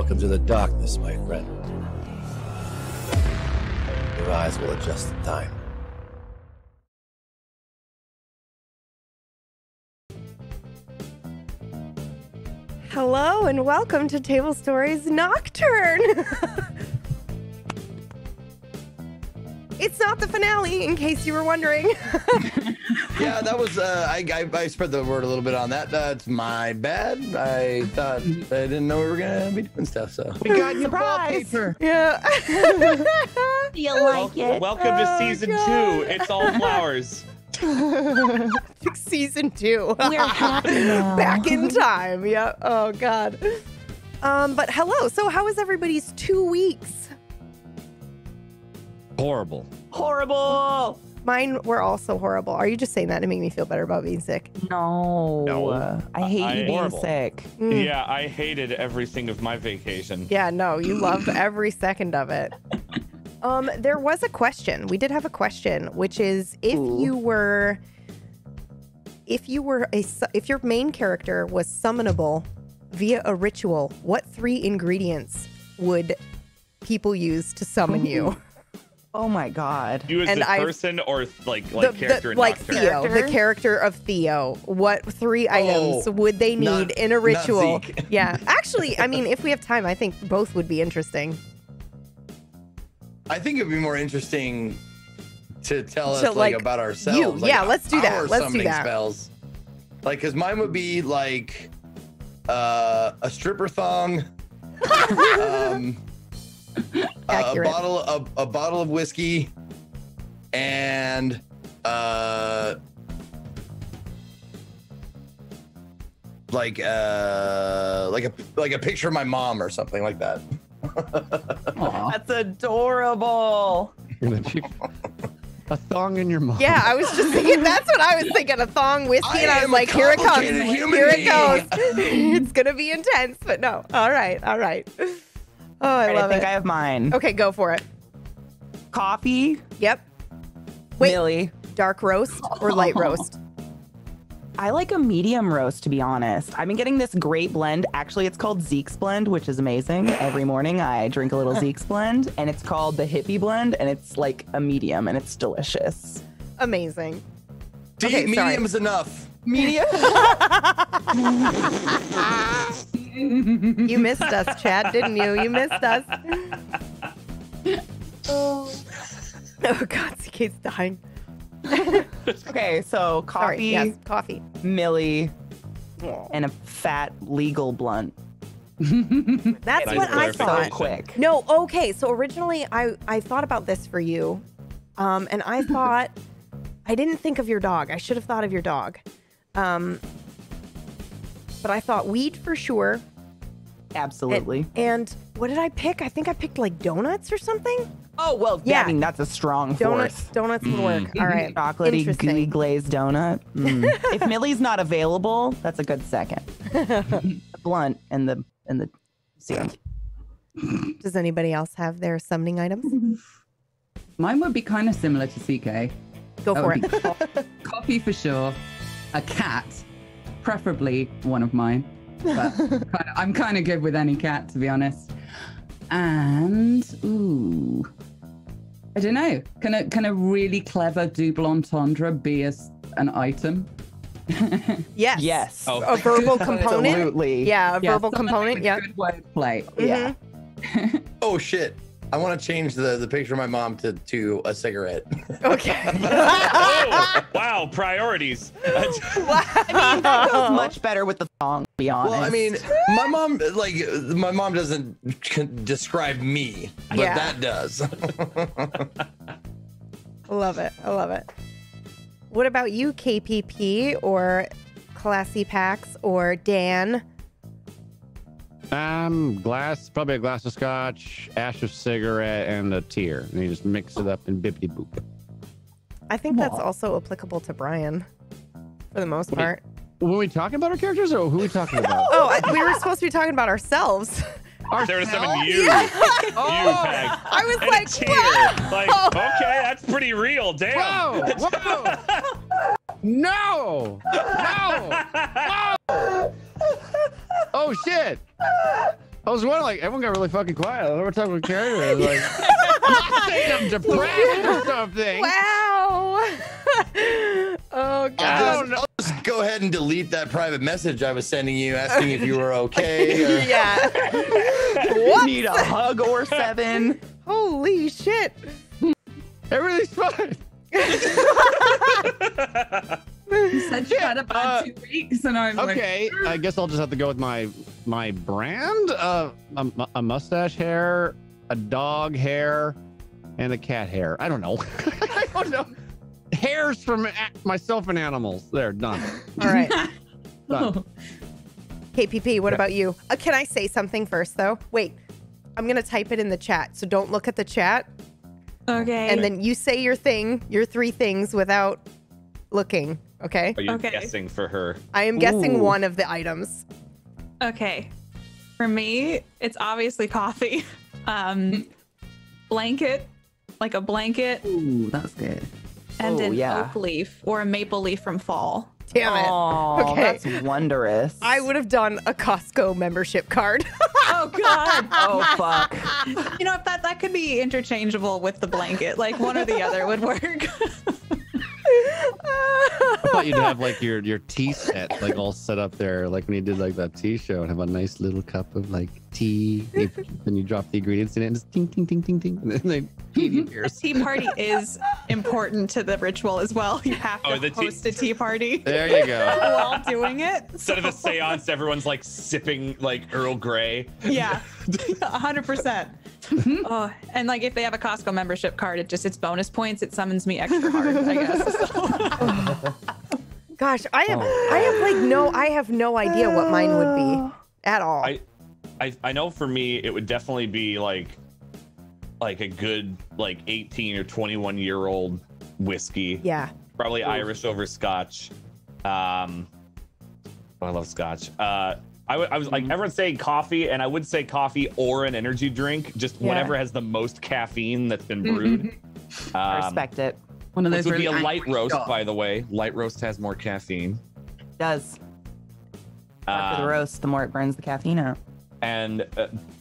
Welcome to the darkness, my friend. Your eyes will adjust in time. Hello and welcome to Table Stories Nocturne. It's not the finale, in case you were wondering. Yeah, that was, I spread the word a little bit on that. That's my bad. I thought, I didn't know we were going to be doing stuff, so. We got your wallpaper. Yeah. You like it? Welcome to season 2. It's all flowers. Season 2. We're happy now. Back in time. Yeah. Oh, God. But hello. So how was everybody's 2 weeks? Horrible. Horrible. Mine were also horrible. Are you just saying that to make me feel better about being sick? No. I hate you being horrible. sick. Yeah, I hated everything of my vacation. Yeah, no, you loved every second of it. There was a question. We did have a question, which is if your main character was summonable via a ritual, what 3 ingredients would people use to summon you? Oh my God. You as And a person or like character in like Nocturne? Theo, the character of Theo. What 3 items would they need in a ritual? Zeke. Yeah, actually, I mean, if we have time, I think both would be interesting. I think it'd be more interesting to tell us So, like, about ourselves. you. Like, Yeah, let's do that. our Let's do summoning that. Spells. Like, cause mine would be like a stripper thong, a Accurate. bottle of whiskey, and like a picture of my mom or something like that. That's adorable. A thong in your mouth. Yeah, I was just thinking, that's what I was thinking, a thong whiskey, I and I was am like, a here it comes, complicated human here it being. goes. It's gonna be intense, but no. All right. Oh, I Right, love I think it. I have mine. Okay, go for it. Coffee. Yep. Wait, Millie. dark roast or light roast? I like a medium roast, to be honest. I've been getting this great blend. Actually, it's called Zeke's Blend, which is amazing. Every morning I drink a little Zeke's Blend, and it's called the Hippie Blend, and it's like a medium, and it's delicious. Amazing. See, Okay, sorry. medium's enough. Medium? You missed us, Chad, didn't you? You missed us. Oh God, CK's dying. Okay, so coffee, Sorry, yes, coffee. Millie, Oh. and a fat legal blunt. That's Nice what I clarification. thought. So quick. No, okay. So originally I thought about this for you. And I thought, I didn't think of your dog. I should have thought of your dog. But I thought weed for sure. Absolutely. And what did I pick? I think I picked like donuts or something. Oh, well, yeah. Yeah. I mean, that's a strong Donuts, fourth. donuts would work. All right. Chocolatey, gooey Interesting. glazed donut. If Millie's not available, that's a good second. The blunt and the serum. Does anybody else have their summoning items? Mine would be kind of similar to CK. Go That for would it. be coffee for sure, a cat, preferably one of mine. But I'm kind of good with any cat, to be honest. And I don't know. Can a really clever double entendre be an item? Yes. Yes. Oh. A verbal component. Absolutely. Yeah, a Yeah, verbal something component. with Yeah. Good wordplay. Yeah. Oh shit! I want to change the picture of my mom to a cigarette. Okay. Oh, wow, priorities. I mean, that goes much better with the thong, to be honest. Well, I mean, my mom doesn't describe me, but Yeah. that does. Love it. I love it. What about you, KPP or Classy Packs or Dan? Probably a glass of scotch, ash of cigarette, and a tear. And you just mix it up and bippity boop. I think that's also applicable to Brian for the most part. Were we talking about our characters or who are we talking about? Oh, we were supposed to be talking about ourselves. There to summon you. Yeah. You, Peg. I was And like, a tear. Like, okay, that's pretty real. Damn. Whoa! No! No! Whoa! Oh shit! I was wondering, like, everyone got really fucking quiet. We're talking with character. I was like, I'm depressed or something. Wow. Oh god. I'll just go ahead and delete that private message I was sending you asking if you were okay. Or... Yeah. You need a hug or 7. Holy shit. Everything's fine. You said you had about 2 weeks, and I was Okay, I guess I'll just have to go with my brand. A mustache hair, a dog hair, and a cat hair. I don't know. I don't know. Hairs from myself and animals. There, done. All right. Done. KPP, what about you? Can I say something first, though? Wait, I'm going to type it in the chat, so don't look at the chat. Okay. And then you say your thing, your 3 things without looking, okay? Are you Okay. guessing for her? I am guessing one of the items. Okay. For me, it's obviously coffee. Blanket, like a blanket, Ooh, that's good. and an yeah. oak leaf or a maple leaf from fall. Damn it. Oh, Okay. that's wondrous. I would have done a Costco membership card. Oh God. Oh, fuck. You know, that could be interchangeable with the blanket. Like one or the other would work. I thought you'd have like your tea set like all set up there, like when you did like that tea show, and have a nice little cup of like tea. Then you drop the ingredients in it, and just ting ting ting ting ting, and then they feed you beers. Tea party is important to the ritual as well. You have to the tea- host a tea party There you go. while doing it. Instead of a seance, everyone's like sipping like Earl Grey. Yeah, 100%. Oh, and like if they have a Costco membership card, it's bonus points. It summons me extra hard, I guess. Gosh, I have no idea what mine would be at all. I know for me it would definitely be like a good like 18 or 21-year-old whiskey. Yeah. Probably Irish over Scotch. I love Scotch. I was like everyone's saying coffee, and I would say coffee or an energy drink, just whatever has the most caffeine that's been brewed. I respect it. One of This those would be a really light angry roast, shots. by the way. Light roast has more caffeine. It does. After the roast, the more it burns the caffeine out. And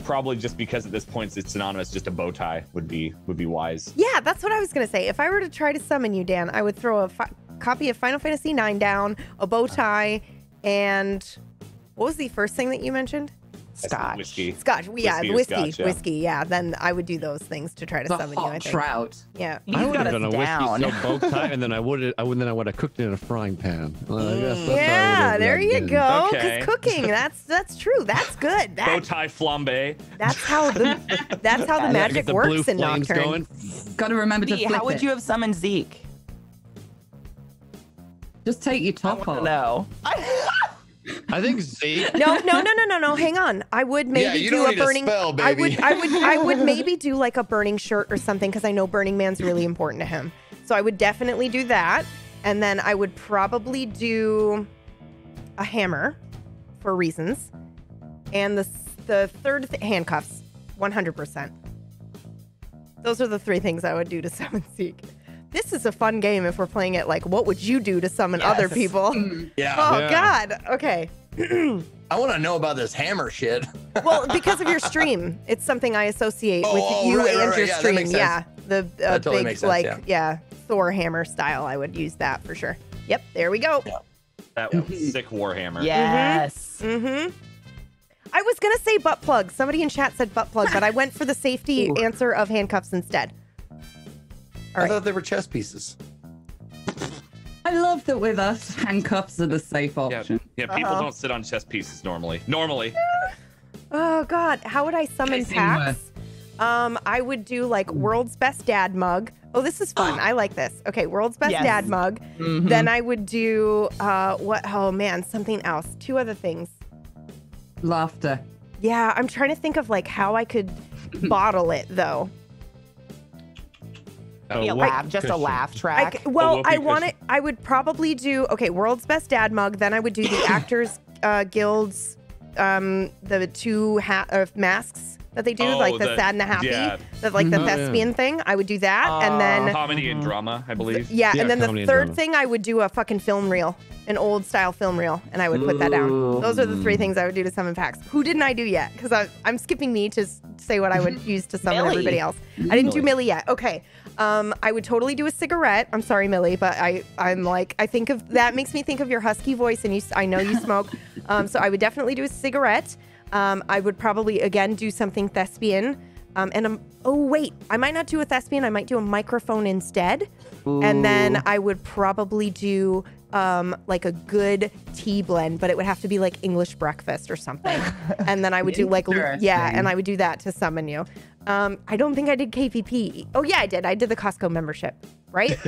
probably just because at this point it's synonymous, just a bow tie would be wise. Yeah, that's what I was going to say. If I were to try to summon you, Dan, I would throw a copy of Final Fantasy IX down, a bow tie, and what was the first thing that you mentioned? Scotch. Whiskey. Scotch. Yeah, Whiskey or whiskey. Scotch, yeah. Whiskey, yeah. Then I would do those things to try to The summon you, I hot think. trout. Yeah. I would got have done a us down. whiskey soaked bow tie, and then I would have cooked it in a frying pan. Well, I guess that's how I Yeah, would've there you done it. go. Okay. Because cooking, that's true. That's good. Bow tie flambe. That's how the Get magic the blue works in flames Nocturne. going. Got to remember to Dee, flip how would it. you have summoned Zeke? Just take your top off. No. I think Zeke. No. Hang on. I would maybe you do don't a need a burning. spell, baby. I would maybe do like a burning shirt or something because I know Burning Man's really important to him. So I would definitely do that, and then I would probably do a hammer for reasons, and the third handcuffs, 100%. Those are the 3 things I would do to summon Zeke. This is a fun game if we're playing it like, what would you do to summon other people? Yeah. Oh, Yeah. God. Okay. I want to know about this hammer shit. Well, because of your stream, it's something I associate with you right, and right, your yeah, that stream. makes sense. Yeah, the That totally big makes sense, yeah. Thor hammer style. I would use that for sure. Yep, there we go. That sick warhammer. Yes. Mm-hmm. I was gonna say butt plug. Somebody in chat said butt plug, but I went for the safety answer of handcuffs instead. All I right. thought they were chess pieces. I love that with us, handcuffs are the safe option. Yeah, people don't sit on chess pieces normally. Oh God, how would I summon Chasing Pax? I would do like world's best dad mug. Oh, this is fun. I like this. Okay, world's best Yes. dad mug. Then I would do what? Oh man, something else. 2 other things. Laughter. Yeah, I'm trying to think of like how I could bottle it though. Be a laugh, just a laugh track. I want it. I would probably do world's best dad mug. Then I would do the Actors Guild's the 2 masks that they do, like the sad and the happy, the thespian thing. I would do that, and then Comedy and drama, I believe. yeah, Yeah, and then the comedy and third drama. thing I would do a fucking film reel an old style film reel, and I would put that down. Those are the 3 things I would do to summon packs. Who didn't I do yet? Because I'm skipping me to say what I would use to summon Millie. everybody else. I didn't do Millie yet. Okay. I would totally do a cigarette. I'm sorry, Millie, but I'm like, I think of that makes me think of your husky voice, and I know you smoke. So I would definitely do a cigarette. I would probably again do something thespian. Oh wait, I might not do a thespian. I might do a microphone instead. Ooh. And then I would probably do like a good tea blend, but it would have to be like English breakfast or something. And then I would do like, yeah, and I would do that to summon you. I don't think I did KPP. Oh yeah, I did. I did the Costco membership, right?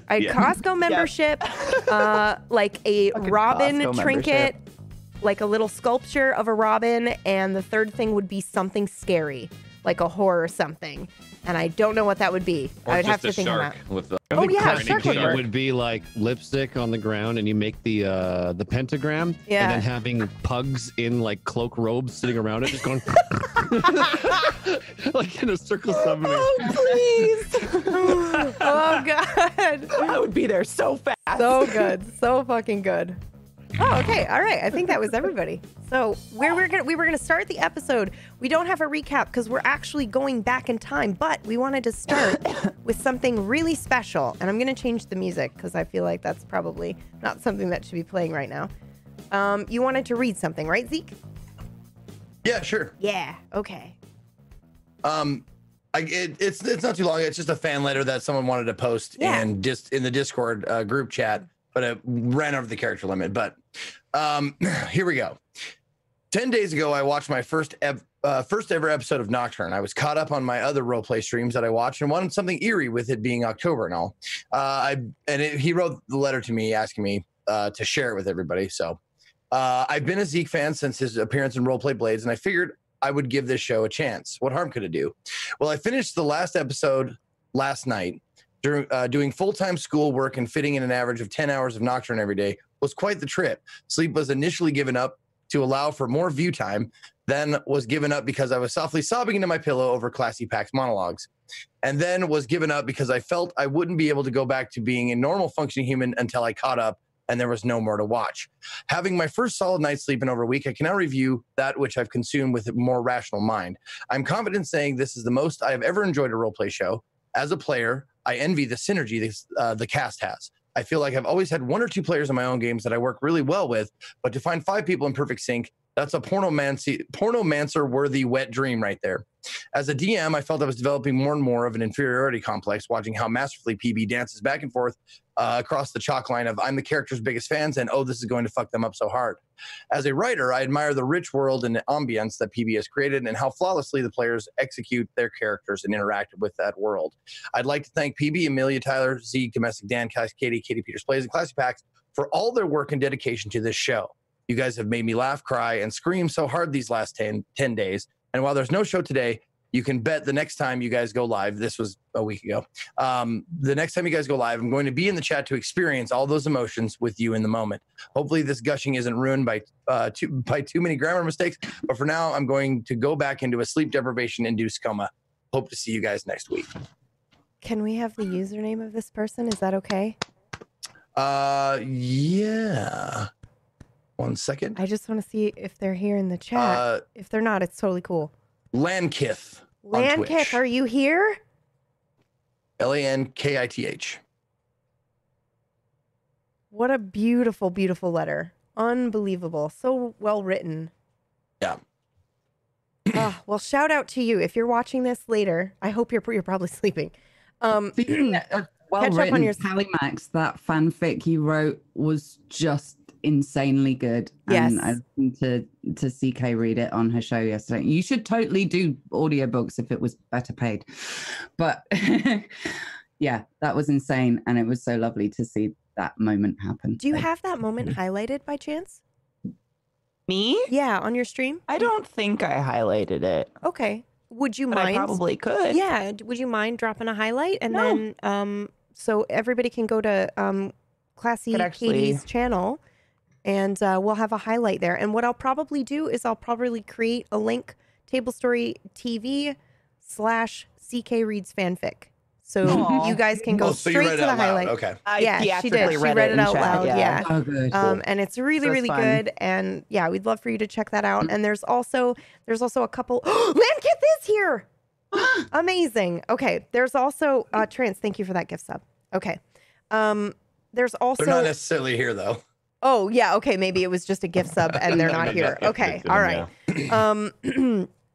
I had Costco membership, like a Fucking robin Costco trinket, membership. like a little sculpture of a robin, and the third thing would be something scary, like a horror something. And I don't know what that would be. Or I would have just to a think shark about. with the Oh yeah, Classic shark thing would work. would be like lipstick on the ground, and you make the pentagram, Yeah. and then having pugs in like cloak robes sitting around it, just going like in a circle summoning. Oh please! Oh god! I would be there so fast. So good, so fucking good. Oh, okay, all right. I think that was everybody. So we were gonna start the episode. We don't have a recap because we're actually going back in time, but we wanted to start with something really special. And I'm gonna change the music because I feel like that's probably not something that should be playing right now. You wanted to read something, right, Zeke? Yeah, sure. Yeah. Okay. It's not too long. It's just a fan letter that someone wanted to post in the Discord group chat, but it ran over the character limit. But here we go. 10 days ago, I watched my first ever episode of Nocturne. I was caught up on my other roleplay streams that I watched and wanted something eerie with it being October and all. He wrote the letter to me asking me to share it with everybody. So I've been a Zeke fan since his appearance in Roleplay Blades, and I figured I would give this show a chance. What harm could it do? Well, I finished the last episode last night. Doing full-time school work and fitting in an average of 10 hours of Nocturne every day was quite the trip. Sleep was initially given up to allow for more view time, then was given up because I was softly sobbing into my pillow over Classy Pack's monologues, and then was given up because I felt I wouldn't be able to go back to being a normal functioning human until I caught up and there was no more to watch. Having my first solid night's sleep in over a week, I can now review that which I've consumed with a more rational mind. I'm confident saying this is the most I have ever enjoyed a roleplay show. As a player, I envy the synergy the cast has. I feel like I've always had 1 or 2 players in my own games that I work really well with, but to find 5 people in perfect sync, that's a pornomancer-worthy wet dream right there. As a DM, I felt I was developing more and more of an inferiority complex, watching how masterfully PB dances back and forth across the chalk line of I'm the character's biggest fans and, oh, this is going to fuck them up so hard. As a writer, I admire the rich world and ambience that PB has created and how flawlessly the players execute their characters and interact with that world. I'd like to thank PB, Amelia, Tyler, Zeke, Domestic Dan, Katie Peters Plays, and Classy Packs for all their work and dedication to this show. You guys have made me laugh, cry, and scream so hard these last 10 days. And while there's no show today, you can bet the next time you guys go live, this was a week ago, the next time you guys go live, I'm going to be in the chat to experience all those emotions with you in the moment. Hopefully this gushing isn't ruined by too many grammar mistakes, but for now, I'm going to go back into a sleep deprivation-induced coma. Hope to see you guys next week. Can we have the username of this person? Is that okay? Yeah. 1 second. I just want to see if they're here in the chat. If they're not, it's totally cool. Lankith. Lankith, are you here? Lankith. What a beautiful, beautiful letter. Unbelievable. So well written. Yeah. Well, shout out to you. If you're watching this later, I hope you're probably sleeping. Speaking of well catch up written, on your Calimax, that fanfic you wrote was just insanely good. Yes. And I listened to CK read it on her show yesterday. You should totally do audiobooks if it was better paid. But yeah, that was insane. And it was so lovely to see that moment happen. Do you have that moment highlighted by chance? Me? Yeah, on your stream? I don't think I highlighted it. Okay. Would you But mind? I probably could. Yeah. Would you mind dropping a highlight? And No. then so everybody can go to Classy Katie's channel and we'll have a highlight there. And what I'll probably do is I'll probably create a link, Table Story TV /CK Reads Fanfic. So Aw. you guys can go Oh, so you straight read to it the out loud. highlight. Okay. Yeah, she did. She read it in out chat, loud. Yeah. Oh, good. And it's really, So it's really fun. good. And yeah, we'd love for you to check that out. And there's also a couple. Landkith is here. Amazing. Okay. There's also Trance. Thank you for that gift sub. Okay. There's also. They're not necessarily here though. Oh yeah. Okay. Maybe it was just a gift sub and they're not here. Okay. All right.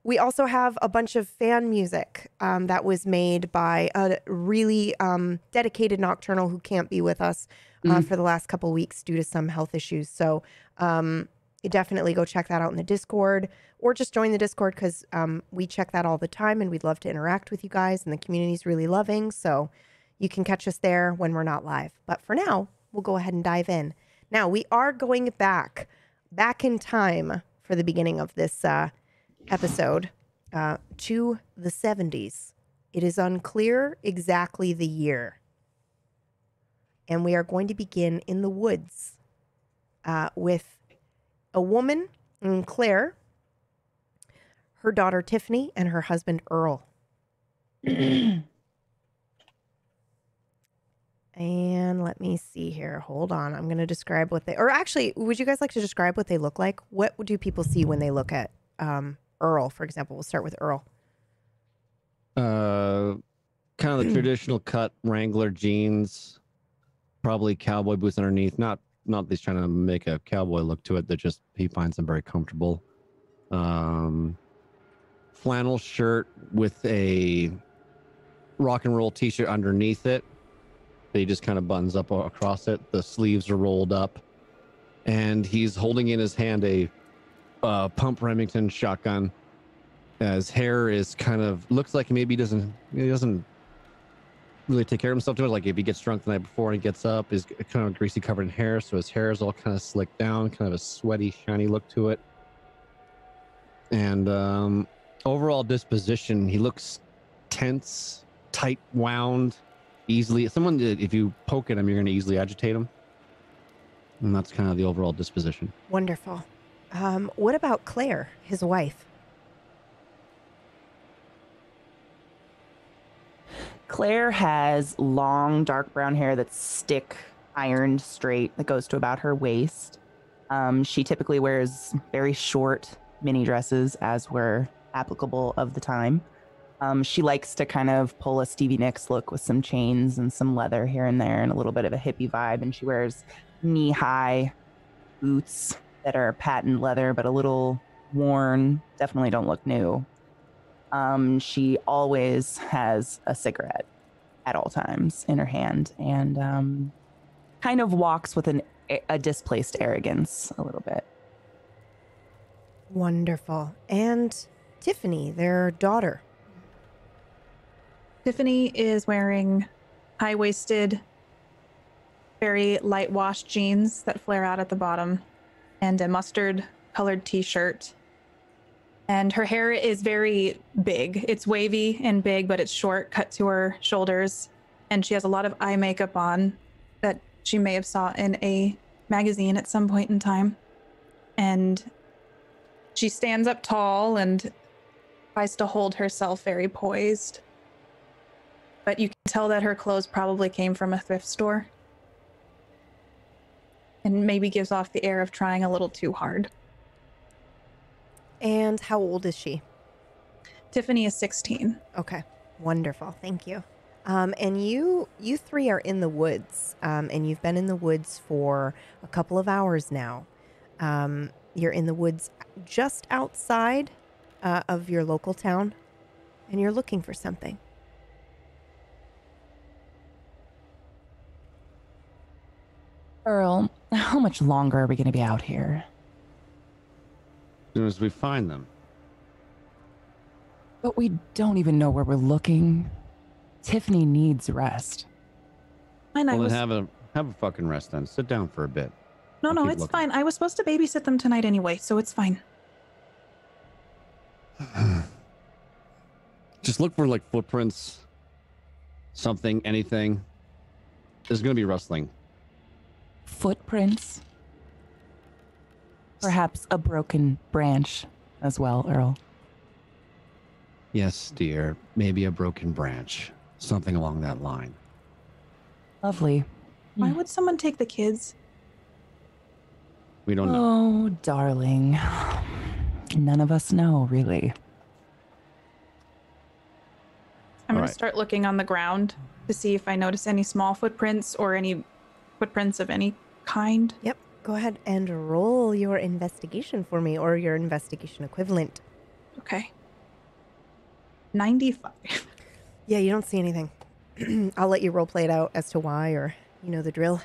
We also have a bunch of fan music that was made by a really dedicated Nocturnal who can't be with us for the last couple weeks due to some health issues. So you definitely go check that out in the Discord or just join the Discord because we check that all the time and we'd love to interact with you guys and the community's really loving. So you can catch us there when we're not live. But for now, we'll go ahead and dive in. Now, we are going back in time for the beginning of this episode to the 70s. It is unclear exactly the year. And we are going to begin in the woods with a woman named Claire, her daughter Tiffany, and her husband Earl. And let me see here. Hold on. I'm going to describe what they... Or actually, would you guys like to describe what they look like? What do people see when they look at Earl, for example? We'll start with Earl. Kind of the traditional cut Wrangler jeans, probably cowboy boots underneath. Not that he's trying to make a cowboy look to it. That just he finds them very comfortable. Flannel shirt with a rock and roll t-shirt underneath it. He just kind of buttons up across it. The sleeves are rolled up, and he's holding in his hand a pump Remington shotgun. His hair is kind of looks like maybe he doesn't really take care of himself too much. Like if he gets drunk the night before and he gets up, he's kind of greasy, covered in hair, so his hair is all kind of slicked down, kind of a sweaty, shiny look to it. And overall disposition, he looks tense, tight wound. Easily, someone, if you poke at him, you're going to easily agitate him. And that's kind of the overall disposition. Wonderful. What about Claire, his wife? Claire has long, dark brown hair that's stick ironed straight that goes to about her waist. She typically wears very short mini dresses, as were applicable of the time. She likes to kind of pull a Stevie Nicks look with some chains and some leather here and there and a little bit of a hippie vibe. And she wears knee-high boots that are patent leather, but a little worn, definitely don't look new. She always has a cigarette at all times in her hand and kind of walks with a displaced arrogance a little bit. Wonderful. And Tiffany, their daughter. Tiffany is wearing high-waisted, very light wash jeans that flare out at the bottom and a mustard-colored t-shirt. And her hair is very big. It's wavy and big, but it's short, cut to her shoulders. And she has a lot of eye makeup on that she may have saw in a magazine at some point in time. And she stands up tall and tries to hold herself very poised. But you can tell that her clothes probably came from a thrift store. And maybe gives off the air of trying a little too hard. And how old is she? Tiffany is 16. Okay. Wonderful. Thank you. And you three are in the woods, and you've been in the woods for a couple of hours now. You're in the woods just outside of your local town, and you're looking for something. Earl, how much longer are we going to be out here? As soon as we find them. But we don't even know where we're looking. Tiffany needs rest. And Well, then have a fucking rest then. Sit down for a bit. No, I'll keep it's looking. fine. I was supposed to babysit them tonight anyway, so it's fine. Just look for like footprints, something, anything. There's gonna be rustling. Footprints? Perhaps a broken branch as well, Earl. Yes, dear. Maybe a broken branch. Something along that line. Lovely. Why would someone take the kids? We don't know. Oh, darling. None of us know, really. I'm going Alright. to start looking on the ground to see if I notice any small footprints or any footprints of any kind. Yep. Go ahead and roll your investigation for me, or your investigation equivalent. Okay. 95. Yeah, you don't see anything. I'll let you role play it out as to why, or you know the drill.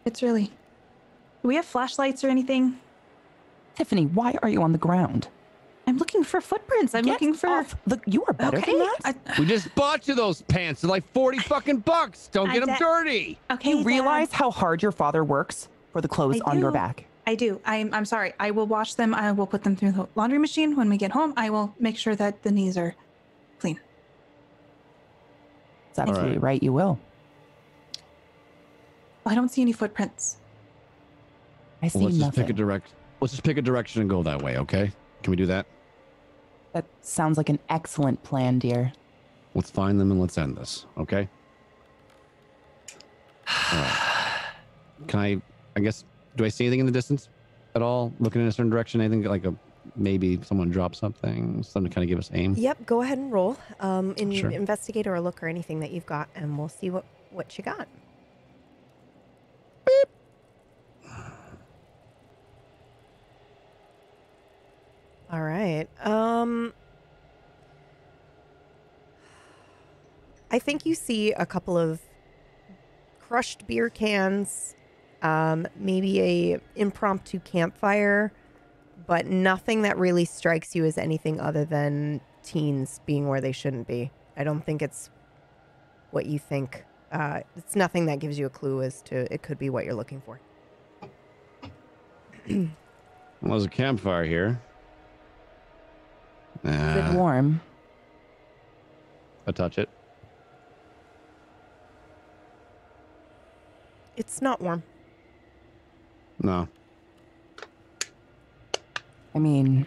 It's really. Do we have flashlights or anything? Tiffany, why are you on the ground? I'm looking for footprints. I'm Get looking for. off. Look, you are better Okay. than that. We just bought you those pants. They're like 40 fucking bucks. Don't get them dirty. Okay. You realize Dad. how hard your father works for the clothes I on your do. back? I do. I'm sorry. I will wash them. I will put them through the laundry machine when we get home. I will make sure that the knees are clean. It's absolutely right. You will. I don't see any footprints. I see Well, let's just nothing. pick a direction and go that way, okay? Can we do that? That sounds like an excellent plan, dear. Let's find them and let's end this, okay? All right. Can I guess, do I see anything in the distance at all? Looking in a certain direction? Anything like maybe someone dropped something to kind of give us aim? Yep. Go ahead and roll. Sure. Investigate or look or anything that you've got, and we'll see what you got. All right. I think you see a couple of crushed beer cans, maybe a impromptu campfire, but nothing that really strikes you as anything other than teens being where they shouldn't be. I don't think it's what you think. It's nothing that gives you a clue as to it could be what you're looking for. Well, there's a campfire here. Is it warm? I touch it. It's not warm. No, I mean,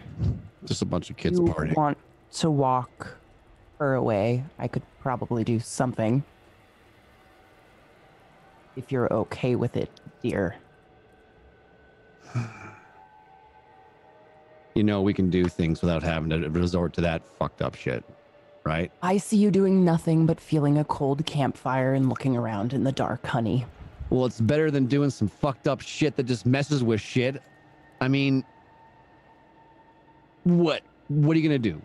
just a bunch of kids you partying. want to walk her away. I could probably do something. If you're okay with it, dear. You know, we can do things without having to resort to that fucked up shit, right? I see you doing nothing but feeling a cold campfire and looking around in the dark, honey. Well, it's better than doing some fucked up shit that just messes with shit. I mean, what are you gonna do?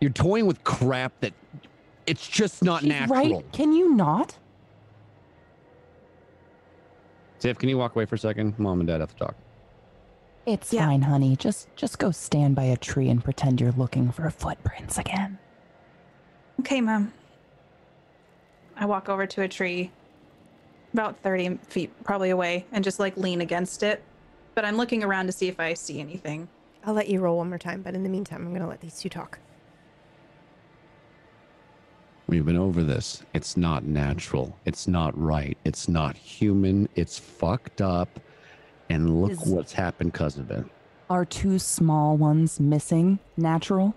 You're toying with crap that it's just not She's natural. right. Can you not? Tiff, can you walk away for a second? Mom and Dad have to talk. It's Yeah. fine, honey. Just go stand by a tree and pretend you're looking for footprints again. Okay, Mom. I walk over to a tree about 30 feet probably away and just like lean against it. But I'm looking around to see if I see anything. I'll let you roll one more time, but in the meantime, I'm going to let these two talk. We've been over this. It's not natural. It's not right. It's not human. It's fucked up. And look what's happened because of it. Are two small ones missing natural?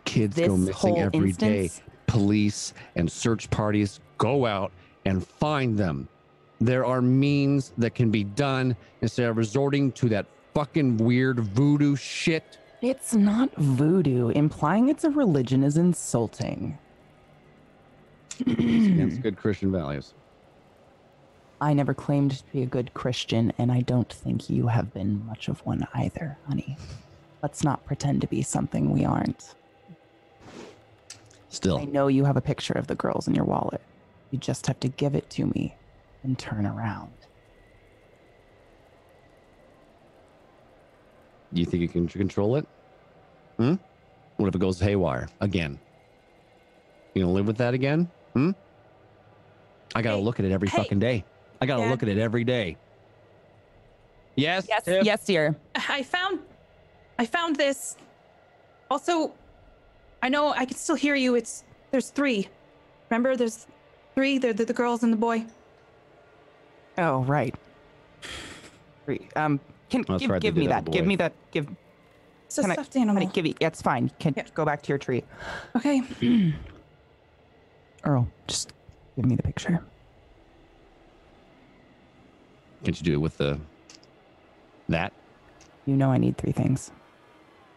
Kids This go missing whole every day. instance? Police and search parties go out and find them. There are means that can be done instead of resorting to that fucking weird voodoo shit. It's not voodoo. Implying it's a religion is insulting. Against good Christian values. I never claimed to be a good Christian, and I don't think you have been much of one either, honey. Let's not pretend to be something we aren't. Still, I know you have a picture of the girls in your wallet. You just have to give it to me and turn around. you think you can control it? What if it goes haywire again? You gonna live with that again? I gotta look at it every fucking day. I gotta Dad? look at it every day. Yes. Yes, Tiff? yes, dear. I found this. Also, I know I can still hear you. There's three. Remember, there's three. They're the girls and the boy. Oh, right. Can That's right, they give did me have a that. Give boy. me that. It's a Can stuffed animal. Give you, it's fine. You can go back to your tree. Okay. Earl, just give me the picture. Can't you do it with that? You know I need 3 things.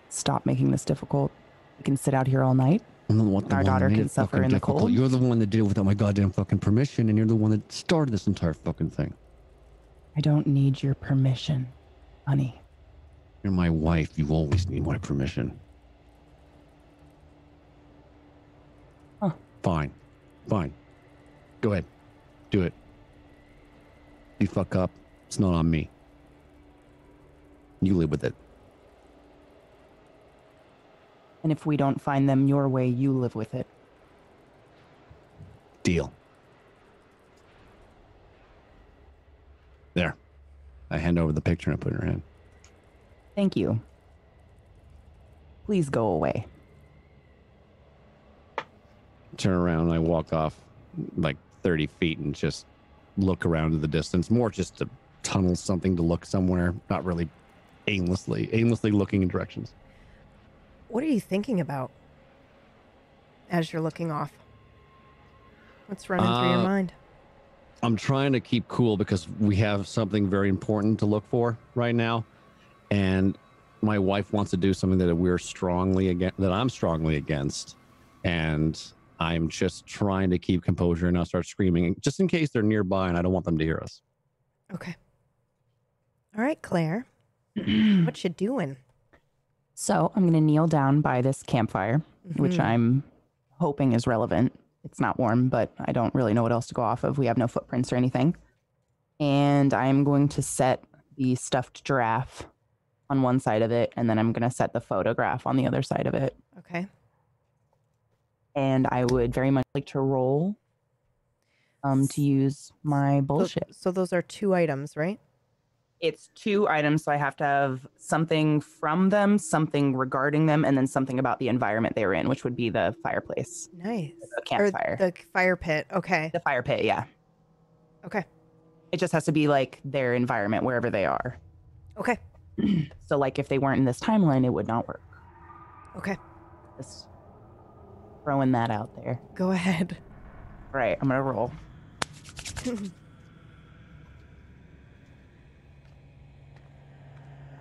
Stop making this difficult. We can sit out here all night. Our daughter can suffer in the cold. You're the one that did it without my goddamn fucking permission, and you're the one that started this entire fucking thing. I don't need your permission, honey. You're my wife. You always need my permission. Huh. Fine. Go ahead. Do it. You fuck up. It's not on me. You live with it. And if we don't find them your way, you live with it. Deal. There. I hand over the picture and I put it in her hand. Thank you. Please go away. Turn around and I walk off like 30 feet and just look around to the distance. More just to tunnel something to look somewhere. Not really aimlessly looking in directions. What are you thinking about as you're looking off? What's running through your mind? I'm trying to keep cool because we have something very important to look for right now. And my wife wants to do something that I'm strongly against. And I'm just trying to keep composure and not start screaming just in case they're nearby and I don't want them to hear us. Okay. All right, Claire. What you doing? So I'm going to kneel down by this campfire, which I'm hoping is relevant. It's not warm, but I don't really know what else to go off of. We have no footprints or anything. And I'm going to set the stuffed giraffe on one side of it, and then I'm going to set the photograph on the other side of it. Okay. And I would very much like to roll to use my bullshit. So those are 2 items, right? It's 2 items, so I have to have something from them, something regarding them, and then something about the environment they were in, which would be the fireplace. Nice. The campfire. Or the fire pit. Okay. The fire pit, yeah. Okay. It just has to be like their environment, wherever they are. Okay. So like if they weren't in this timeline, it would not work. Okay. Just throwing that out there. Go ahead. All right, I'm going to roll.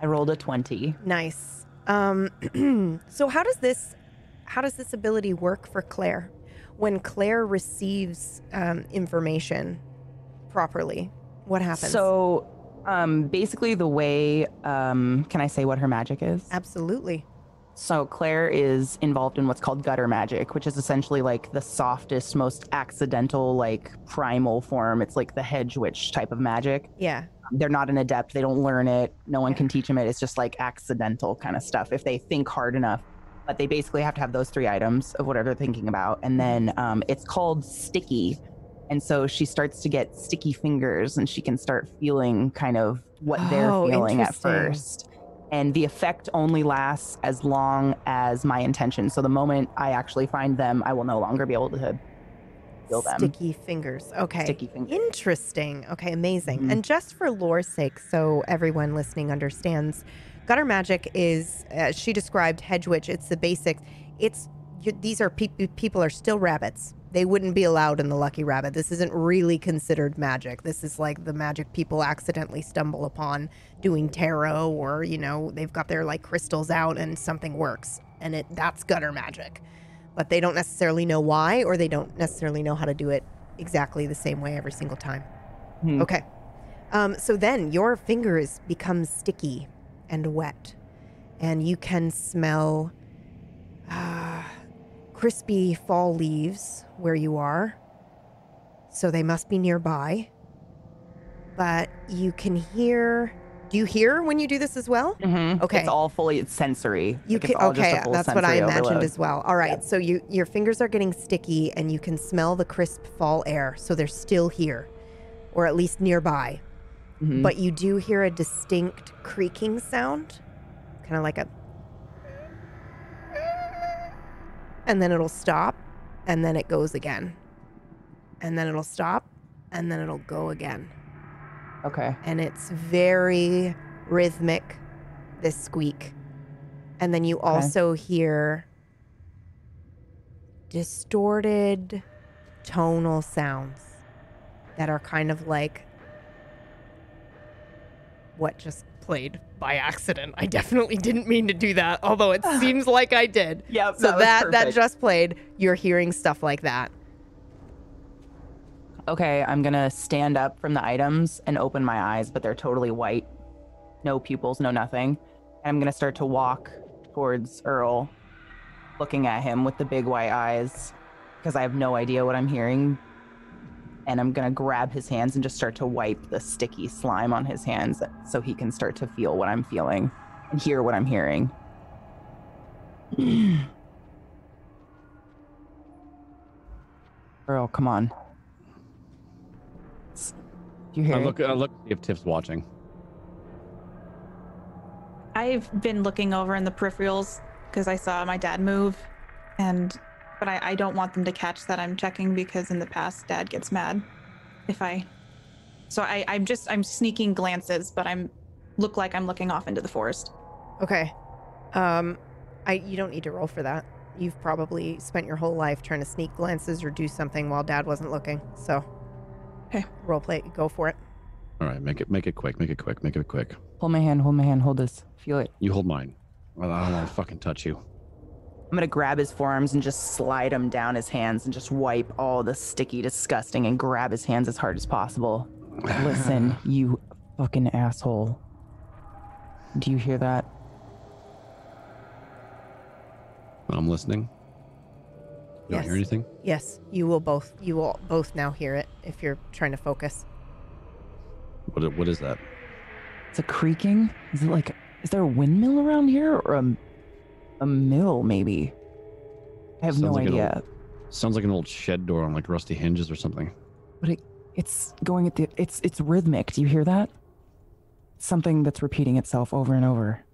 I rolled a 20. Nice. So how does this ability work for Claire? When Claire receives information properly, what happens? So basically the way, can I say what her magic is? Absolutely. So Claire is involved in what's called gutter magic, which is essentially like the softest, most accidental, like primal form. It's like the hedge witch type of magic. Yeah. They're not an adept. They don't learn it. No one can teach them it. It's just like accidental kind of stuff if they think hard enough. But they basically have to have those 3 items of whatever they're thinking about. And then it's called sticky. And so she starts to get sticky fingers and she can start feeling kind of what they're feeling at first. And the effect only lasts as long as my intention. So the moment I actually find them, I will no longer be able to feel them. Sticky fingers. Okay. Sticky fingers. Interesting. Okay, amazing. And just for lore's sake, so everyone listening understands, gutter magic is, as she described, hedge witch. It's the basics. These are people are still rabbits. They wouldn't be allowed in the Lucky Rabbit. This isn't really considered magic. This is like the magic people accidentally stumble upon doing tarot, or, they've got their like crystals out and something works. And that's gutter magic. But they don't necessarily know why, or they don't necessarily know how to do it exactly the same way every single time. Okay. So then your fingers become sticky and wet, and you can smell crispy fall leaves where you are. So they must be nearby. But you can hear... Do you hear when you do this as well? Mm-hmm. Okay. It's all fully sensory. Okay, that's what I imagined overload. as well. All right, so your fingers are getting sticky and you can smell the crisp fall air. So they're still here, or at least nearby. Mm-hmm. But you do hear a distinct creaking sound, kind of like a... And then it'll stop, and then it goes again. And then it'll stop, and then it'll go again. Okay. And it's very rhythmic, this squeak. And then you also hear distorted tonal sounds that are kind of like what just played by accident. I definitely didn't mean to do that, although it seems like I did. Yep. So that just played. You're hearing stuff like that. Okay, I'm gonna stand up from the items and open my eyes, but they're totally white. No pupils, no nothing. And I'm gonna start to walk towards Earl, looking at him with the big white eyes, because I have no idea what I'm hearing. And I'm gonna grab his hands and just start to wipe the sticky slime on his hands so he can start to feel what I'm feeling and hear what I'm hearing. Earl, come on. Do you hear it? I look if Tiff's watching. I've been looking over in the peripherals because I saw my dad move, but I don't want them to catch that I'm checking, because in the past Dad gets mad if I. So I'm sneaking glances, but look like I'm looking off into the forest. Okay. You don't need to roll for that. You've probably spent your whole life trying to sneak glances or do something while Dad wasn't looking. So, okay, role play, go for it. All right, make it quick. Hold my hand, hold this. Feel it. You hold mine. Well, I don't want to fucking touch you. I'm gonna grab his forearms and just slide him down his hands and just wipe all the sticky, disgusting, and grab his hands as hard as possible. Listen, you fucking asshole. Do you hear that? I'm listening. You don't hear anything? Yes, you will both now hear it if you're trying to focus. What is that? It's a creaking. Is there a windmill around here, or a mill maybe? I have no idea. Sounds like an old shed door on like rusty hinges or something. But it's going at it's rhythmic. Do you hear that? Something that's repeating itself over and over.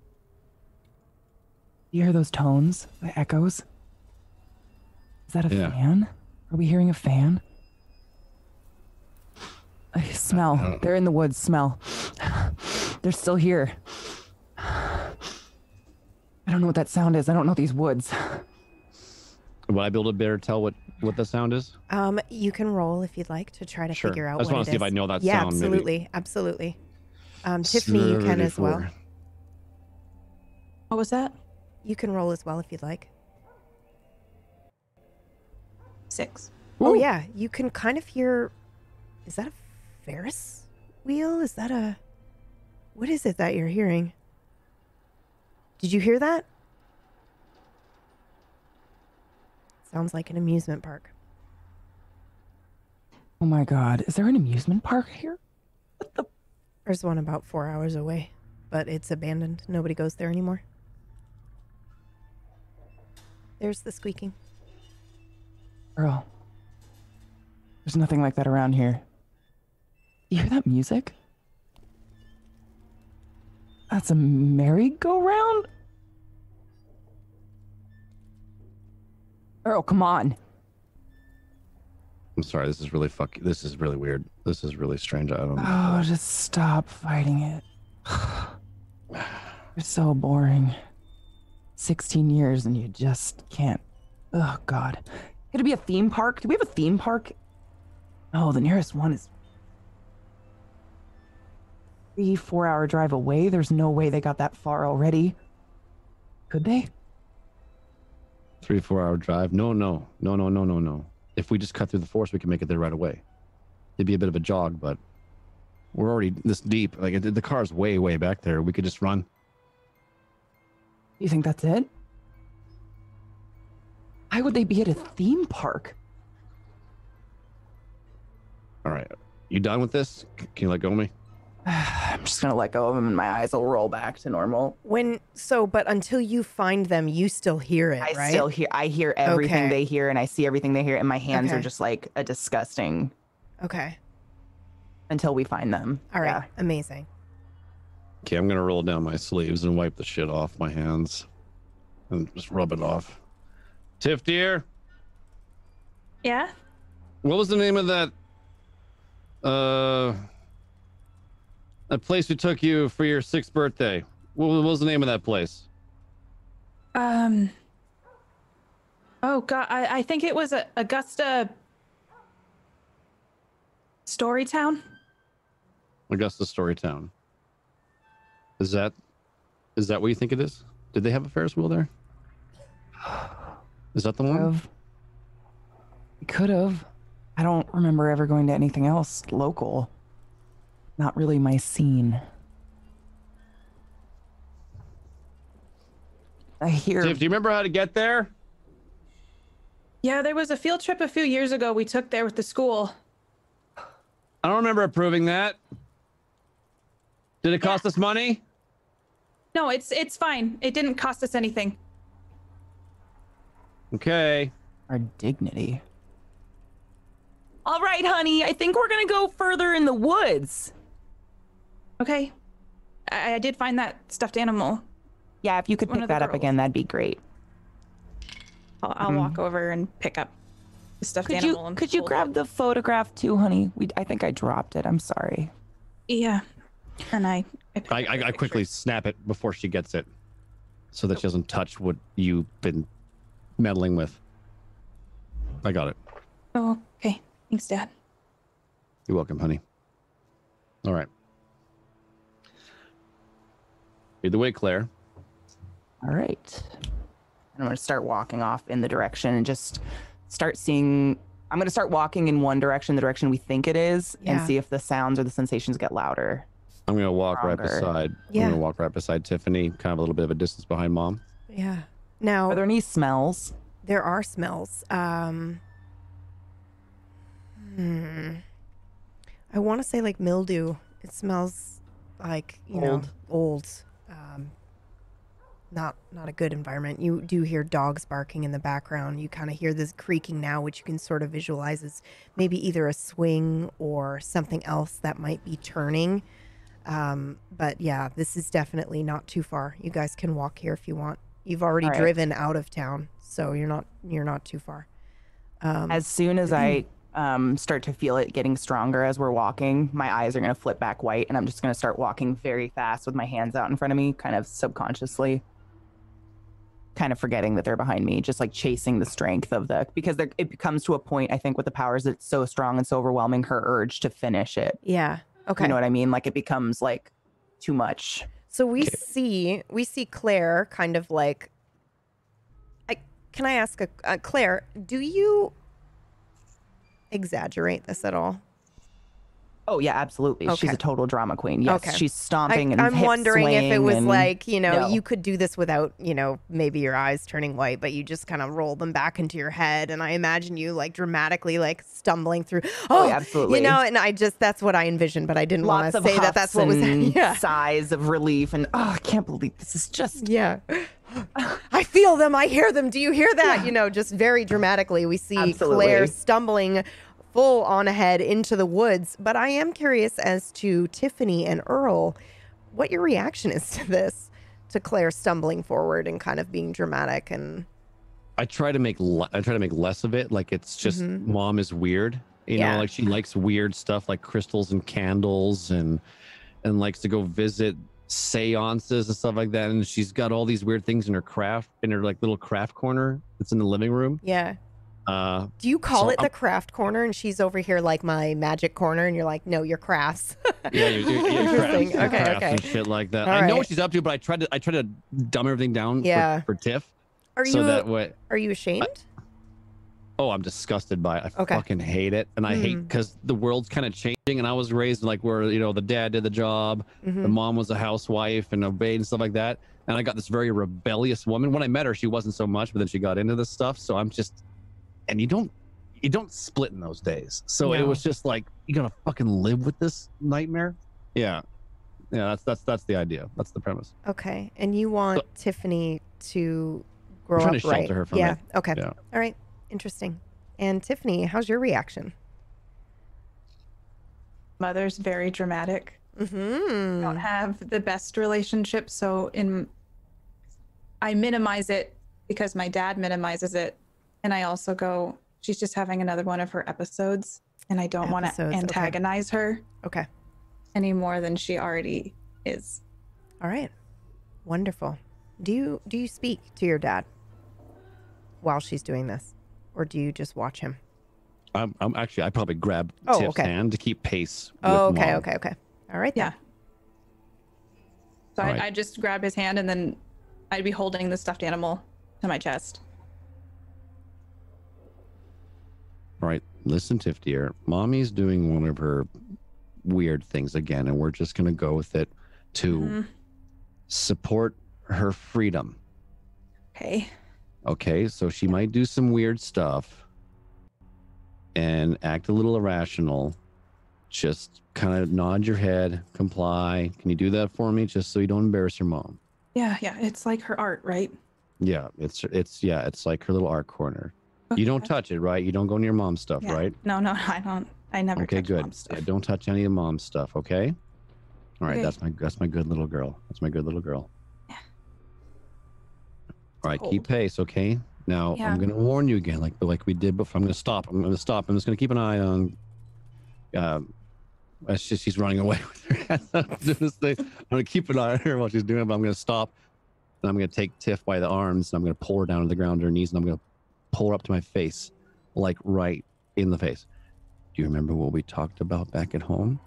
Do you hear those tones, the echoes? Is that a fan? Are we hearing a fan? I smell. They're in the woods. Smell. They're still here. I don't know what that sound is. I don't know these woods. Would I be able to better tell what the sound is? You can roll if you'd like to try to figure out what it is. I just want to see if I know that yeah, sound. Absolutely. Absolutely. Tiffany, you can as well. What was that? You can roll as well if you'd like. 6. Oh, yeah. You can kind of hear... Is that a Ferris wheel? Is that a... What is it that you're hearing? Did you hear that? Sounds like an amusement park. Oh my God. Is there an amusement park here? What the... There's one about 4 hours away, but it's abandoned. Nobody goes there anymore. There's the squeaking. Earl, there's nothing like that around here. You hear that music? That's a merry-go-round? Earl, come on. I'm sorry, this is really this is really weird. This is really strange. I don't know. Oh, just stop fighting it. You're so boring. 16 years and you just can't. Oh, God. Could it be a theme park? Do we have a theme park? Oh, the nearest one is 3-4 hour drive away. There's no way they got that far already. Could they? 3-4 hour drive? No. If we just cut through the forest, we can make it there right away. It'd be a bit of a jog, but we're already this deep. Like the car's way back there. We could just run. You think that's it? Why would they be at a theme park? All right. You done with this? Can you let go of me? I'm just gonna let go of him and my eyes will roll back to normal. But until you find them, you still hear it, right? I hear everything they hear and I see everything they hear and my hands Okay. are just like a disgusting Okay. until we find them. All right. Yeah. Amazing. Okay, I'm gonna roll down my sleeves and wipe the shit off my hands and just rub it off. Tiff, dear, Yeah? what was the name of that place we took you for your 6th birthday? What was the name of that place? Oh God, I think it was Augusta Story Town. Augusta Story Town. Is that what you think it is? Did they have a Ferris wheel there? Is that the one? Could have. I don't remember ever going to anything else local. Not really my scene. I hear. Tiff, do you remember how to get there? Yeah, there was a field trip a few years ago we took there with the school. I don't remember approving that. Did it cost us money? No, it's fine. It didn't cost us anything. Okay. Our dignity. All right, honey. I think we're gonna go further in the woods. Okay. I did find that stuffed animal. Yeah, if you could One pick of the that up girls. again, that'd be great. I'll walk over and pick up the stuffed animal. Could you grab the photograph too, honey? I think I dropped it. I'm sorry. Yeah. And I quickly snap it before she gets it, so that she doesn't touch what you've been meddling with. I got it. Oh, okay. Thanks, Dad. You're welcome, honey. All right. Lead the way, Claire. All right. And I'm going to start walking off in the direction and just start seeing. I'm going to start walking in one direction, the direction we think it is, and see if the sounds or the sensations get louder. I'm going to walk right Stronger. beside. Yeah. I'm going to walk right beside Tiffany, kind of a little bit of a distance behind Mom. Yeah. Now, Are there any smells? there are smells. I want to say like mildew. It smells like, you know, old. Not a good environment. You do hear dogs barking in the background. You kind of hear this creaking now, which you can sort of visualize as maybe either a swing or something else that might be turning. But yeah, this is definitely not too far. You guys can walk here if you want. You've already All right. driven out of town, so you're not too far. As soon as I start to feel it getting stronger as we're walking, my eyes are going to flip back white, and I'm just going to start walking very fast with my hands out in front of me, kind of subconsciously, kind of forgetting that they're behind me, just like chasing the strength of because it comes to a point, I think, with the powers that's so strong and so overwhelming, her urge to finish it. Yeah. Okay. You know what I mean? Like it becomes like too much. So we see Claire kind of like. Can I ask Claire? Do you exaggerate this at all? Oh yeah, absolutely. She's Okay. a total drama queen. Yes, Okay. she's stomping and I'm hip wondering if it was swaying and- like, you know, No. you could do this without, you know, maybe your eyes turning white, but you just kind of roll them back into your head. And I imagine you like dramatically like stumbling through. Oh, yeah, absolutely. You know, and that's what I envisioned, but I didn't want lots to of say that that's what was. huffs and Yeah. sighs of relief and I can't believe this is just Yeah. I feel them. I hear them. Do you hear that? You know, just very dramatically, we see Absolutely. Claire stumbling full on ahead into the woods. But I am curious as to Tiffany and Earl, what your reaction is to this, to Claire stumbling forward and kind of being dramatic. And I try to make less of it. Like it's just Mom is weird. You Yeah. know, like she likes weird stuff like crystals and candles and likes to go visit seances and stuff like that. And she's got all these weird things in her like little craft corner that's in the living room. yeah. Do you call so it the craft corner? And she's over here like my magic corner, and you're like, no, your crafts. Yeah, your Interesting. crafts, Okay, crafts okay. and shit like that. All I know right. what she's up to, but I try to dumb everything down Yeah. for Tiff. Are so you that way. are you ashamed? Oh, I'm disgusted by it. I Okay. fucking hate it. And I hate because the world's kind of changing. And I was raised like where, you know, the dad did the job, the mom was a housewife and obeyed and stuff like that. And I got this very rebellious woman. When I met her, she wasn't so much, but then she got into this stuff. So I'm just, and you don't split in those days. So it No. was just like, you gotta fucking live with this nightmare. Yeah. Yeah, that's the idea. That's the premise. Okay. And you want Tiffany to grow trying up to right? shelter her from yeah. it. Okay. Yeah. All right. Interesting. And Tiffany, how's your reaction? Mother's very dramatic. Mm-hmm. Don't have the best relationship, so I minimize it because my dad minimizes it, and I also go, she's just having another one of her episodes, and I don't want to Episodes, okay. antagonize her Okay. any more than she already is. All right. Wonderful. Do you speak to your dad while she's doing this, or do you just watch him? I'm actually, I probably grab Oh, Tiff's okay. hand to keep pace. Oh, with okay, Mom. okay. All right, then. Yeah. So All right. I just grab his hand and then I'd be holding the stuffed animal to my chest. All right, listen, Tiff dear. Mommy's doing one of her weird things again, and we're just gonna go with it to support her freedom. Okay. Okay, so she might do some weird stuff and act a little irrational. Just kind of nod your head, comply. Can you do that for me, just so you don't embarrass your mom? Yeah. It's like her art, right? Yeah, it's like her little art corner. Okay. You don't touch it, right? You don't go near your mom's stuff, Yeah. right? No, I don't. I never Okay, touch good. mom's stuff. Yeah, don't touch any of mom's stuff, okay? All right, Okay. that's my good little girl. That's my good little girl. Yeah. All right, Cold. keep pace, okay? Now Yeah. I'm gonna warn you again, like we did before. I'm gonna stop. I'm just gonna keep an eye on. She's running away with her hands up, doing this thing. I'm gonna keep an eye on her while she's doing it, but I'm gonna stop, and I'm gonna take Tiff by the arms, and I'm gonna pull her down to the ground to her knees, and I'm gonna pull her up to my face, like right in the face. Do you remember what we talked about back at home?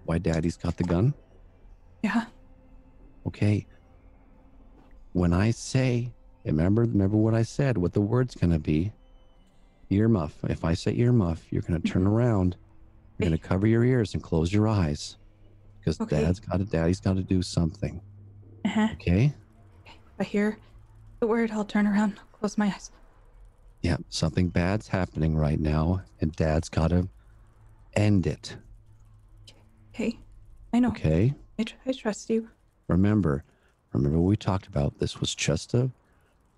Why Daddy's got the gun? Yeah. Okay. When I say, remember what I said, what the word's gonna be. Earmuff. If I say earmuff, you're gonna turn around. You're gonna cover your ears and close your eyes, because Okay. Daddy's got to do something. Uh-huh. Okay? If I hear the word, I'll turn around, close my eyes. Yeah, something bad's happening right now, and Dad's got to end it. Okay. I know. Okay? I trust you. Remember what we talked about. This was just a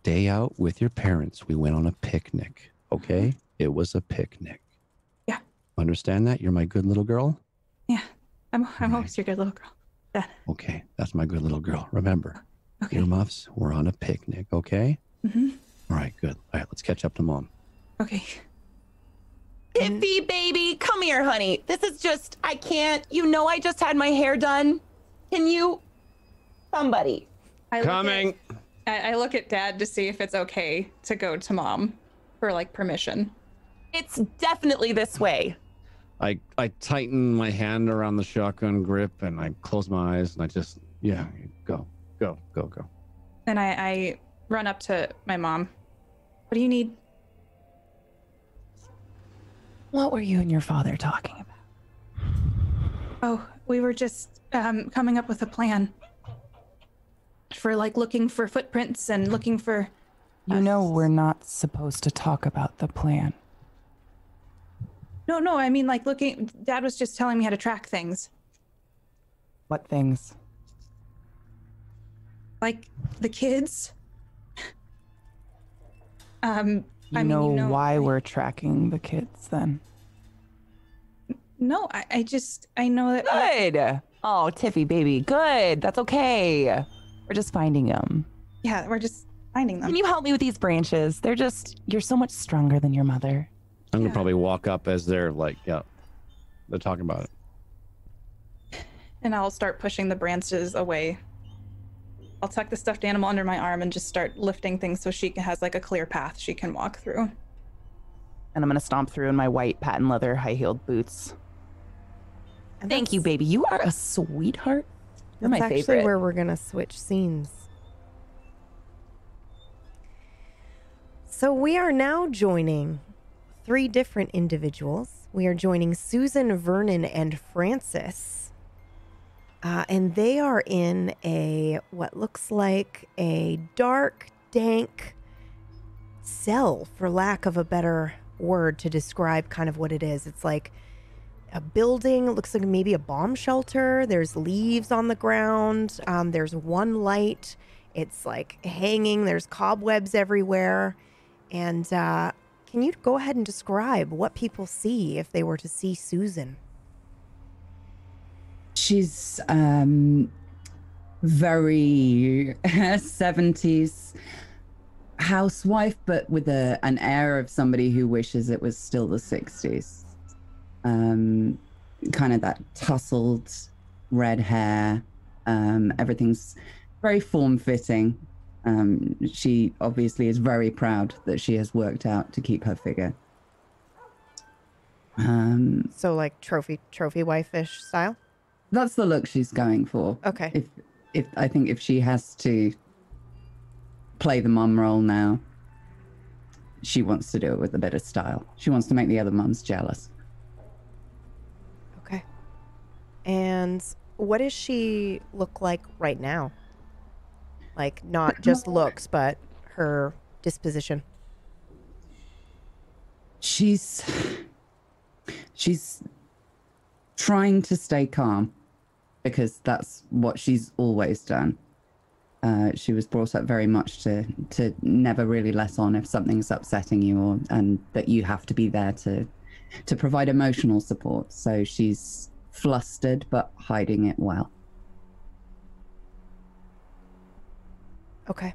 day out with your parents. We went on a picnic. Okay? It was a picnic. Yeah. Understand that? You're my good little girl? Yeah. I'm always your good little girl. Dad. Okay, that's my good little girl. Remember, Okay. earmuffs, we're on a picnic, okay? Mm-hmm. All right, good. All right, let's catch up to Mom. Okay. Iffy, baby, come here, honey. This is just, I can't. You know, I just had my hair done. Can you, somebody? Coming. I look at Dad to see if it's okay to go to Mom for like permission. It's definitely this way. I tighten my hand around the shotgun grip and I close my eyes and I just, go. And I run up to my mom. What do you need? What were you and your father talking about? Oh, we were just coming up with a plan for like looking for footprints and looking for. You know we're not supposed to talk about the plan. No, I mean like looking. Dad was just telling me how to track things, What things? like the kids. You know why we're tracking the kids then? No, I know that. Good. Oh, Tiffy, baby, good. That's okay. We're just finding them. Yeah, we're just finding them. Can you help me with these branches? You're so much stronger than your mother. I'm going Yeah. to probably walk up as they're like, they're talking about it. And I'll start pushing the branches away. I'll tuck the stuffed animal under my arm and just start lifting things so she has like a clear path she can walk through. And I'm going to stomp through in my white patent leather high-heeled boots. And Thank you, that's- baby. You are a sweetheart. You're That's my actually favorite. where we're gonna switch scenes. So we are now joining 3 different individuals. We are joining Susan, Vernon, and Francis. And they are in what looks like a dark, dank cell, for lack of a better word to describe kind of what it is. It's like a building. It looks like maybe a bomb shelter. There's leaves on the ground. There's one light. It's like hanging. There's cobwebs everywhere. And can you go ahead and describe what people see if they were to see Susan? She's very 70s housewife, but with an air of somebody who wishes it was still the 60s. Kind of that tousled red hair. Everything's very form-fitting. She obviously is very proud that she has worked out to keep her figure. So like trophy wife-ish style? That's the look she's going for. Okay. If I think if she has to play the mum role now, she wants to do it with a bit of style. She wants to make the other mums jealous. Okay. And what does she look like right now? Like not just looks, but her disposition. She's trying to stay calm because that's what she's always done. She was brought up very much to never really let on if something's upsetting you, and that you have to be there to provide emotional support. So she's flustered but hiding it well. Okay.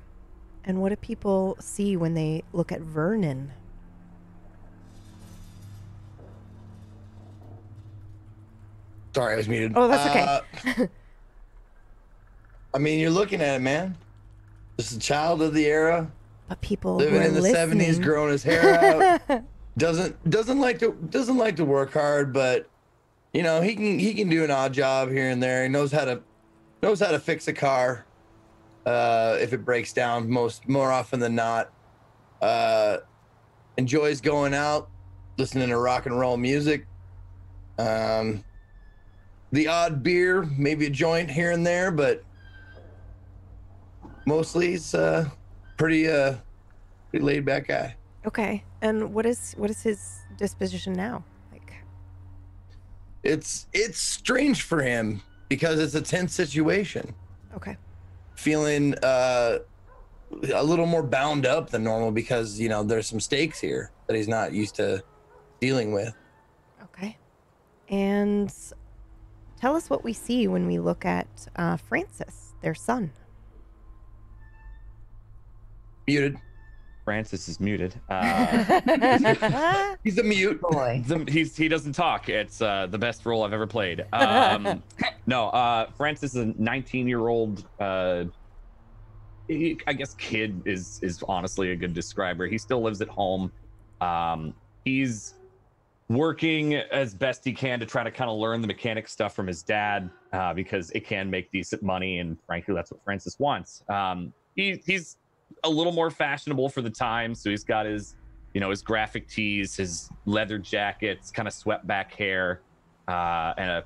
And what do people see when they look at Vernon? Sorry, I was muted. Oh, that's okay. I mean, you're looking at it, man. Just a child of the era, But people living who are in the listening... 70s, growing his hair out. doesn't like to work hard, but you know he can do an odd job here and there. He knows how to fix a car if it breaks down. More often than not, enjoys going out, listening to rock and roll music. The odd beer, maybe a joint here and there, but mostly he's pretty laid back guy. Okay. And what is his disposition now? Like, It's strange for him because it's a tense situation. okay. Feeling a little more bound up than normal because, you know, there's some stakes here that he's not used to dealing with. Okay. And tell us what we see when we look at Francis, their son. Muted. Francis is muted. He's a mute. Boy. He doesn't talk. It's the best role I've ever played. No, Francis is a 19-year-old. I guess kid is honestly a good describer. He still lives at home. He's working as best he can to try to kind of learn the mechanic stuff from his dad because it can make decent money, and frankly, that's what Francis wants. He's a little more fashionable for the time, so he's got his graphic tees, his leather jackets, kind of swept back hair, and a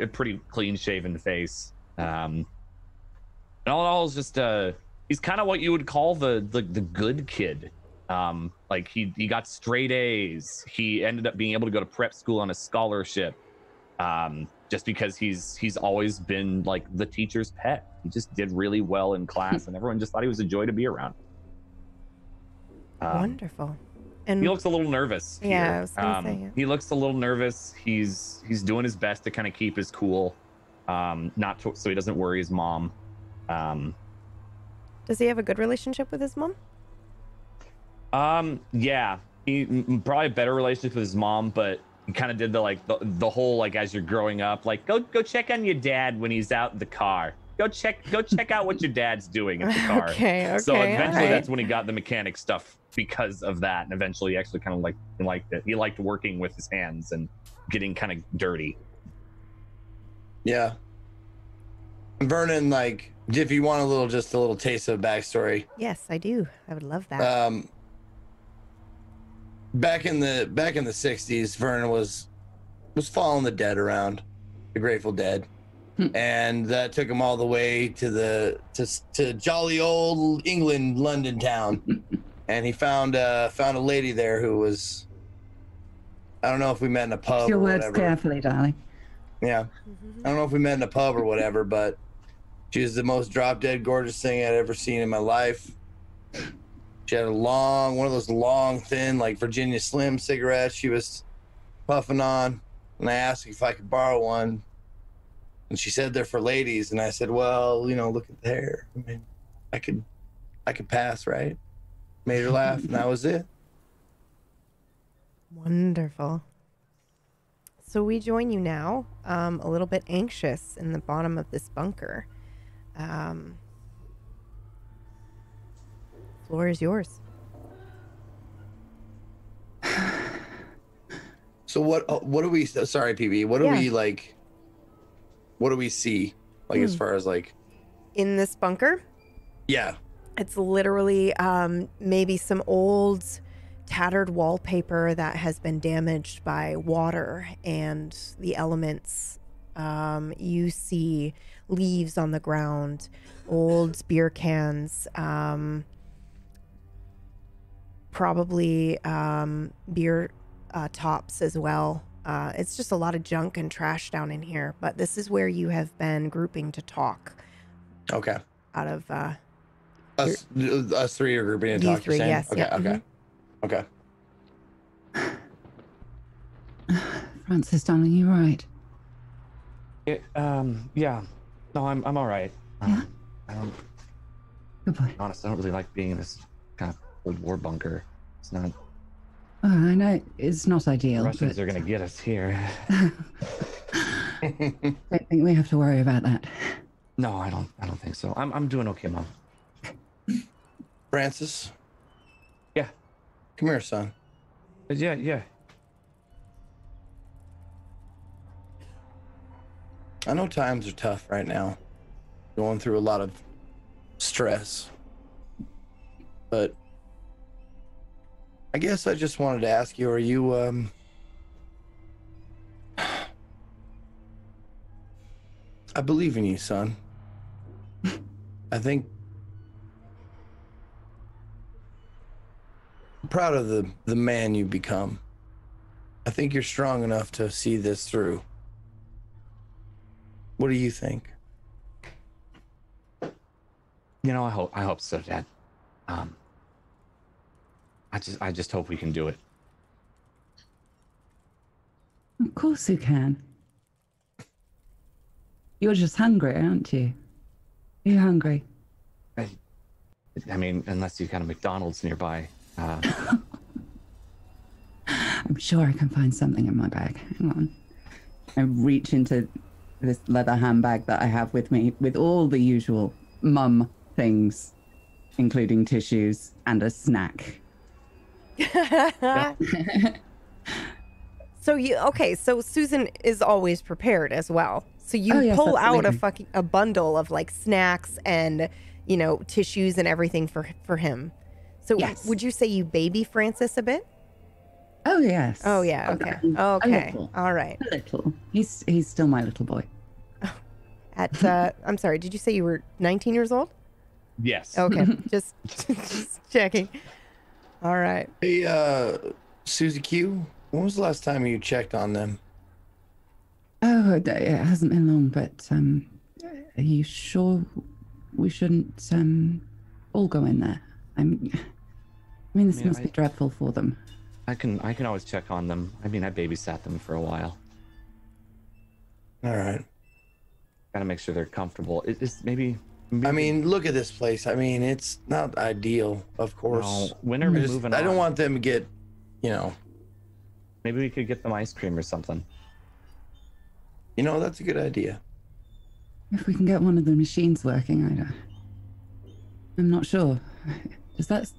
pretty clean shaven face. And all in all, is just he's kind of what you would call the good kid. Like he got straight A's. He ended up being able to go to prep school on a scholarship, just because he's always been like the teacher's pet. He just did really well in class, and everyone just thought he was a joy to be around. Wonderful. And he looks a little nervous. Yeah, here. I was gonna say it. He looks a little nervous. He's doing his best to kind of keep his cool, so he doesn't worry his mom. Does he have a good relationship with his mom? Yeah, he probably a better relationship with his mom, but he kind of did the whole, like, as you're growing up, like go check on your dad when he's out in the car. Go check out what your dad's doing in the car. Okay. So eventually right. that's when he got the mechanic stuff because of that, and eventually he actually kind of liked it. He liked working with his hands and getting kind of dirty. Yeah. Vernon, like, if you want just a little taste of backstory. Yes, I do. I would love that. Back in the 60s, Vernon was following the dead around, the Grateful Dead. And that took him all the way to jolly old England, London town. And he found a lady there who was, I don't know if we met in a pub Use your or words whatever. carefully, darling. Yeah. I don't know if we met in a pub or whatever, but she was the most drop dead gorgeous thing I'd ever seen in my life. She had one of those long, thin, like Virginia Slim cigarettes she was puffing on. And I asked if I could borrow one. And she said they're for ladies. And I said, well, look at the hair. I mean, I could pass, right? Made her laugh, and that was it. Wonderful. So we join you now, a little bit anxious in the bottom of this bunker. Floor is yours. So what do we? Sorry, PB. What do we like? What do we see? Like as far as like in this bunker? Yeah. It's literally maybe some old tattered wallpaper that has been damaged by water and the elements. You see leaves on the ground, old beer cans, probably beer tops as well. It's just a lot of junk and trash down in here, but this is where you have been grouping to talk. Okay. Out of us three are grouping and you talking. three, yes. Okay. Yeah. Okay. Francis, darling, you right? Yeah. No, I'm all right. Yeah. I don't. Goodbye. Honest, I don't really like being in this kind of old war bunker. It's not. Oh, I know it's not ideal. The Russians but are gonna get us here. I don't think we have to worry about that. No, I don't think so. I'm doing okay, Mom. Francis. Yeah. Come here, son. Yeah. I know times are tough right now. Going through a lot of stress. But I guess I just wanted to ask you, are you I believe in you, son. I think I'm proud of the man you've become. I think you're strong enough to see this through. What do you think? You know, I hope so, Dad. I just hope we can do it. Of course you can. You're just hungry, aren't you? Are you hungry? I mean, unless you got a McDonald's nearby. I'm sure I can find something in my bag. Hang on. I reach into this leather handbag that I have with me with all the usual mum things, including tissues and a snack. So Susan is always prepared as well. So you yes, pull out absolutely. a bundle of like snacks and, you know, tissues and everything for him. So Yes. would you say you baby Francis a bit? Oh yes. Oh yeah, okay. A Okay. little. All right. A little. He's still my little boy. I'm sorry, did you say you were 19 years old? Yes. Okay. just checking. All right. Hey, Susie Q, when was the last time you checked on them? Oh, it hasn't been long, but are you sure we shouldn't all go in there? I mean, this must be dreadful for them. I can always check on them. I mean, I babysat them for a while. All right. Gotta make sure they're comfortable. It's maybe. I mean, look at this place. I mean, it's not ideal, of course. No, when are we moving on? I don't want them to get, you know. Maybe we could get them ice cream or something. You know, that's a good idea. If we can get one of the machines working, I'm not sure. Does that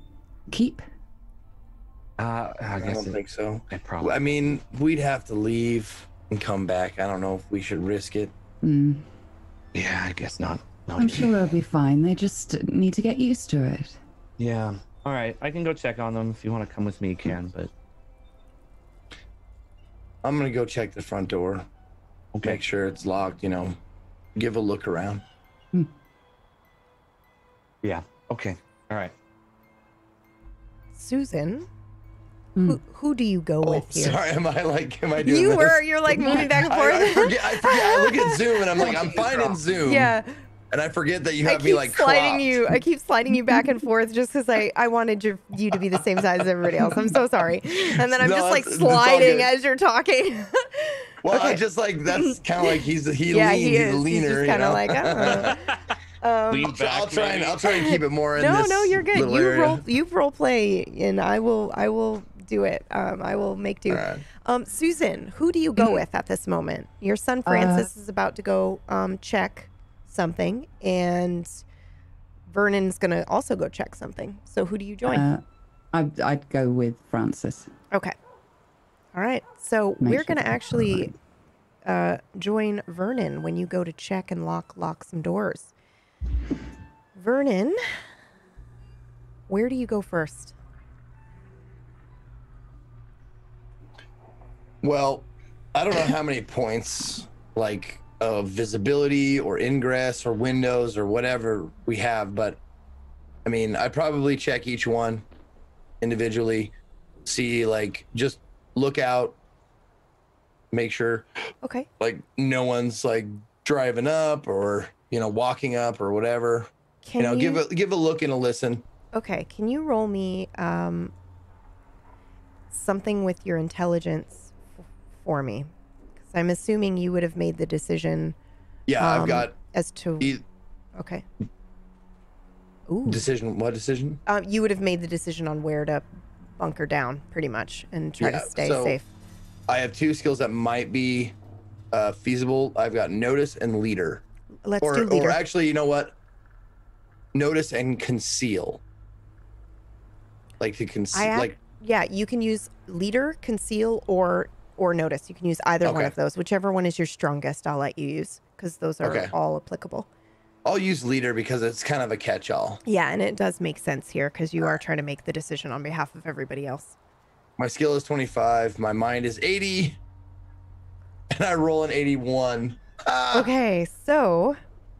keep? I guess don't think so. Probably. I mean, we'd have to leave and come back. I don't know if we should risk it. Yeah, I guess not. No. I'm sure it'll be fine. They just need to get used to it. Yeah. All right. I can go check on them. If you want to come with me, you can. But I'm gonna go check the front door. Okay. Make sure it's locked. You know, give a look around. Yeah. Okay. All right. Susan, who do you go with here? Sorry, am I doing You this? you're like moving back and forth. I forget. I look at Zoom and I'm like, I'm fine in Zoom. Yeah. And I forget that you have me like sliding cropped. I keep sliding you back and forth just because I wanted you to be the same size as everybody else. I'm so sorry. And then I'm just like that's all sliding good. as you're talking. Well, Okay. I just like that's kind of like he Yeah, leans, he he's is. a leaner. He's just kind of like, Lean back, I'll try and keep it more in this. no, you're good. little area. You've role play, and I will do it. I will make do. All right. Susan, who do you go with at this moment? Your son Francis is about to go check something, and Vernon's gonna also go check something. So who do you join? I'd go with Francis. Okay. All right. So Make we're sure gonna to- actually join Vernon when you go to check and lock some doors. Vernon, where do you go first? Well, I don't know how many points like of visibility or ingress or windows or whatever we have, but I mean, I probably check each one individually, see like just look out, make sure Okay. like no one's like driving up or walking up or whatever. Can Give a look and a listen. Okay. Can you roll me something with your intelligence for me? Because I'm assuming you would have made the decision. Yeah, I've got as to. Okay. Ooh. Decision. What decision? You would have made the decision on where to bunker down, pretty much, and try to stay safe. I have 2 skills that might be feasible. I've got notice and leader. Let's do leader. Or actually, you know what? Notice and conceal. Like to conceal. Yeah, you can use leader, conceal, or notice. You can use either one of those. Whichever one is your strongest, I'll let you use because those are all applicable. I'll use leader because it's kind of a catch-all. Yeah, and it does make sense here because you are trying to make the decision on behalf of everybody else. My skill is 25. My mind is 80. And I roll an 81. Okay, so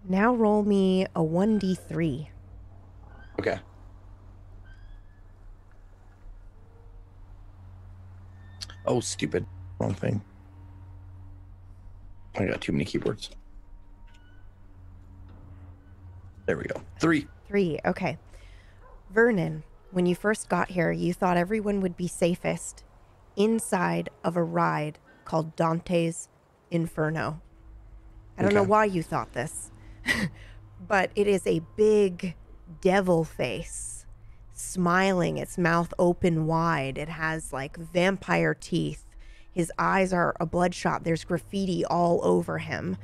now roll me a 1d3. Okay. Oh, stupid. Wrong thing. I got too many keyboards. There we go. 3. 3, okay. Vernon, when you first got here, you thought everyone would be safest inside of a ride called Dante's Inferno. I don't know why you thought this, but it is a big devil face, smiling, its mouth open wide. It has like vampire teeth. His eyes are a bloodshot. There's graffiti all over him.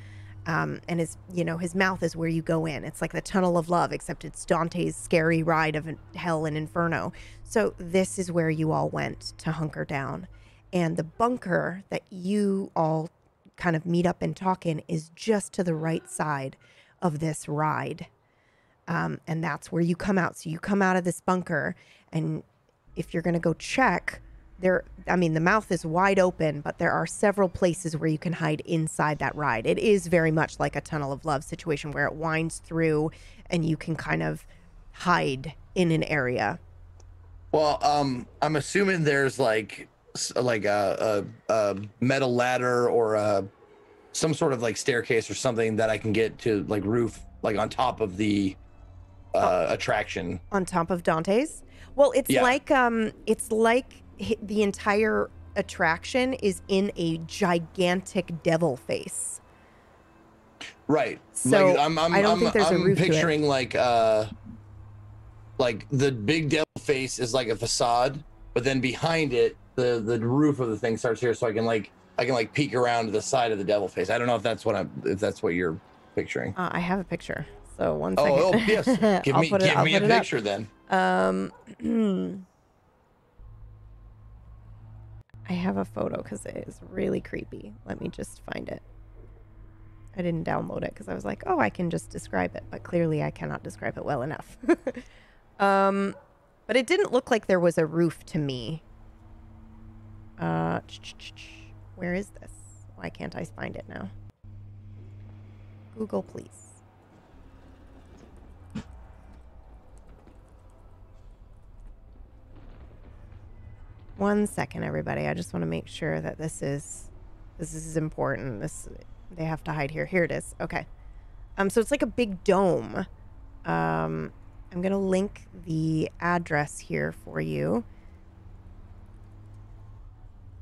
And his mouth is where you go in. It's like the tunnel of love, except it's Dante's scary ride of hell and inferno. So this is where you all went to hunker down. And the bunker that you all kind of meet up and talk in is just to the right side of this ride. And that's where you come out. So you come out of this bunker, and if you're going to go check, the mouth is wide open, but there are several places where you can hide inside that ride. It is very much like a tunnel of love situation where it winds through and you can kind of hide in an area. Well, I'm assuming there's like a metal ladder or some sort of like staircase or something that I can get to like roof, like on top of the attraction. On top of Dante's? Well, it's like the entire attraction is in a gigantic devil face. Right. So like, I don't think there's a roof picturing to it. like the big devil face is like a facade, but then behind it, the roof of the thing starts here, so I can peek around to the side of the devil face. I don't know if that's what you're picturing. I have a picture. So one second. Oh yes. Give me a picture then. I have a photo because it is really creepy. Let me just find it. I didn't download it because I was like, oh, I can just describe it. But clearly I cannot describe it well enough. But it didn't look like there was a roof to me. Where is this? Why can't I find it now? Google, please. One second, everybody. I just want to make sure that this is important. They have to hide here. Here it is. Okay. So it's like a big dome. I'm gonna link the address here for you.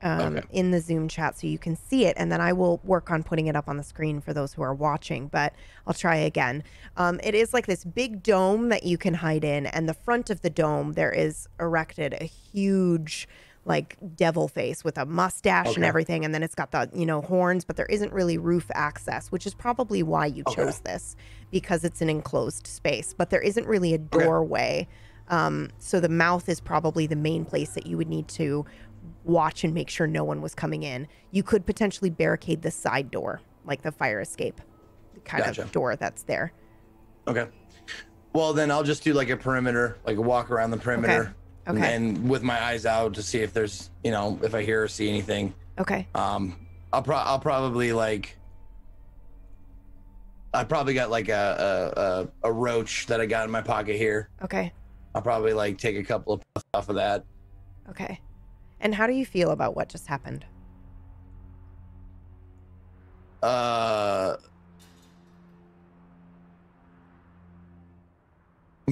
In the Zoom chat so you can see it, and then I will work on putting it up on the screen for those who are watching, but I'll try again. It is like this big dome that you can hide in, and the front of the dome there is erected a huge like devil face with a mustache and Okay. everything, and then it's got the horns, but there isn't really roof access, which is probably why you chose this, because it's an enclosed space, but there isn't really a doorway. So the mouth is probably the main place that you would need to watch and make sure no one was coming in. You could potentially barricade the side door, like the fire escape kind of door that's there. Okay. Well, then I'll just do like a perimeter, like a walk around the perimeter. Okay. And with my eyes out to see if there's, if I hear or see anything. Okay. I'll probably like, I probably got like a roach that I got in my pocket here. Okay. I'll probably like take a couple of puffs off of that. Okay. And how do you feel about what just happened? I'm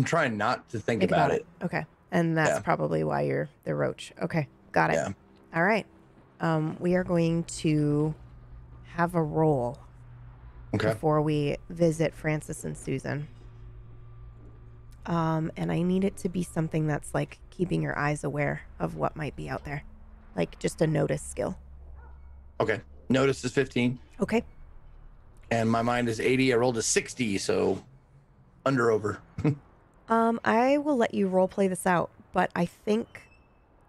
trying not to think about it. Okay. And that's probably why you're the roach. Okay. Got it. Yeah. All right. We are going to have a roll before we visit Francis and Susan. And I need it to be something that's like keeping your eyes aware of what might be out there. Like just a notice skill. Okay. Notice is 15. Okay. And my mind is 80. I rolled a 60, so over. I will let you role play this out, but I think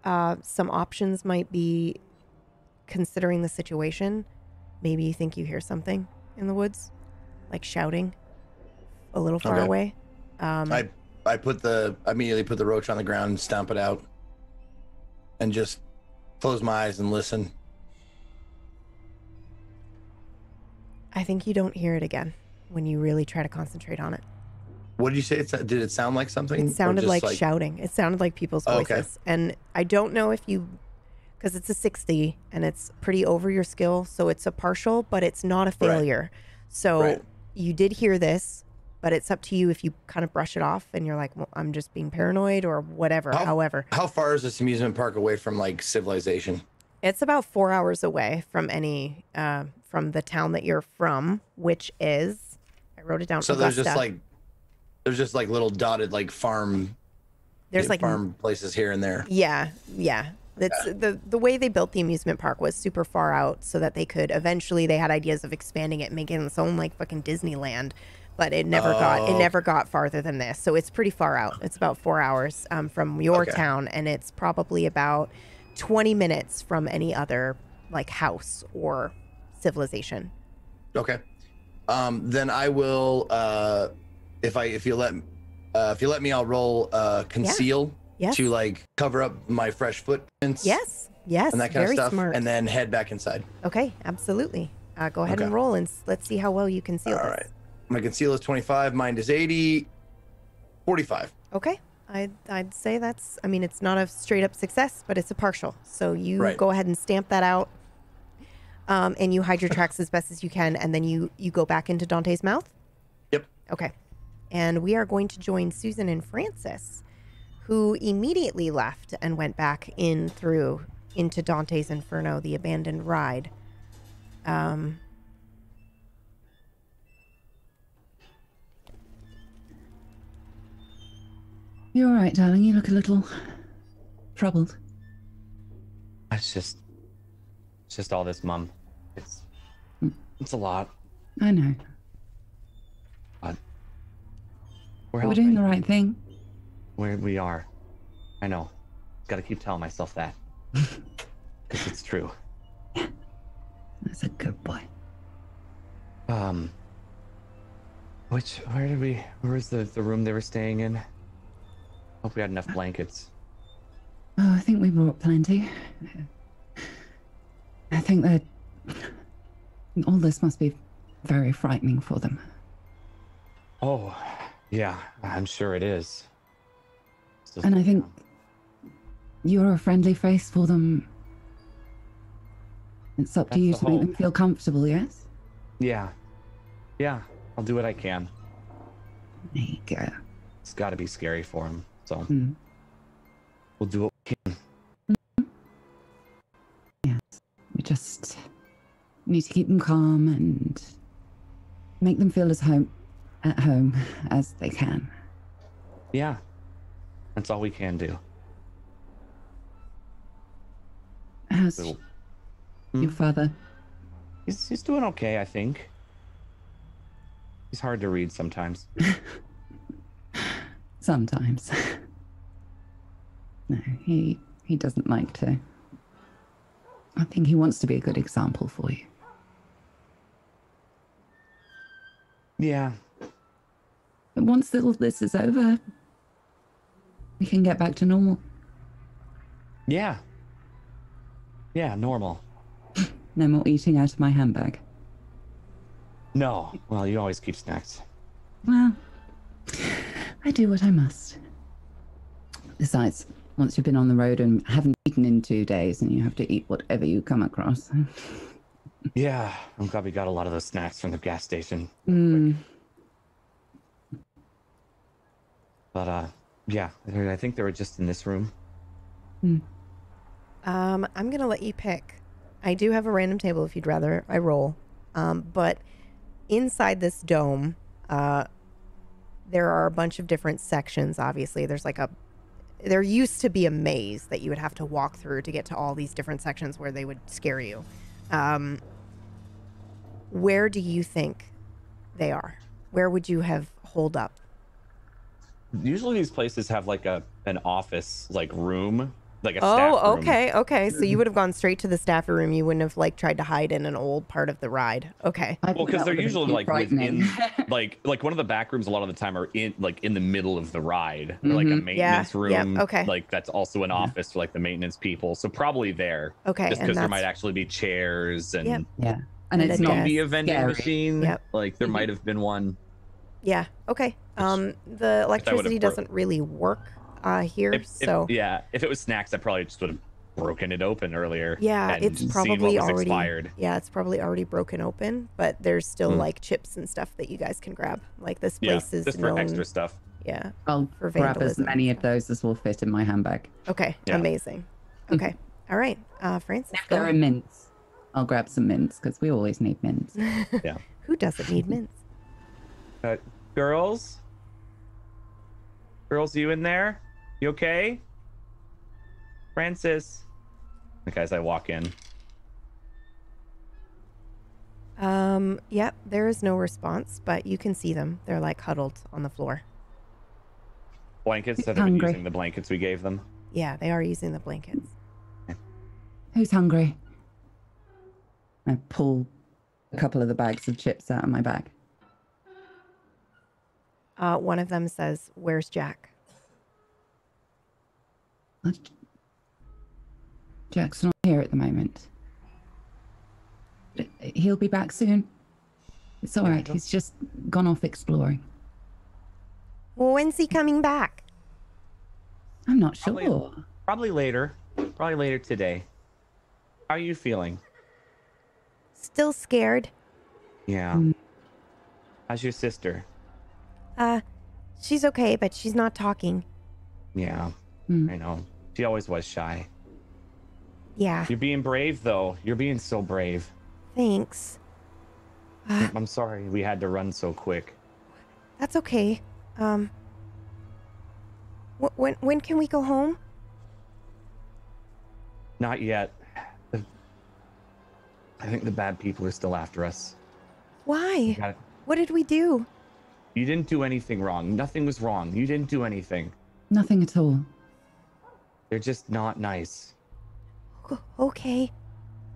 some options might be, considering the situation, maybe you think you hear something in the woods, like shouting a little far away. I immediately put the roach on the ground and stomp it out and just close my eyes and listen. I think you don't hear it again when you really try to concentrate on it. What did you say? Did it sound like something? It sounded like shouting. It sounded like people's voices. Okay. And I don't know if because it's a 60 and it's pretty over your skill. So it's a partial, but it's not a failure. So you did hear this, but it's up to you if you kind of brush it off and you're like, well, I'm just being paranoid or whatever. However, how far is this amusement park away from like civilization? it's about 4 hours away from from the town that you're from, which is, I wrote it down. So Augusta. there's just like little dotted like farm places here and there. Yeah. That's the way they built the amusement park was super far out so that they could eventually, they had ideas of expanding it and making its own like fucking Disneyland, but it never got farther than this. So it's pretty far out. It's about 4 hours from your town, and it's probably about 20 minutes from any other like house or civilization. Okay. Then I will if you let me, I'll roll conceal to like cover up my fresh footprints. Yes. And that kind of stuff. Smart. And then head back inside. Okay, absolutely. Go ahead and roll and let's see how well you conceal this. All right. My conceal is 25, mine is 80, 45. Okay. I'd say that's, I mean, it's not a straight up success, but it's a partial. So you go ahead and stamp that out. And you hide your tracks as best as you can, and then you go back into Dante's mouth? Yep. Okay. And we are going to join Susan and Francis, who immediately left and went back into Dante's Inferno, the abandoned ride. You all right, darling? You look a little troubled. It's just all this, Mum. It's a lot. I know. But we're doing the right thing. We are. I know. Got to keep telling myself that. Because it's true. Yeah. That's a good boy. Where was the room they were staying in? Hope we had enough blankets. Oh, I think we brought plenty. I think that all this must be very frightening for them. Oh, yeah, I'm sure it is. And I think you're a friendly face for them. It's up to you to make them feel comfortable, yes? Yeah. Yeah, I'll do what I can. There you go. It's got to be scary for them, so we'll do what we can. Yes, we just need to keep them calm and make them feel at home as they can. Yeah, that's all we can do. How's Little- your father? He's doing okay, I think. He's hard to read sometimes. Sometimes. No, he doesn't like to. I think he wants to be a good example for you. Yeah. But once all this is over, we can get back to normal. Yeah. Yeah, normal. No more eating out of my handbag. No. Well, you always keep snacks. Well, I do what I must. Besides, once you've been on the road and haven't eaten in 2 days, and you have to eat whatever you come across. Yeah, I'm glad we got a lot of those snacks from the gas station. But yeah, I think they were just in this room. I'm gonna let you pick. I do have a random table if you'd rather I roll. But inside this dome, there are a bunch of different sections. Obviously, there used to be a maze that you would have to walk through to get to all these different sections where they would scare you. Where do you think they are? Where would you have holed up? Usually these places have like an office room, like a staff room. Okay. So you would have gone straight to the staff room. You wouldn't have tried to hide in an old part of the ride. Okay. Well, because they're usually within, like one of the back rooms. A lot of the time are in the middle of the ride, or like a maintenance room. Okay. Like that's also an office for the maintenance people. So probably there. Okay. Just because there might actually be chairs and yeah, and it's not maybe a vending scary. machine. Yep. Like there might have been one. Yeah. Okay. The electricity doesn't really work here, If it was snacks, I probably just would have broken it open earlier. Yeah, and it's seen probably what was already expired. Yeah, it's probably already broken open, but there's still chips and stuff that you guys can grab. Like this place is just known for extra stuff. Yeah. I'll for grab as vandalism. many of those as will fit in my handbag. Okay. Yeah. Amazing. Okay. All right. Francis. If there are mints, I'll grab some mints because we always need mints. Yeah. Who doesn't need mints? Girls, you in there? You okay? Francis. Like as I walk in. Yep, there is no response, but you can see them. They're huddled on the floor. Blankets? Have they been using the blankets we gave them? Yeah, they are using the blankets. Who's hungry? I pull a couple of the bags of chips out of my bag. One of them says, "Where's Jack?" Jack's not here at the moment. But he'll be back soon. It's all right. He's just gone off exploring. Well, when's he coming back? I'm not sure. Probably later. Probably later today. How are you feeling? Still scared. Yeah. How's your sister? She's okay, but she's not talking. Yeah. I know. She always was shy. Yeah. You're being brave, though. You're being so brave. Thanks. I'm sorry we had to run so quick. That's okay. When can we go home? Not yet. I think the bad people are still after us. Why? What did we do? You didn't do anything wrong. Nothing was wrong. You didn't do anything. Nothing at all. They're just not nice. Okay.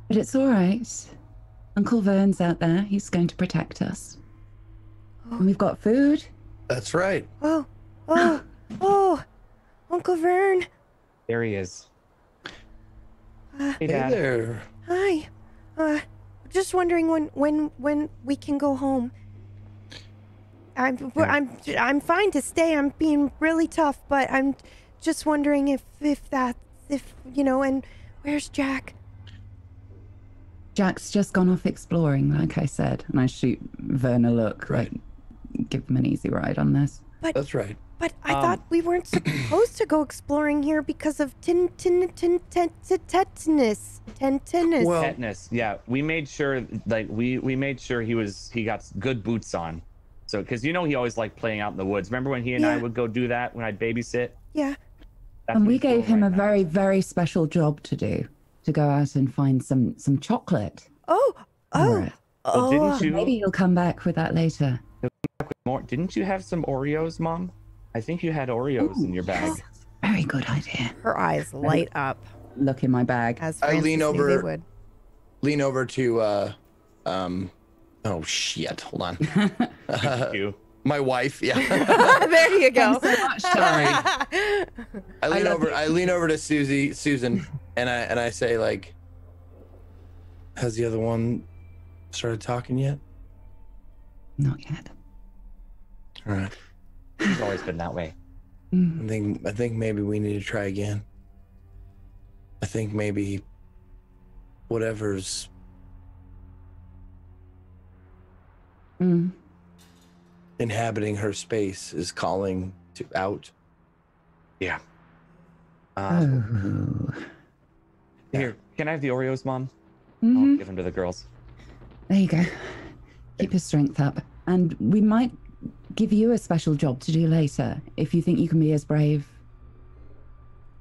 But it's all right. Uncle Vern's out there. He's going to protect us. And we've got food. That's right. Oh, Uncle Vern. There he is. Hey, there. Hi. Just wondering when we can go home. I'm fine to stay. I'm being really tough, but I'm just wondering if and where's Jack? Jack's just gone off exploring, like I said, and I shoot Vern a look, Right. give him an easy ride on this. That's right. But I thought we weren't supposed to go exploring here because of tetanus. Well, Tetanus. Yeah, we made sure we made sure he got good boots on. So because he always liked playing out in the woods. Remember when he and I would go do that when I'd babysit? Yeah. And we gave him a very, very special job to do, to go out and find some chocolate. Oh, for oh, it. Oh, didn't you? Maybe he'll come back with that later. More? Didn't you have some Oreos, Mom? I think you had Oreos in your bag. Yes, very good idea. Her eyes light up Look in my bag. as I Francis lean knew they over- would. Lean over to oh shit, hold on. Thank you. My wife, yeah. There you go. Thanks so much, sorry. I lean over to Susan, and I say, like, has the other one started talking yet? Not yet. All right. It's always been that way. I think maybe we need to try again. I think maybe whatever's inhabiting her space is calling out. Yeah. Oh. Here, can I have the Oreos, Mom? I'll Mhm. give them to the girls. There you go. Keep your strength up. And we might give you a special job to do later if you think you can be as brave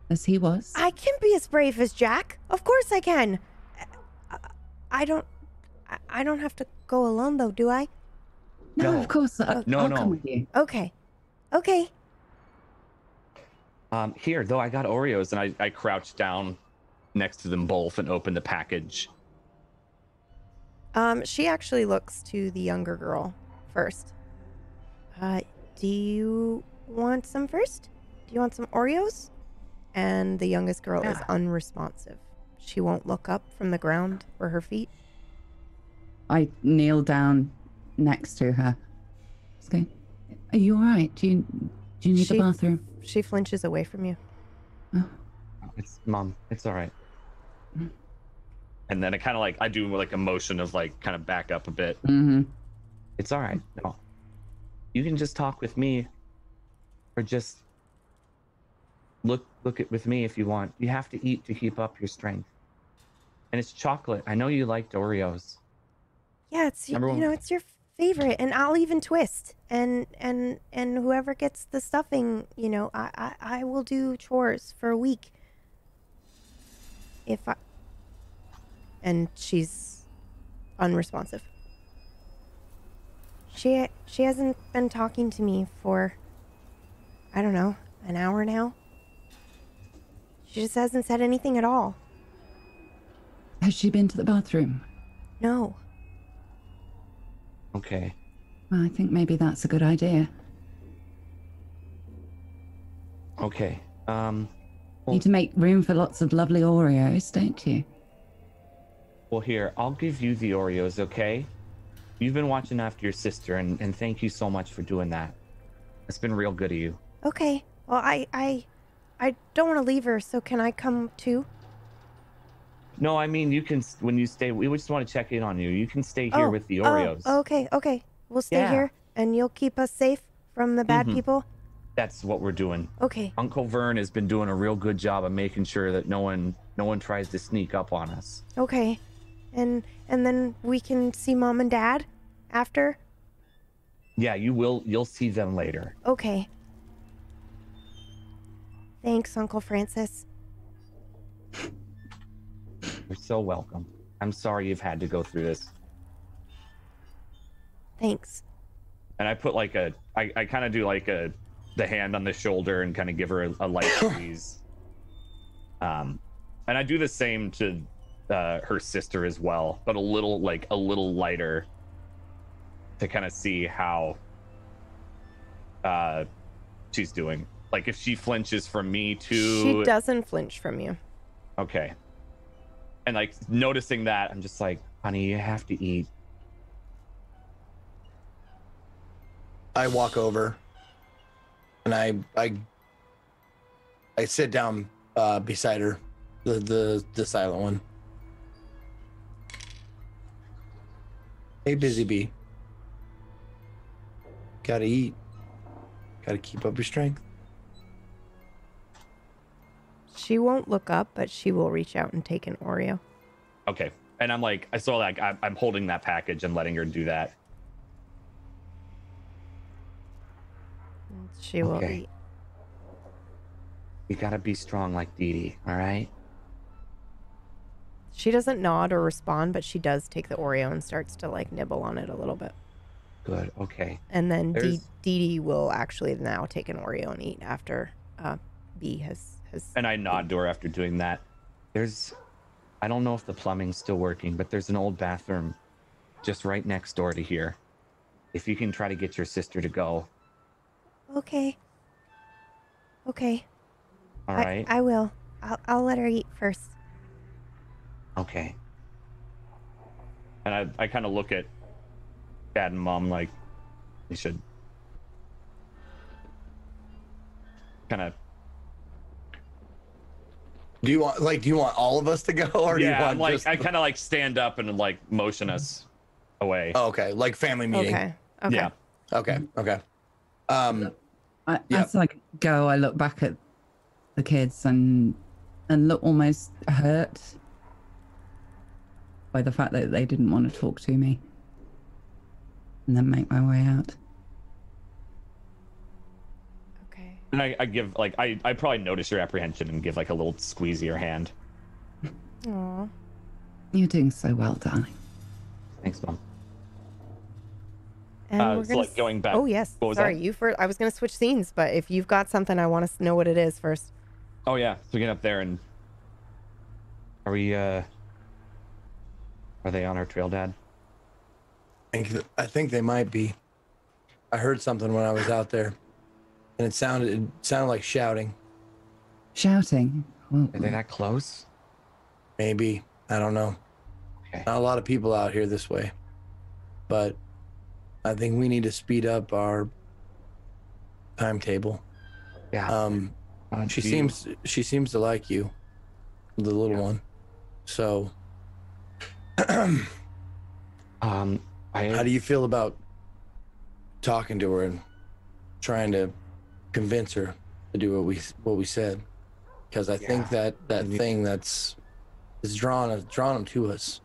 as he was. I can be as brave as Jack. Of course I can. I don't have to go alone though, do I? No, No. of course. No, I'll no. come with you. Okay. Okay. Here, though, I got Oreos, and I crouched down next to them both and opened the package. She actually looks to the younger girl first. Do you want some first? Do you want some Oreos? And the youngest girl is Yeah. unresponsive. She won't look up from the ground or her feet. I kneel down next to her. Just going, are you all right? Do you need She- the bathroom? She flinches away from you. It's Mom. It's all right. And then I kind of like I do like a motion of like kind of back up a bit. Mm-hmm. It's all right. No, you can just talk with me, or just look it with me if you want. You have to eat to keep up your strength. And it's chocolate. I know you liked Oreos. Yeah, it's Number one. it's your favorite, and I'll even twist. And whoever gets the stuffing, I will do chores for a week. And she's unresponsive. She hasn't been talking to me for, I don't know, an hour now. She just hasn't said anything at all. Has she been to the bathroom? No. Okay. Well, I think maybe that's a good idea. Okay. Well, Need to make room for lots of lovely Oreos, don't you? well, here, I'll give you the Oreos, okay? You've been watching after your sister, and thank you so much for doing that. It's been real good of you. Okay. Well, I don't want to leave her, so can I come too? No, I mean, you can, when you stay, we just want to check in on you. You can stay here with the Oreos. Oh, okay. We'll stay Yeah. here, and you'll keep us safe from the bad Mhm. people? That's what we're doing. Okay. Uncle Vern has been doing a real good job of making sure that no one tries to sneak up on us. Okay. And then we can see Mom and Dad after? Yeah, you'll see them later. Okay. Thanks, Uncle Francis. You're so welcome. I'm sorry you've had to go through this. Thanks. And I put like I kind of do like the hand on the shoulder and kind of give her a light squeeze. And I do the same to her sister as well, but a little lighter to kind of see how she's doing. Like if she flinches from me too. She doesn't flinch from you. Okay. And like noticing that, I'm just like, honey, you have to eat. I walk over and I sit down beside her, the silent one. Hey, Busy Bee. Gotta eat. Gotta keep up your strength. She won't look up, but she will reach out and take an Oreo. Okay. And I'm like, I saw like I'm holding that package and letting her do that. And she will Okay. eat. You gotta be strong like Dee Dee, all right? She doesn't nod or respond, but she does take the Oreo and starts to like nibble on it a little bit. Good. Okay. And then Dee There's- Dee will actually now take an Oreo and eat after B has. And I nod to her after doing that. I don't know if the plumbing's still working, but there's an old bathroom just right next door to here. If you can try to get your sister to go. Okay. Okay. All right. I will. I'll let her eat first. Okay. And I kind of look at Dad and Mom like we should kind of. Do you want all of us to go, or do you want I'm like just I kind of like stand up and like motion us away. Oh, okay, like family meeting. Okay. Yeah. Okay. Yeah. As I go, I look back at the kids and look almost hurt by the fact that they didn't want to talk to me, and then make my way out. Okay. And I give like I probably notice your apprehension and give like a little squeeze of your hand. Aw. You're doing so well, darling. Thanks, Mom. And we're so gonna like going back. Oh yes. What was Sorry, that? you first. I was gonna switch scenes, but if you've got something, I want to know what it is first. Oh yeah. So we get up there and are they on our trail, Dad? I think they might be. I heard something when I was out there, and it sounded like shouting. Shouting. Well, Are they that close? Maybe, I don't know. Okay. Not a lot of people out here this way, but I think we need to speed up our timetable. Yeah. She seems to like you, the little one. So, how do you feel about talking to her and trying to convince her to do what we said? Because I think that thing is drawn them to us.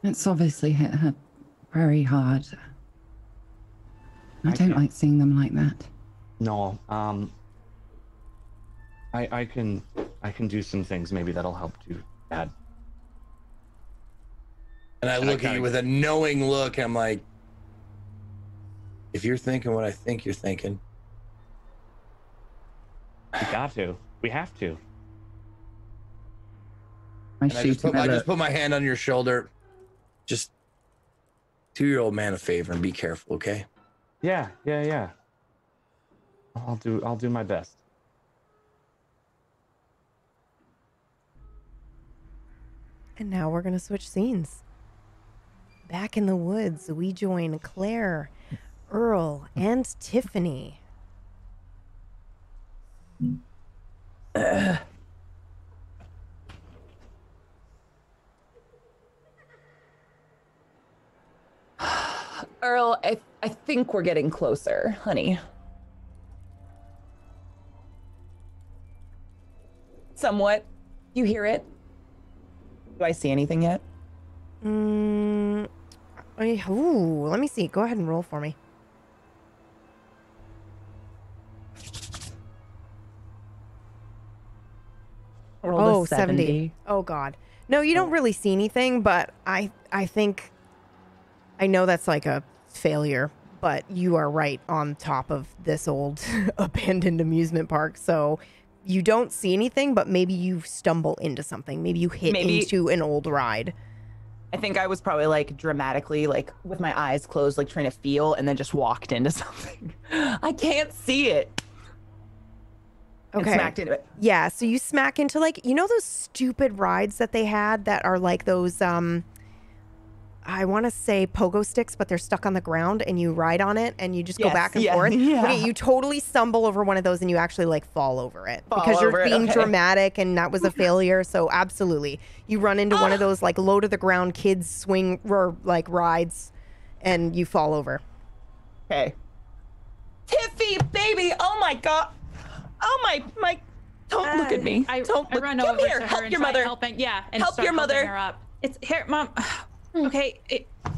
it's obviously hit her very hard. I don't like seeing them like that. No. I can do some things maybe that'll help too, Dad. And I look at you with a knowing look, and I'm like, if you're thinking what I think you're thinking, We got to. We have to. I just put my hand on your shoulder. Just do your old man a favor and be careful, okay? Yeah. I'll do my best. And now we're gonna switch scenes. Back in the woods, we join Claire, Earl, and Tiffany. Earl, I think we're getting closer, honey. Somewhat. You hear it? Do I see anything yet? Let me see. Go ahead and roll for me. Roll Oh, 70. Oh, God. No, you don't really see anything, but I think I know that's like a failure, but you are right on top of this old abandoned amusement park. So you don't see anything, but maybe you stumble into something. Maybe you hit into an old ride. I think I was probably like dramatically, like with my eyes closed, like trying to feel, and then just walked into something. I can't see it. Okay. And smacked into it. Yeah, so you smack into like, you know those stupid rides that they had that are like those I want to say pogo sticks, but they're stuck on the ground and you ride on it and you just go back and forth. Yeah. Okay, you totally stumble over one of those and you actually like fall over it Fall because you're over it, being okay. dramatic and that was a failure. So absolutely. You run into one of those like low to the ground kids swing or like rides and you fall over. Okay. Tiffy, baby. Oh my God. Oh my. Don't look at me. I Don't look. run Come over here. to her Help and your try mother. helping. Yeah, and Help start your helping mother. her up. It's here, Mom. Okay.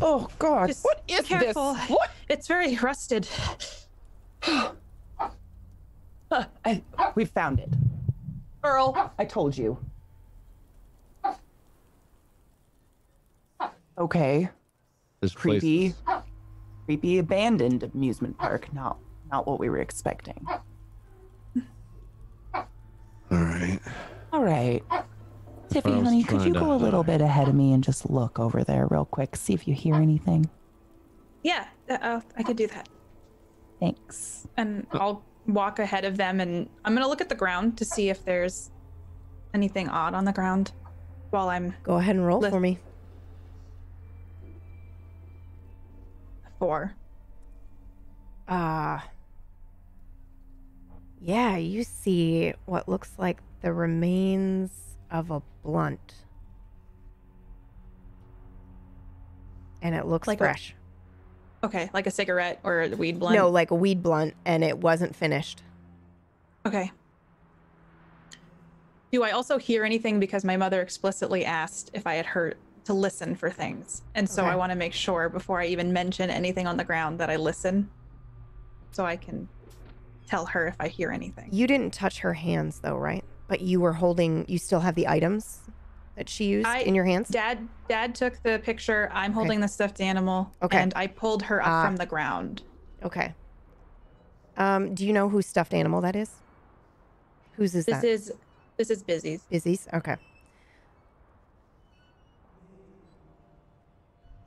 Oh God. Just What is careful. this? What? It's very rusted. We found it. Earl, I told you. Okay. This Creepy. place. Creepy abandoned amusement park. Not what we were expecting. All right. All right. Tiffy, I was honey, could you trying to go a little bit ahead of me and just look over there real quick, see if you hear anything? Yeah, I could do that. Thanks. And I'll walk ahead of them, and I'm gonna look at the ground to see if there's anything odd on the ground while I'm Go ahead and roll for me. 4. Yeah, you see what looks like the remains of a blunt. And it looks Like fresh. Okay, like a cigarette or a weed blunt? No, like a weed blunt, and it wasn't finished. Okay. Do I also hear anything? Because my mother explicitly asked if I had heard to listen for things. And so Okay. I want to make sure before I even mention anything on the ground that I listen so I can tell her if I hear anything. You didn't touch her hands, though, right? But you were holding, you still have the items that she used in your hands? Dad took the picture. I'm holding the stuffed animal. Okay. And I pulled her up from the ground. Okay. Do you know whose stuffed animal that is? Whose is that? This is Busy's. Busy's? Okay.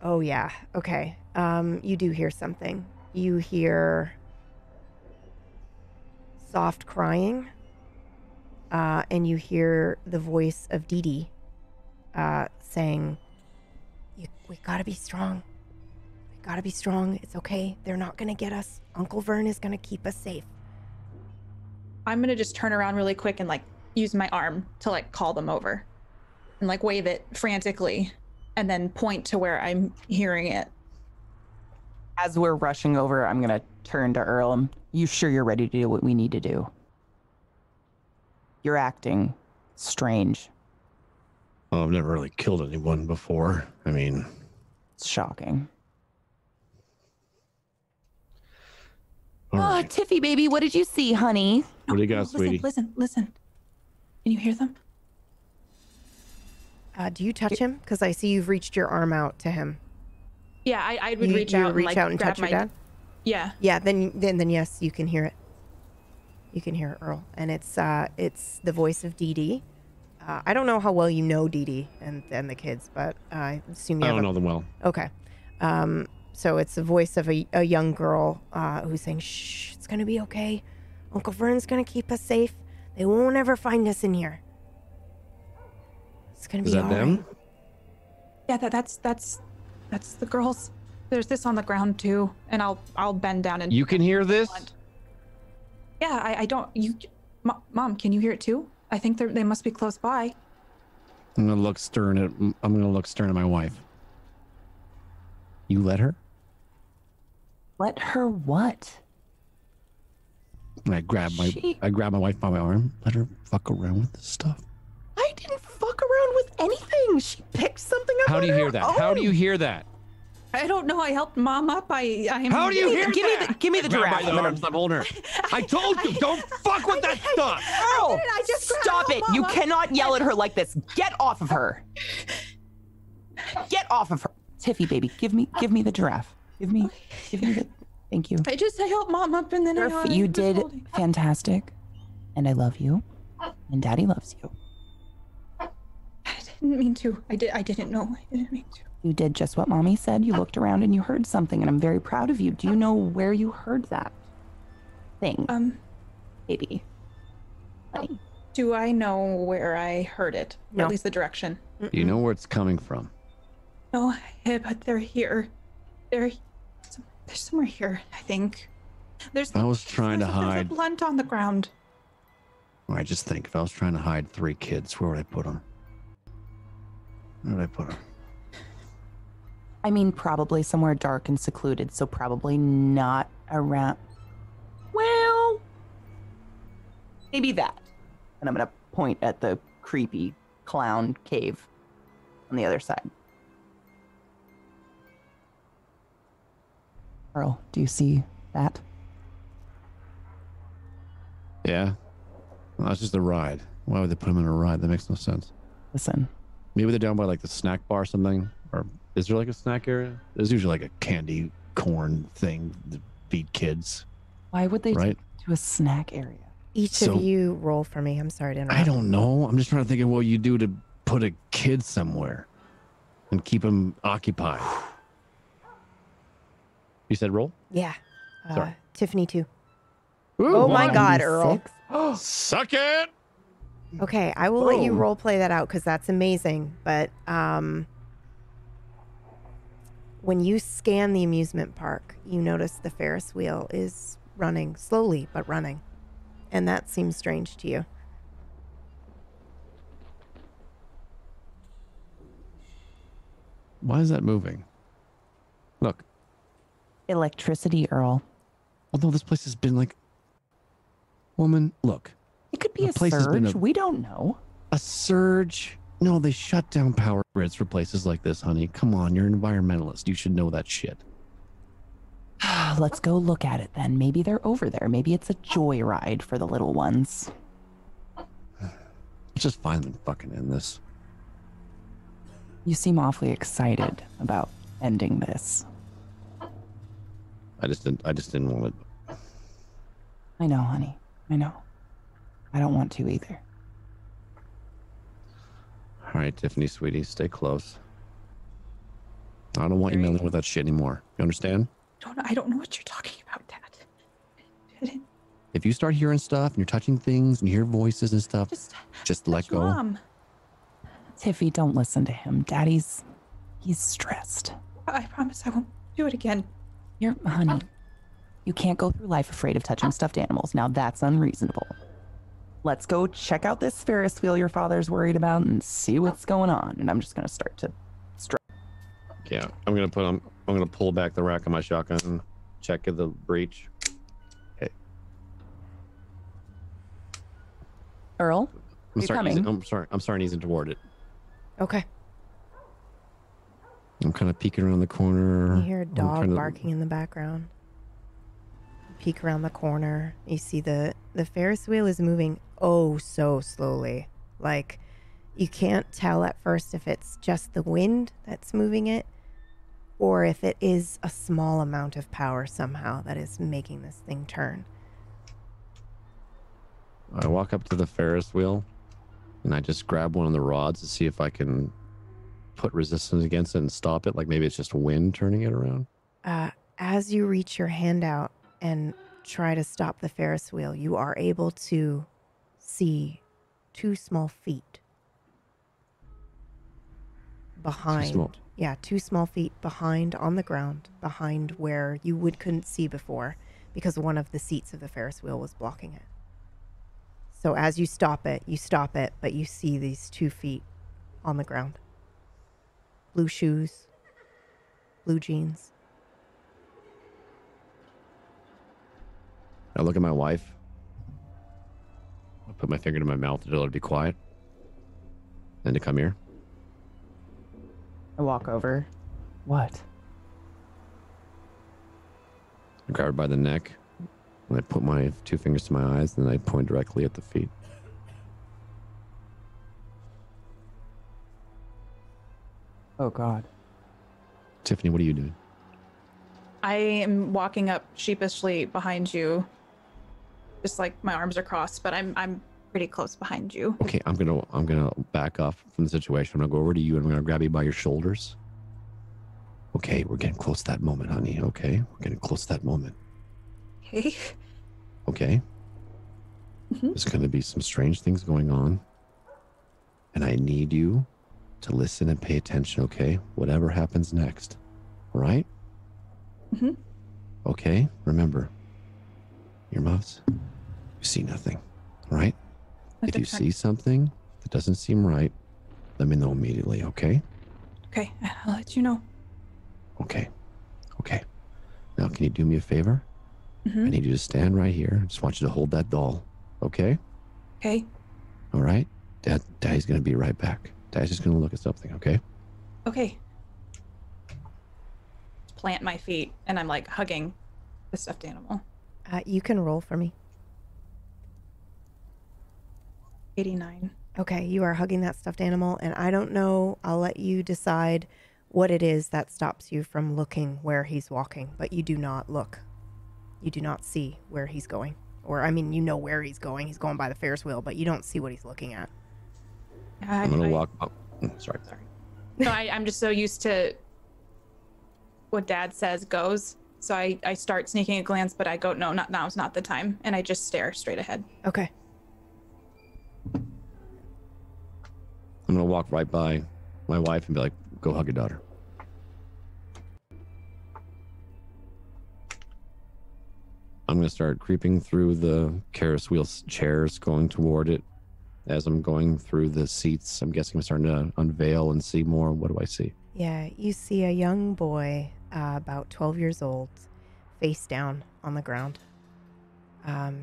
Oh, yeah. Okay. You do hear something. You hear soft crying, and you hear the voice of Dee Dee saying, we gotta be strong. We gotta be strong. It's okay. They're not gonna get us. Uncle Vern is gonna keep us safe. I'm gonna just turn around really quick and like use my arm to like call them over and like wave it frantically and then point to where I'm hearing it. As we're rushing over, I'm gonna turn to Earl. You sure you're ready to do what we need to do? You're acting strange. Well, I've never really killed anyone before. I mean, It's shocking. all Oh, right. Tiffy, baby, what did you see, honey? What do you got, Listen, sweetie? listen. Can you hear them? Do you touch him? Because I see you've reached your arm out to him. Yeah, I would You reach out reach and like out and grab touch your my dad? Yeah. Yeah, then yes, you can hear it. You can hear it, Earl. And it's the voice of Dee Dee. I don't know how well you know Dee Dee and the kids, but I assume you I have don't know them well. Okay. So it's the voice of a young girl who's saying, shh, it's going to be okay. Uncle Vern's going to keep us safe. They won't ever find us in here. It's going to Is be that all them? right. Yeah, that's the girls. There's this on the ground too, and I'll bend down and You can hear this? Yeah, I don't. Mom, can you hear it too? I think they must be close by. I'm gonna look stern at my wife. You let her? Let her what? And I grab my wife by my arm. Let her fuck around with this stuff. I didn't fuck around with anything. She picked something up. How do you on hear her that? How do own. you hear that? I don't know. I helped Mom up. I am. How do you hear that? Give me the Grab giraffe. by the arms, I'm holding her. I told you, don't fuck with that stuff. Earl, I just grabbed stop it. You Mama. cannot yell at her like this. Get off of her. Get off of her. Tiffy, baby, give me the giraffe. Give me the. Thank you. I helped Mom up, and then You did fantastic, and I love you, and Daddy loves you. I didn't mean to. I didn't know. I didn't mean to. You did just what Mommy said. You looked around and you heard something, and I'm very proud of you. Do you know where you heard that thing, baby? Honey. Do I know where I heard it? Or No. at least the direction. You know where it's coming from. No, but they're here. They're somewhere here. I think. I was trying to There's hide. a blunt on the ground. I just think if I was trying to hide 3 kids, where would I put them? Where would I put them? I mean, probably somewhere dark and secluded, so probably not around. Well, maybe that. And I'm gonna point at the creepy clown cave on the other side. Earl, do you see that? Yeah. Well, that's just a ride. Why would they put them in a ride? That makes no sense. Listen, Maybe they're down by like the snack bar or something, or Is there like a snack area? There's usually like a candy corn thing to feed kids. Why would they right? to a snack area? Each of you roll for me. I'm sorry to interrupt. I don't know. I'm just trying to think of what you do to put a kid somewhere and keep him occupied. You said roll? Yeah. Sorry. Tiffany too. Ooh, Oh my God, Earl. Suck it. Okay, I will let you role play that out because that's amazing. But when you scan the amusement park, you notice the Ferris wheel is running slowly, but running. And that seems strange to you. Why is that moving? Look. Electricity, Earl. Although this place has been like... Woman, look. It could be a surge. We don't know. A surge? No, they shut down power grids for places like this, honey. Come on, you're an environmentalist. You should know that shit. Let's go look at it then. Maybe they're over there. Maybe it's a joyride for the little ones. Let's just finally fucking end this. You seem awfully excited about ending this. I just didn't want it. I know, honey. I know. I don't want to either. All right, Tiffany, sweetie, stay close. I don't want you meddling with that shit anymore. You understand? I don't know what you're talking about, Dad. If you start hearing stuff and you're touching things and you hear voices and stuff, just let go. Mom. Tiffy, don't listen to him. He's stressed. I promise I won't do it again. Honey, you can't go through life afraid of touching stuffed animals. Now that's unreasonable. Let's go check out this Ferris wheel your father's worried about and see what's going on. And I'm just going to start to stretch. Yeah, I'm gonna pull back the rack of my shotgun, check the breech. Okay. Earl, I'm starting easing toward it. Okay. I'm kind of peeking around the corner. You hear a dog barking in the background. Peek around the corner. You see the Ferris wheel is moving oh so slowly. Like, you can't tell at first if it's just the wind that's moving it or if it is a small amount of power somehow that is making this thing turn. I walk up to the Ferris wheel and I just grab one of the rods to see if I can put resistance against it and stop it. Like maybe it's just wind turning it around. As you reach your hand out and try to stop the Ferris wheel, you are able to see two small feet behind. Yeah, two small feet behind on the ground, behind where you couldn't see before because one of the seats of the Ferris wheel was blocking it. So as you stop it, but you see these 2 feet on the ground. Blue shoes, blue jeans. I look at my wife. I put my finger to my mouth to tell her to be quiet. And to come here. I walk over. What? I grab her by the neck. And I put my 2 fingers to my eyes. And then I point directly at the feet. Oh, God. Tiffany, what are you doing? I am walking up sheepishly behind you. Just like my arms are crossed, but I'm pretty close behind you. Okay, I'm gonna back off from the situation. I'm gonna go over to you and I'm gonna grab you by your shoulders. Okay, we're getting close to that moment, honey. Okay, we're getting close to that moment. Okay. Okay. Mm-hmm. There's gonna be some strange things going on, and I need you to listen and pay attention. Okay, whatever happens next. All right. Mm-hmm. Okay. Remember, earmuffs. You see nothing. All right. If you see something that doesn't seem right, let me know immediately, okay? Okay, I'll let you know. Okay. Okay. Now, can you do me a favor? Mm-hmm. I need you to stand right here. I just want you to hold that doll, okay? Okay. All right? Daddy's going to be right back. Daddy's just going to look at something, okay? Okay. Plant my feet, and I'm like hugging the stuffed animal. You can roll for me. 89. Okay, you are hugging that stuffed animal, and I don't know. I'll let you decide what it is that stops you from looking where he's walking, but you do not look. You do not see where he's going. Or, I mean, you know where he's going. He's going by the Ferris wheel, but you don't see what he's looking at. I'm going to walk up. Sorry. No, I'm just so used to what Dad says goes. So I start sneaking a glance, but I go, no, now's not the time. And I just stare straight ahead. Okay. I'm going to walk right by my wife and be like, go hug your daughter. I'm going to start creeping through the Ferris wheel chairs, going toward it. As I'm going through the seats, I'm guessing I'm starting to unveil and see more. What do I see? Yeah, you see a young boy, about 12 years old, face down on the ground.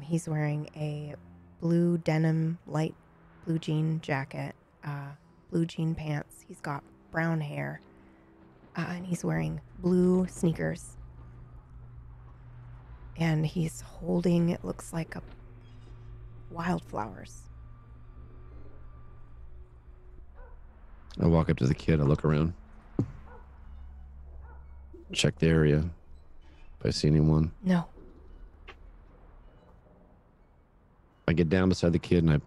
He's wearing a blue denim, light blue jean jacket, blue jean pants. He's got brown hair, and he's wearing blue sneakers. And he's holding, it looks like wildflowers. I walk up to the kid. I look around. Check the area. If I see anyone. No. I get down beside the kid and I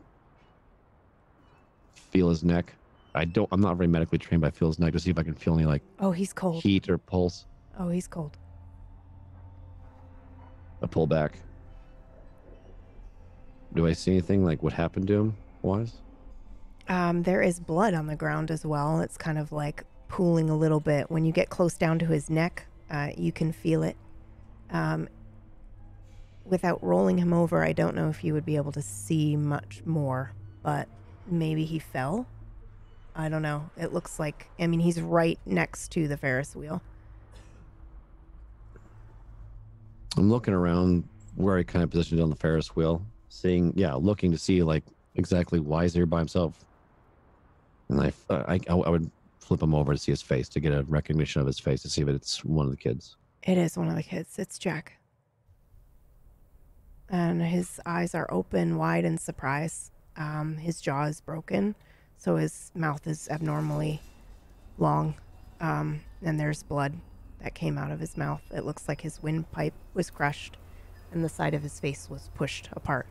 feel his neck. I'm not very medically trained, but I feel his neck to see if I can feel any Oh, he's cold. heat or pulse. Oh, he's cold. I pull back. Do I see anything like what happened to him wise? There is blood on the ground as well. It's kind of like pooling a little bit. When you get close down to his neck, you can feel it. Without rolling him over, I don't know if you would be able to see much more, but maybe he fell. I don't know. It looks like, I mean, he's right next to the Ferris wheel. I'm looking around where he kind of positioned on the Ferris wheel, looking to see like exactly why he's here by himself. And I would flip him over to see his face, to get a recognition of his face, to see if it's one of the kids. It is one of the kids. It's Jack. And his eyes are open wide in surprise. His jaw is broken, so his mouth is abnormally long. And there's blood that came out of his mouth. It looks like his windpipe was crushed and the side of his face was pushed apart.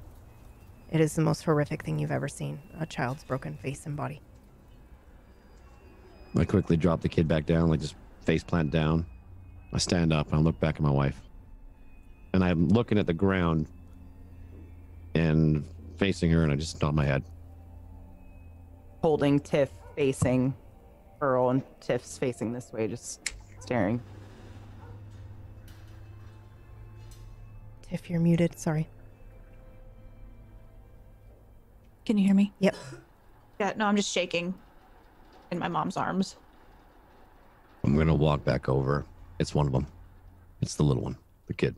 It is the most horrific thing you've ever seen, a child's broken face and body. I quickly drop the kid back down, like just face plant down. I stand up and I look back at my wife. And I'm looking at the ground and facing her, and I just nod my head. Holding Tiff facing Earl, and Tiff's facing this way, just staring. Tiff, you're muted. Sorry. Can you hear me? Yep. Yeah, no, I'm just shaking in my mom's arms. I'm going to walk back over. It's one of them. It's the little one, the kid.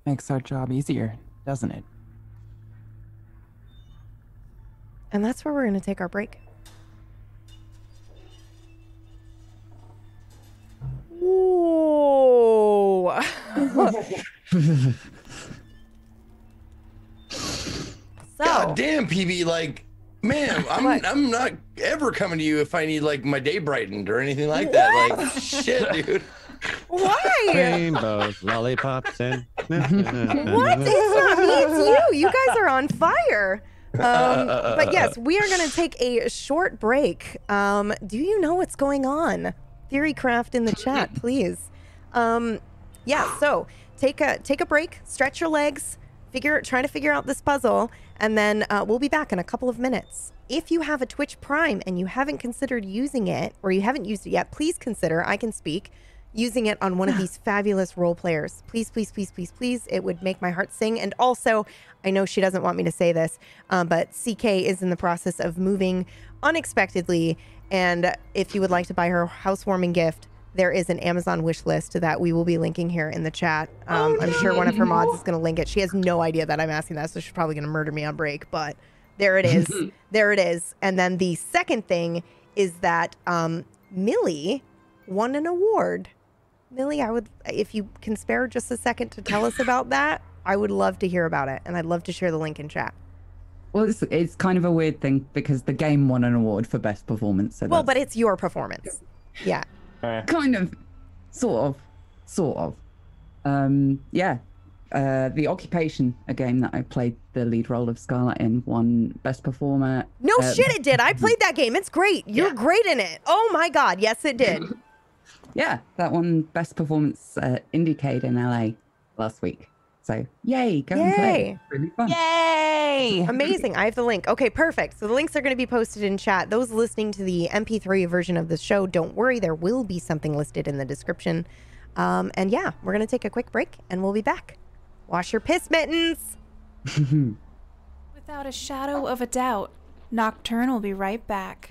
Makes our job easier, doesn't it? And that's where we're going to take our break. Whoa. God damn, PB, like, man, I'm not ever coming to you if I need like my day brightened or anything like that. Like, shit, dude. Why? Rainbows, lollipops, and What? It's not me, it's you. You guys are on fire. But yes, we are going to take a short break. Do you know what's going on? Theorycraft in the chat, please. Yeah, so take a break, stretch your legs, try to figure out this puzzle, and then we'll be back in a couple of minutes. If you have a Twitch Prime and you haven't considered using it, or you haven't used it yet, please consider, I can speak, using it on one of these fabulous role players. Please, please, please, please, please. It would make my heart sing. And also, I know she doesn't want me to say this, but CK is in the process of moving unexpectedly. And if you would like to buy her housewarming gift, there is an Amazon wish list that we will be linking here in the chat. I'm sure one of her mods is going to link it. She has no idea that I'm asking that, so she's probably going to murder me on break. But there it is. There it is. And then the second thing is that Millie won an award. Millie, if you can spare just a second to tell us about that, I would love to hear about it. And I'd love to share the link in chat. Well, it's kind of a weird thing because the game won an award for best performance. So Well, but it's your performance. Yeah. kind of, sort of. Yeah. The Occupation, a game that I played the lead role of Scarlet in, won best performer. No shit, it did. I played that game. It's great. You're great in it. Oh my God. Yes, it did. Yeah, that won best performance Indiecade in LA last week. So yay, go and play. It's really fun. Yay! Amazing. I have the link. Okay, perfect. So the links are going to be posted in chat. Those listening to the MP3 version of the show, don't worry. There will be something listed in the description. And yeah, we're going to take a quick break and we'll be back. Wash your piss mittens. Without a shadow of a doubt, Nocturne will be right back.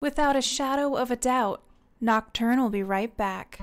Without a shadow of a doubt, Nocturne will be right back.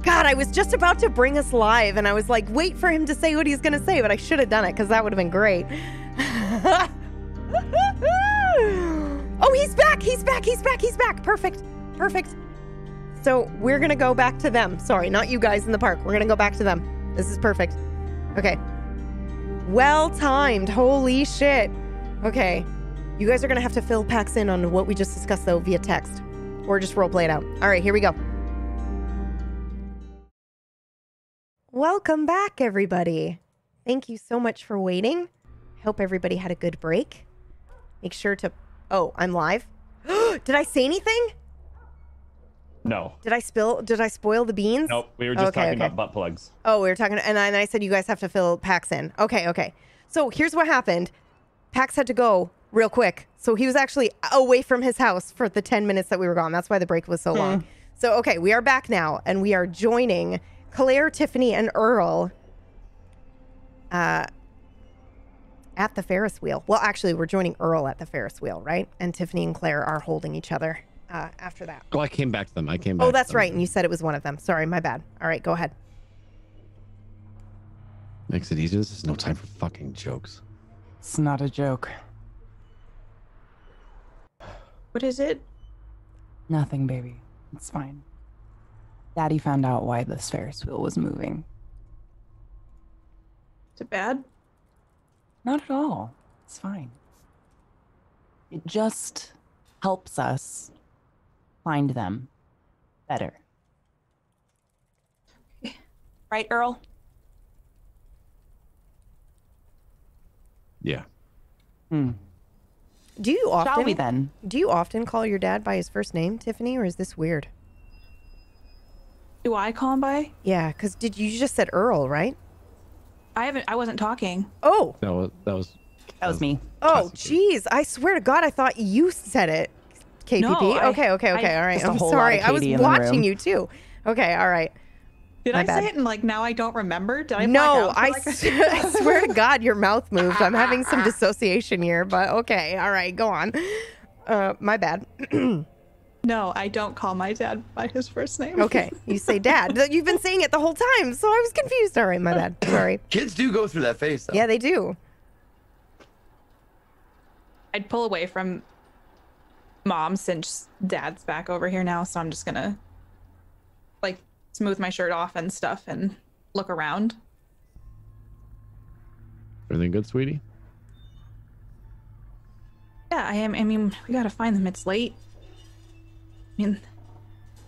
God, I was just about to bring us live, and I was like, wait for him to say what he's going to say, but I should have done it because that would have been great. Oh, he's back. He's back. He's back. He's back. Perfect. Perfect. So we're going to go back to them. Sorry, not you guys in the park. We're going to go back to them. This is perfect. Okay. Well timed. Holy shit. Okay. You guys are going to have to fill packs in on what we just discussed, though, via text. Or just roleplay it out. All right, here we go. Welcome back, everybody. Thank you so much for waiting. Hope everybody had a good break. Make sure to... Oh, I'm live? Did I say anything? No. Did I spoil the beans? Nope. We were just talking about butt plugs. Oh, we were talking... And I said you guys have to fill packs in. Okay. So here's what happened. Pax had to go real quick. So he was actually away from his house for the 10 minutes that we were gone. That's why the break was so long. So, okay, we are back now, and we are joining Claire, Tiffany, and Earl at the Ferris wheel. Well, actually, we're joining Earl at the Ferris wheel, right? And Tiffany and Claire are holding each other after that. Oh, I came back to them. Oh, that's right. And you said it was one of them. Sorry, my bad. All right, go ahead. Makes it easier. This is no time for fucking jokes. It's not a joke. What is it? Nothing, baby. It's fine. Daddy found out why this Ferris wheel was moving. Is it bad? Not at all. It's fine. It just helps us find them better. Right, Earl? Yeah. Do you often... Shall we then? Do you often call your dad by his first name, Tiffany, or is this weird? Do I call him by? Yeah, because you just said Earl, right? I wasn't talking. Oh. That was me. Oh, jeez. I swear to God, I thought you said it, KPP. No, okay. All right. Just a I'm whole sorry. lot of I was Katie in the watching room. you too. Okay. All right. Did My I bad. say it and like now I don't remember? Did I No, black out for, I swear to God, your mouth moved. I'm having some dissociation here, but okay. All right. Go on. My bad. No, I don't call my dad by his first name. Okay. You say dad. You've been saying it the whole time, so I was confused. All right. My bad. Sorry. Kids do go through that phase, though. Yeah, they do. I'd pull away from mom since dad's back over here now, so I'm just gonna like smooth my shirt off and stuff and look around. Everything good, sweetie? Yeah, I am. I mean, we gotta find them. It's late. I mean,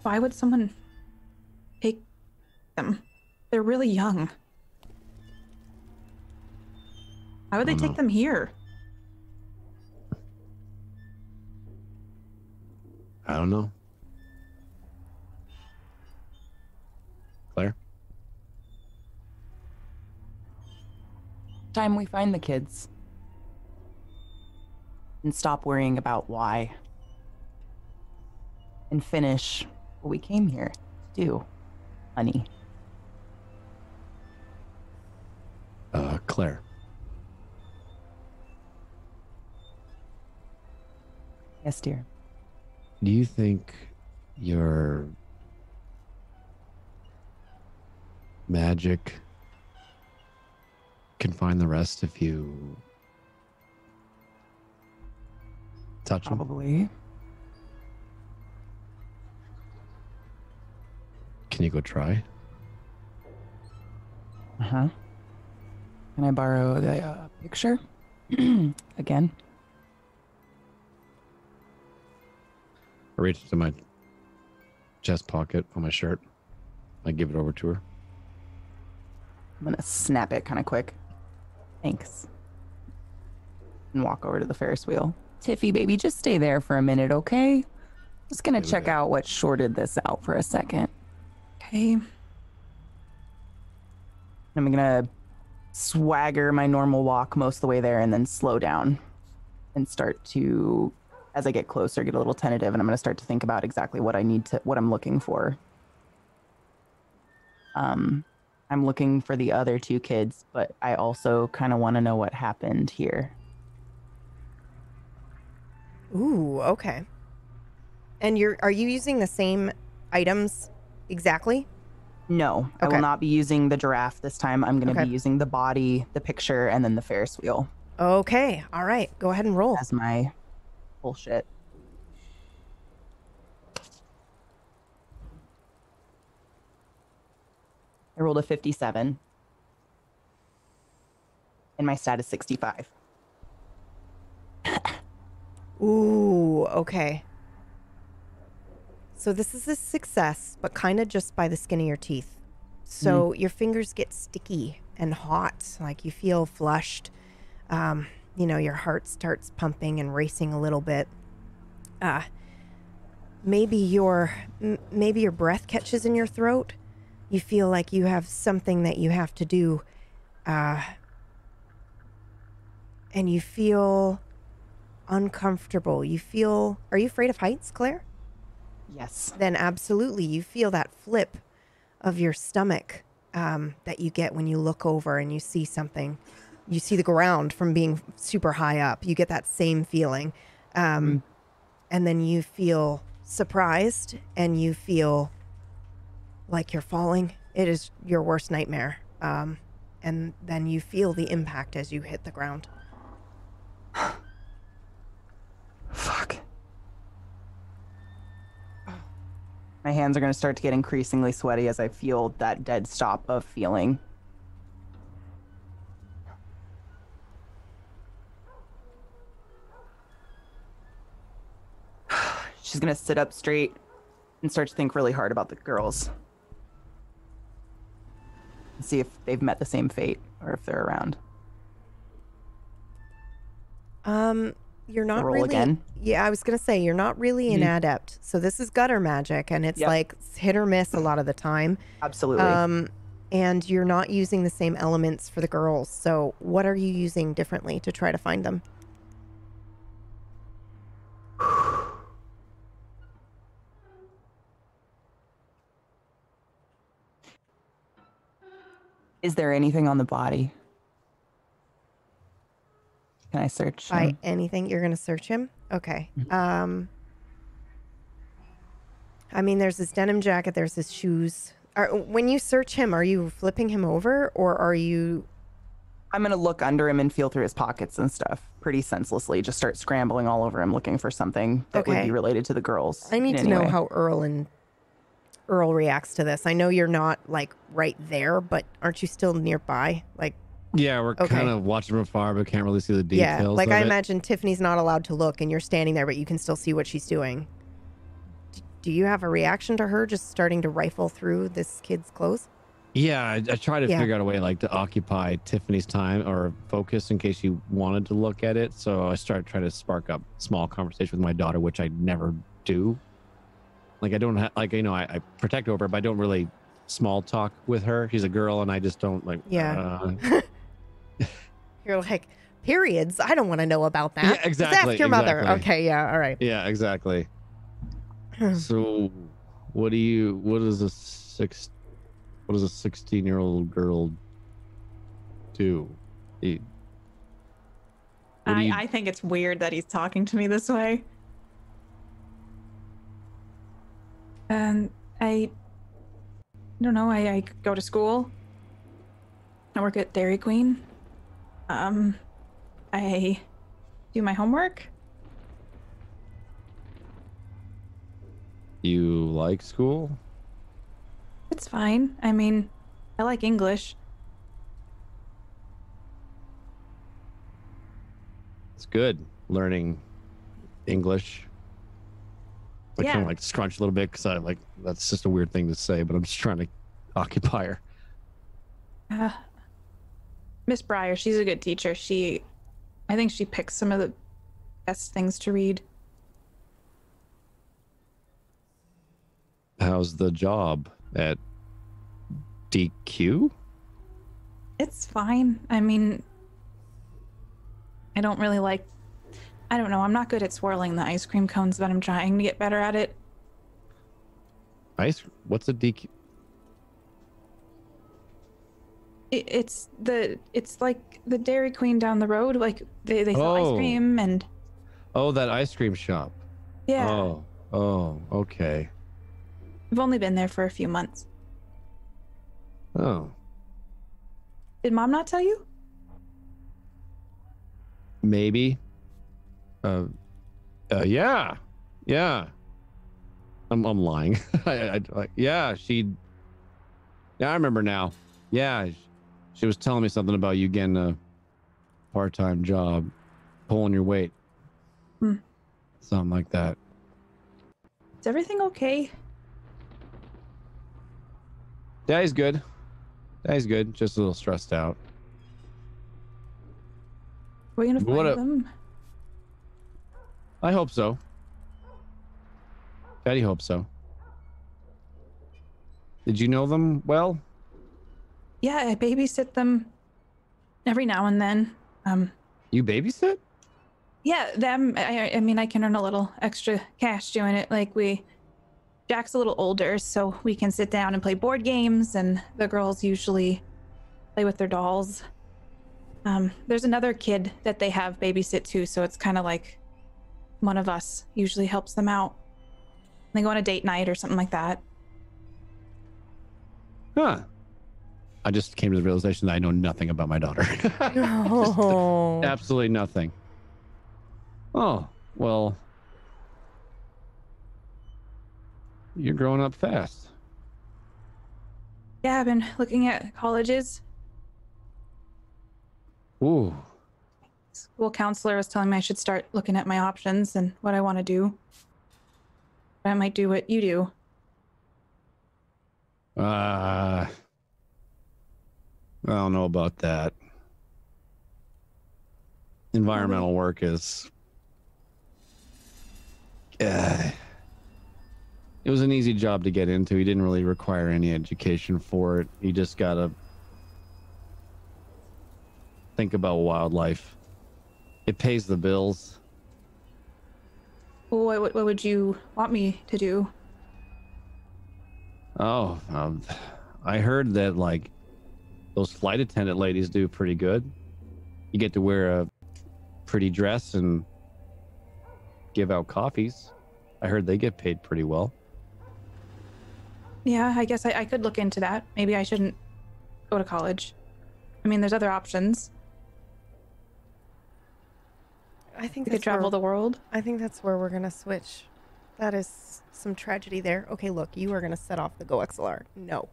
why would someone take them? They're really young. Why would they take them here? I don't know. Claire? Time we find the kids. And stop worrying about why. And finish what we came here to do, honey. Claire. Yes, dear. Do you think your magic can find the rest if you touch them? Probably. Can you go try? Uh-huh. Can I borrow the picture? Again? I reach into my chest pocket on my shirt. I give it over to her. I'm gonna snap it kind of quick. Thanks. And walk over to the Ferris wheel. Tiffy, baby, just stay there for a minute, okay? Just gonna check out what shorted this out for a second. Okay. I'm gonna swagger my normal walk most of the way there and then slow down and start to, as I get closer, get a little tentative, and I'm gonna start to think about exactly what I'm looking for. I'm looking for the other two kids, but I also kind of want to know what happened here. Ooh, okay. And are you using the same items exactly? No, I Okay. will not be using the giraffe this time. I'm going to Okay. be using the body, the picture, and then the Ferris wheel Okay. All right. Go ahead and roll. as my bullshit. I rolled a 57. And my stat is 65. Ooh, okay. So this is a success, but kind of just by the skin of your teeth. So your fingers get sticky and hot, like you feel flushed. Your heart starts pumping and racing a little bit. Maybe your breath catches in your throat. You feel like you have something that you have to do. And you feel uncomfortable. Are you afraid of heights, Claire? Yes. Then absolutely you feel that flip of your stomach that you get when you look over and you see something. You see the ground from being super high up. You get that same feeling. And then you feel surprised and you feel like you're falling. It is your worst nightmare. And then you feel the impact as you hit the ground. Fuck. My hands are going to start to get increasingly sweaty as I feel that dead stop of feeling. She's going to sit up straight and start to think really hard about the girls. And see if they've met the same fate or if they're around. You're not roll really. again? Yeah, I was gonna say you're not really an adept. So this is gutter magic, and it's like hit or miss a lot of the time. Absolutely. And you're not using the same elements for the girls. So what are you using differently to try to find them? Is there anything on the body? Can I search By him? anything, you're gonna search him? Okay. I mean, there's his denim jacket. There's his shoes. When you search him, are you flipping him over, or are you? I'm going to look under him and feel through his pockets and stuff pretty senselessly. Just start scrambling all over him looking for something that would be related to the girls. I need to know how Earl reacts to this. I know you're not like right there, but aren't you still nearby? Like, yeah, we're kind of watching from afar, but can't really see the details. Yeah, like of I it. imagine Tiffany's not allowed to look, and you're standing there, but you can still see what she's doing. Do you have a reaction to her just starting to rifle through this kid's clothes? Yeah, I try to figure out a way like to occupy Tiffany's time or focus in case she wanted to look at it. So I started trying to spark up small conversation with my daughter, which I never do. Like I don't have, like, I protect over her, but I don't really small talk with her. She's a girl, and I just don't like. Yeah. You're like, periods? I don't want to know about that. Yeah, exactly. Ask your mother. Okay, yeah, all right. Yeah, exactly. So, what does a 16-year-old girl do? I think it's weird that he's talking to me this way. I don't know. I go to school. I work at Dairy Queen. I do my homework. You like school? It's fine. I mean, I like English. It's good learning English. I kind of like scrunch a little bit because that's just a weird thing to say, but I'm just trying to occupy her. Miss Breyer, she's a good teacher. I think she picks some of the best things to read. How's the job at DQ? It's fine. I mean, I don't really like... I don't know. I'm not good at swirling the ice cream cones, but I'm trying to get better at it. What's a DQ? It's like the Dairy Queen down the road. Like they sell ice cream and... Oh, that ice cream shop. Yeah. Oh, okay. I've only been there for a few months. Oh, Did Mom not tell you? maybe. Yeah. I'm lying. Yeah, yeah, I remember now. Yeah, she was telling me something about you getting a part-time job, pulling your weight. Something like that. Is everything okay? Daddy's good. Just a little stressed out. Are we gonna What find them? I hope so. Daddy hopes so. Did you know them well? Yeah, I babysit them every now and then. You babysit? Yeah, them. I mean, I can earn a little extra cash doing it. Like Jack's a little older, so we can sit down and play board games, and the girls usually play with their dolls. There's another kid that they have babysit too, so it's kind of like one of us usually helps them out. They go on a date night or something like that. Huh. I just came to the realization that I know nothing about my daughter. No. Just absolutely nothing. Oh, well. You're growing up fast. Yeah, I've been looking at colleges. Ooh. School counselor was telling me I should start looking at my options and what I want to do. I might do what you do. I don't know about that. Environmental work is. It was an easy job to get into. He didn't really require any education for it. He just gotta think about wildlife. It pays the bills. Well, what would you want me to do? Oh, I heard that like those flight attendant ladies do pretty good. You get to wear a pretty dress and give out coffees. I heard they get paid pretty well. Yeah, I guess I could look into that. Maybe I shouldn't go to college. I mean, there's other options. I think We could travel the world. I think that's where we're gonna switch. That is some tragedy there. Okay, look, you are gonna set off the Go XLR. No.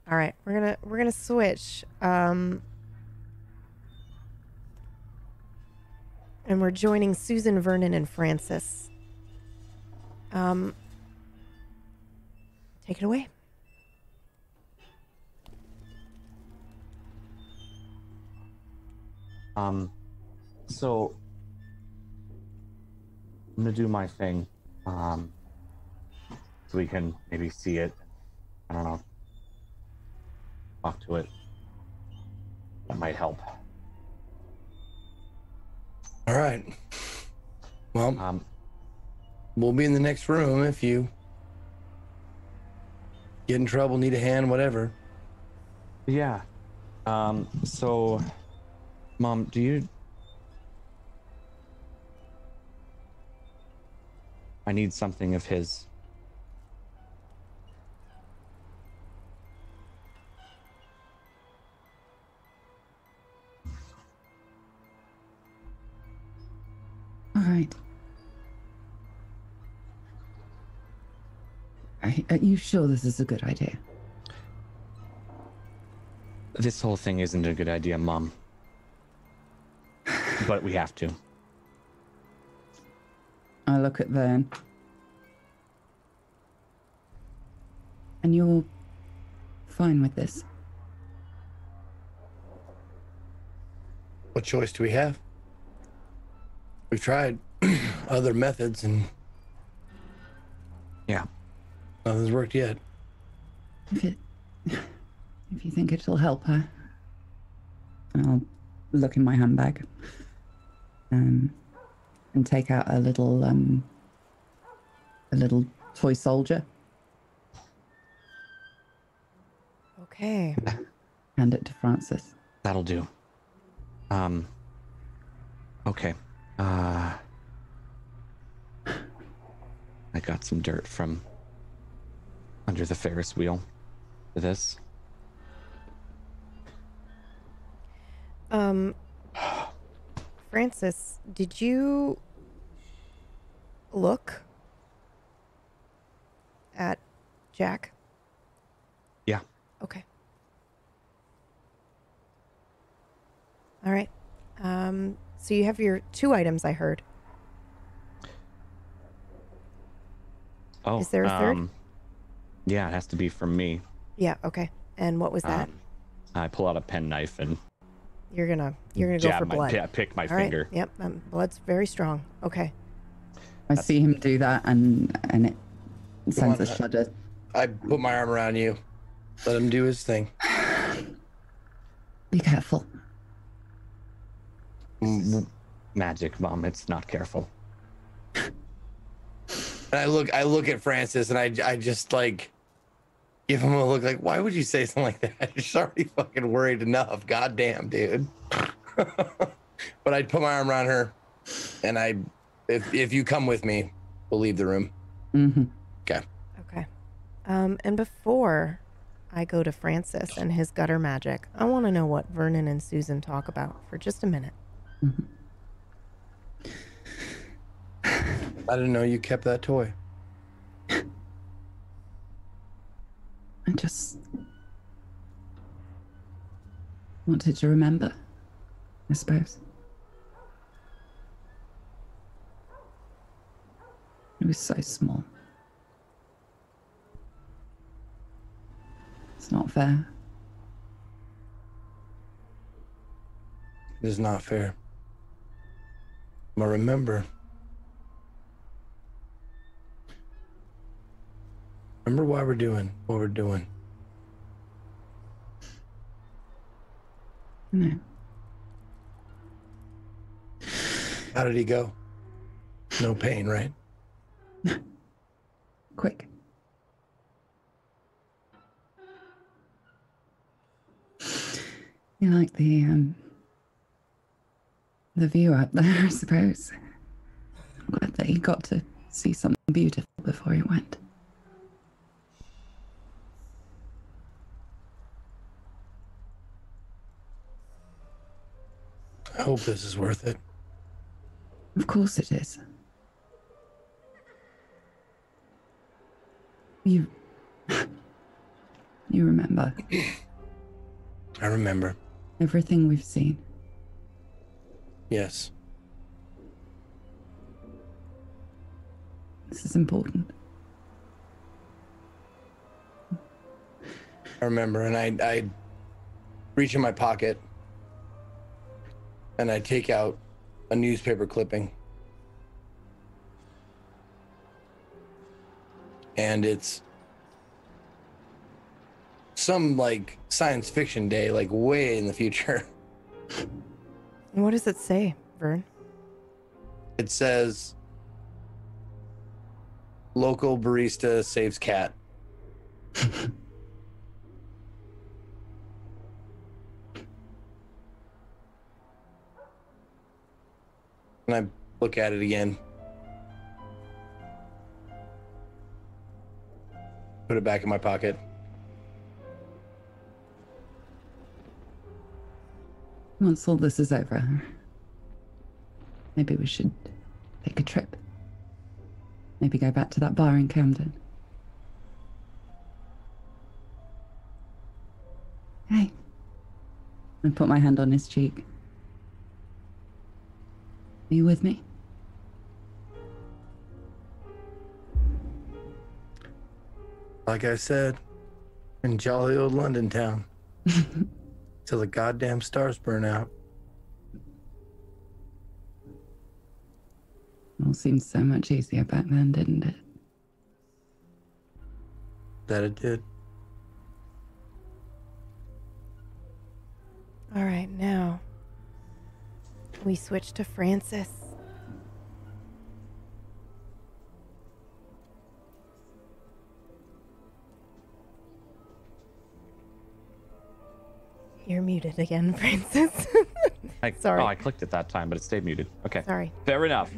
All right, we're gonna switch. And we're joining Susan, Vernon, and Francis. Take it away. So I'm gonna do my thing, so we can maybe see it. I don't know. Talk to it. That might help. All right. Well, we'll be in the next room if you get in trouble, need a hand, whatever. Yeah. So, Mom, do you... I need something of his. All right. Are you sure this is a good idea? This whole thing isn't a good idea, Mom. But we have to. I look at Vern. And you're fine with this? What choice do we have? We've tried other methods and Yeah. nothing's worked yet. If you think it'll help her, I'll look in my handbag and take out a little toy soldier. Okay. Hand it to Francis. That'll do. Okay. I got some dirt from under the Ferris wheel for this. Francis, did you look at Jack? Yeah. Okay. All right. So you have your 2 items, I heard. Oh, Is there a third? Yeah, it has to be from me. Yeah, okay. And what was that? I pull out a penknife and You're gonna go jab for my blood. pick my All right. finger. Yep. Blood's very strong. Okay. I see him do that, and it sends a shudder. I put my arm around you. Let him do his thing. Be careful. Magic, Mom. It's not careful. And I look at Francis, and I just like give him a look like, why would you say something like that? She's already fucking worried enough. Goddamn, dude. But I'd put my arm around her, and if you come with me, we'll leave the room. Mm-hmm. Okay. Okay. And before I go to Francis and his gutter magic, I want to know what Vernon and Susan talk about for just a minute. Mm-hmm. I didn't know you kept that toy. I just wanted to remember, I suppose. It was so small. It's not fair. It is not fair. But remember why we're doing what we're doing. No. How did he go? No pain, right? Quick. You like the view up there, I suppose. I'm glad that he got to see something beautiful before he went. I hope this is worth it. Of course it is. You remember I remember. everything we've seen. Yes. This is important. I remember, and I reach in my pocket and I take out a newspaper clipping. And it's some like science fiction day, like way in the future. And what does it say, Vern? It says, local barista saves cat. And I look at it again. Put it back in my pocket. Once all this is over, maybe we should take a trip. Maybe go back to that bar in Camden. Hey. I put my hand on his cheek. Are you with me? Like I said, in jolly old London town. Till the goddamn stars burn out. It all seemed so much easier back then, didn't it? That it did. All right, now we switch to Francis. You're muted again, Francis. Sorry. Oh, I clicked it that time, but it stayed muted. Okay. Sorry. Fair enough.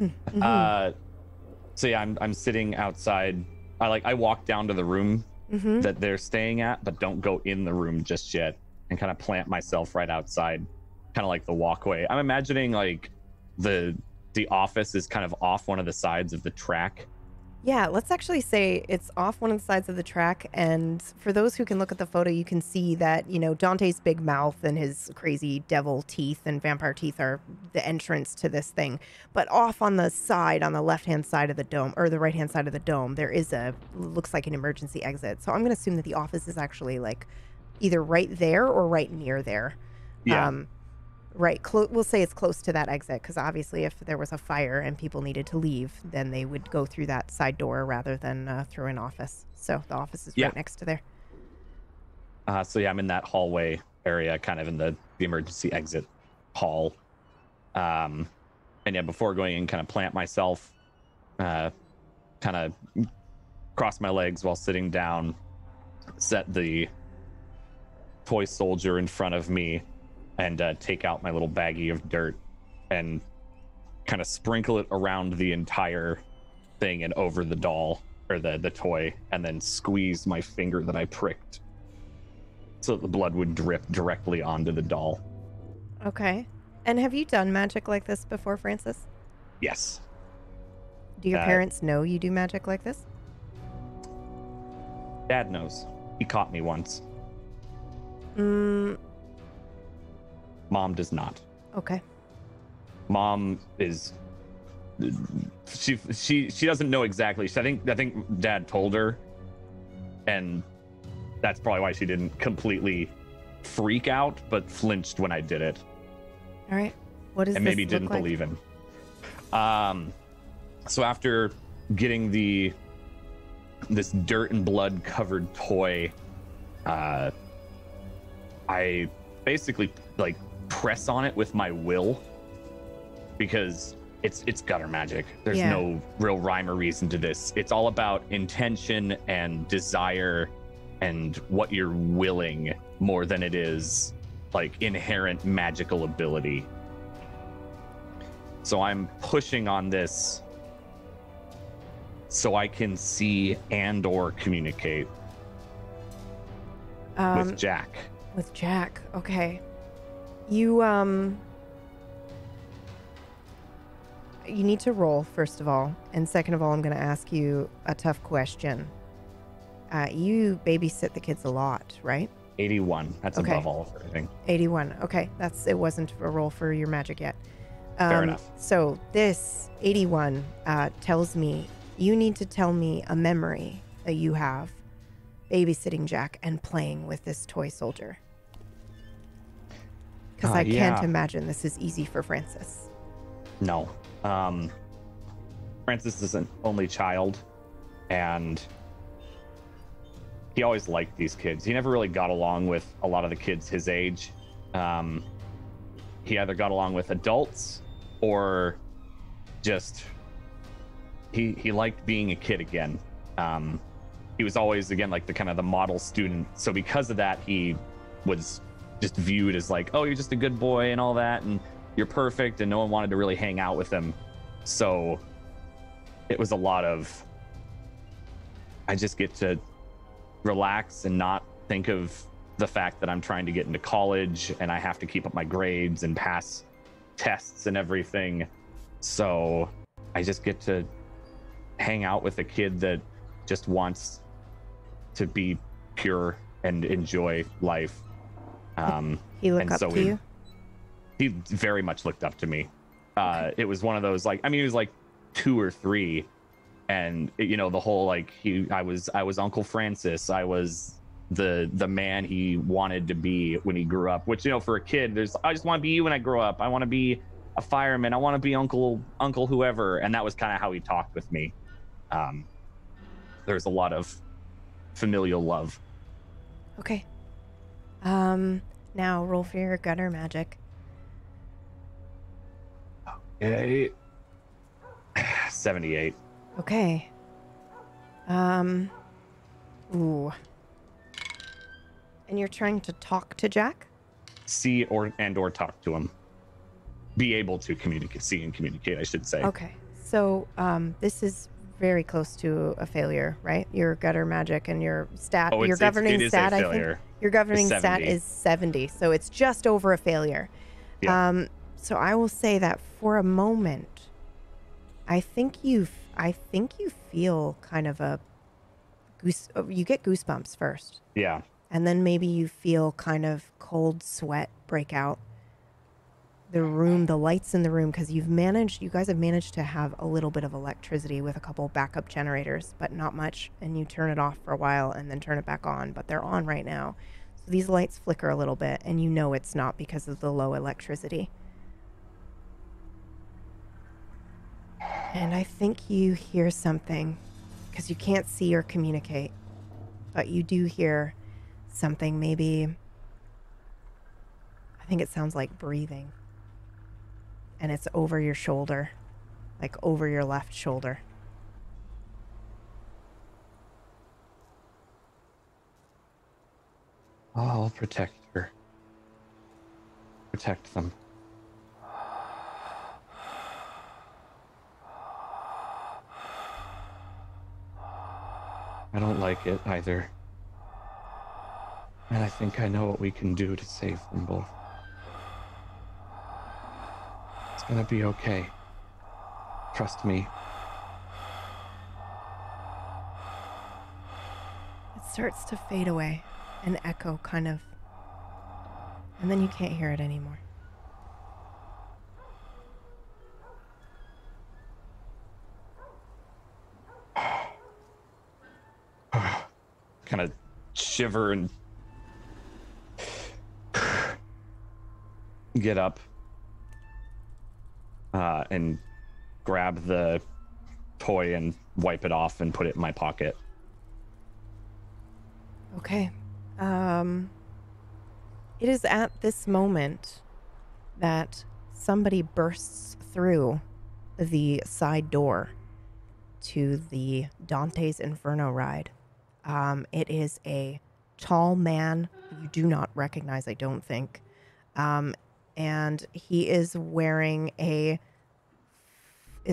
So yeah, I'm sitting outside. I walk down to the room that they're staying at, but don't go in the room just yet, and kind of plant myself right outside, kind of like the walkway. I'm imagining like the office is kind of off one of the sides of the track. Yeah, let's actually say it's off one of the sides of the track. And for those who can look at the photo, you can see that, Dante's big mouth and his crazy devil teeth and vampire teeth are the entrance to this thing. But off on the side, on the left-hand side of the dome, or the right-hand side of the dome, there is looks like an emergency exit. So I'm going to assume that the office is actually like either right there or right near there. Yeah. Right. We'll say it's close to that exit because obviously if there was a fire and people needed to leave, then they would go through that side door rather than through an office. So the office is right next to there. So yeah, I'm in that hallway area, kind of in the emergency exit hall. And yeah, before going in, kind of plant myself, kind of cross my legs while sitting down, set the toy soldier in front of me, and take out my little baggie of dirt and kind of sprinkle it around the entire thing and over the doll or the toy, and then squeeze my finger that I pricked so that the blood would drip directly onto the doll. Okay. And have you done magic like this before, Francis? Yes. Do your parents know you do magic like this? Dad knows. He caught me once. Mom does not. Okay. Mom is she doesn't know exactly. I think Dad told her, and that's probably why she didn't completely freak out, but flinched when I did it. All right. What does and this maybe didn't look like? believe in. So after getting this dirt and blood covered toy, I basically like press on it with my will, because it's gutter magic. There's no real rhyme or reason to this. It's all about intention and desire and what you're willing more than it is like inherent magical ability. So I'm pushing on this so I can see and or communicate with Jack. With Jack. Okay. You need to roll, first of all. And second of all, I'm going to ask you a tough question. You babysit the kids a lot, right? 81. That's above all of everything. 81. Okay. It wasn't a roll for your magic yet. Fair enough. So this 81 tells me you need to tell me a memory that you have babysitting Jack and playing with this toy soldier. Because I can't imagine this is easy for Francis. No. Francis is an only child, and he always liked these kids. He never really got along with a lot of the kids his age. He either got along with adults or just he liked being a kid again. He was always, again, like the kind of the model student. So because of that, he was just viewed as like, oh, you're just a good boy and all that, and you're perfect, and no one wanted to really hang out with him. So it was a lot of, I just get to relax and not think of the fact that I'm trying to get into college and I have to keep up my grades and pass tests and everything. So I just get to hang out with a kid that just wants to be pure and enjoy life. He looked up to you? He very much looked up to me. It was one of those, like, I mean, he was like 2 or 3, and you know, the whole like I was Uncle Francis. I was the man he wanted to be when he grew up. Which, you know, for a kid, I just want to be you when I grow up. I want to be a fireman. I want to be Uncle whoever. And that was kind of how he talked with me. There's a lot of familial love. Okay. Now roll for your gutter magic. Okay. 78. Okay. Ooh. And you're trying to talk to Jack? See or talk to him. be able to see and communicate, I should say. Okay. So this is very close to a failure, right? Your gutter magic and your stat, your governing stat, I think. Your governing stat is 70, so it's just over a failure. Yeah. So I will say that for a moment, I think you feel kind of you get goosebumps first. Yeah. And then maybe you feel kind of cold sweat break out. The lights in the room, because you guys have managed to have a little bit of electricity with a couple backup generators, but not much. And you turn it off for a while and then turn it back on, but they're on right now. So these lights flicker a little bit, and you know it's not because of the low electricity. And I think you hear something, because you can't see or communicate, but you do hear something. Maybe, I think it sounds like breathing. And it's over your shoulder, like over your left shoulder. I'll protect her. Protect them. I don't like it either. And I think I know what we can do to save them both. It's gonna be okay. Trust me. It starts to fade away, an echo kind of, and then you can't hear it anymore. Kind of shiver and get up and grab the toy and wipe it off and put it in my pocket. Okay. It is at this moment that somebody bursts through the side door to the Dante's Inferno ride. It is a tall man you do not recognize, I don't think. And he is wearing a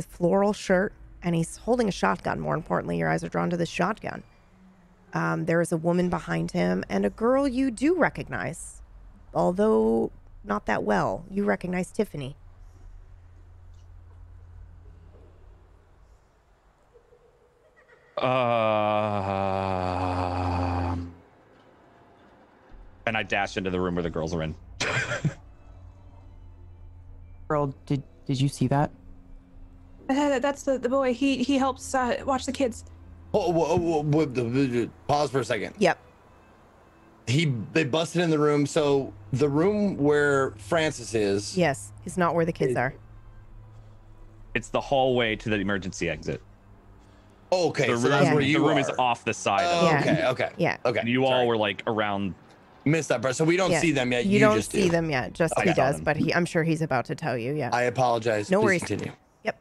floral shirt, and he's holding a shotgun. More importantly, your eyes are drawn to the shotgun. There is a woman behind him and a girl you do recognize, although not that well. You recognize Tiffany. And I dash into the room where the girls are in. Girl, did you see that? That's the boy. He helps watch the kids. Pause for a second. Yep. They busted in the room. So the room where Francis is. Yes, is not where the kids are. It's the hallway to the emergency exit. Okay, the so room, that's where you the room are. is off the side. Okay. Yeah. Okay. And you all were like around. Missed that part. So we don't see them yet. You don't just see do. them yet. Just he does, but I'm sure he's about to tell you. Yeah. I apologize. No Please worries. Continue. Yep.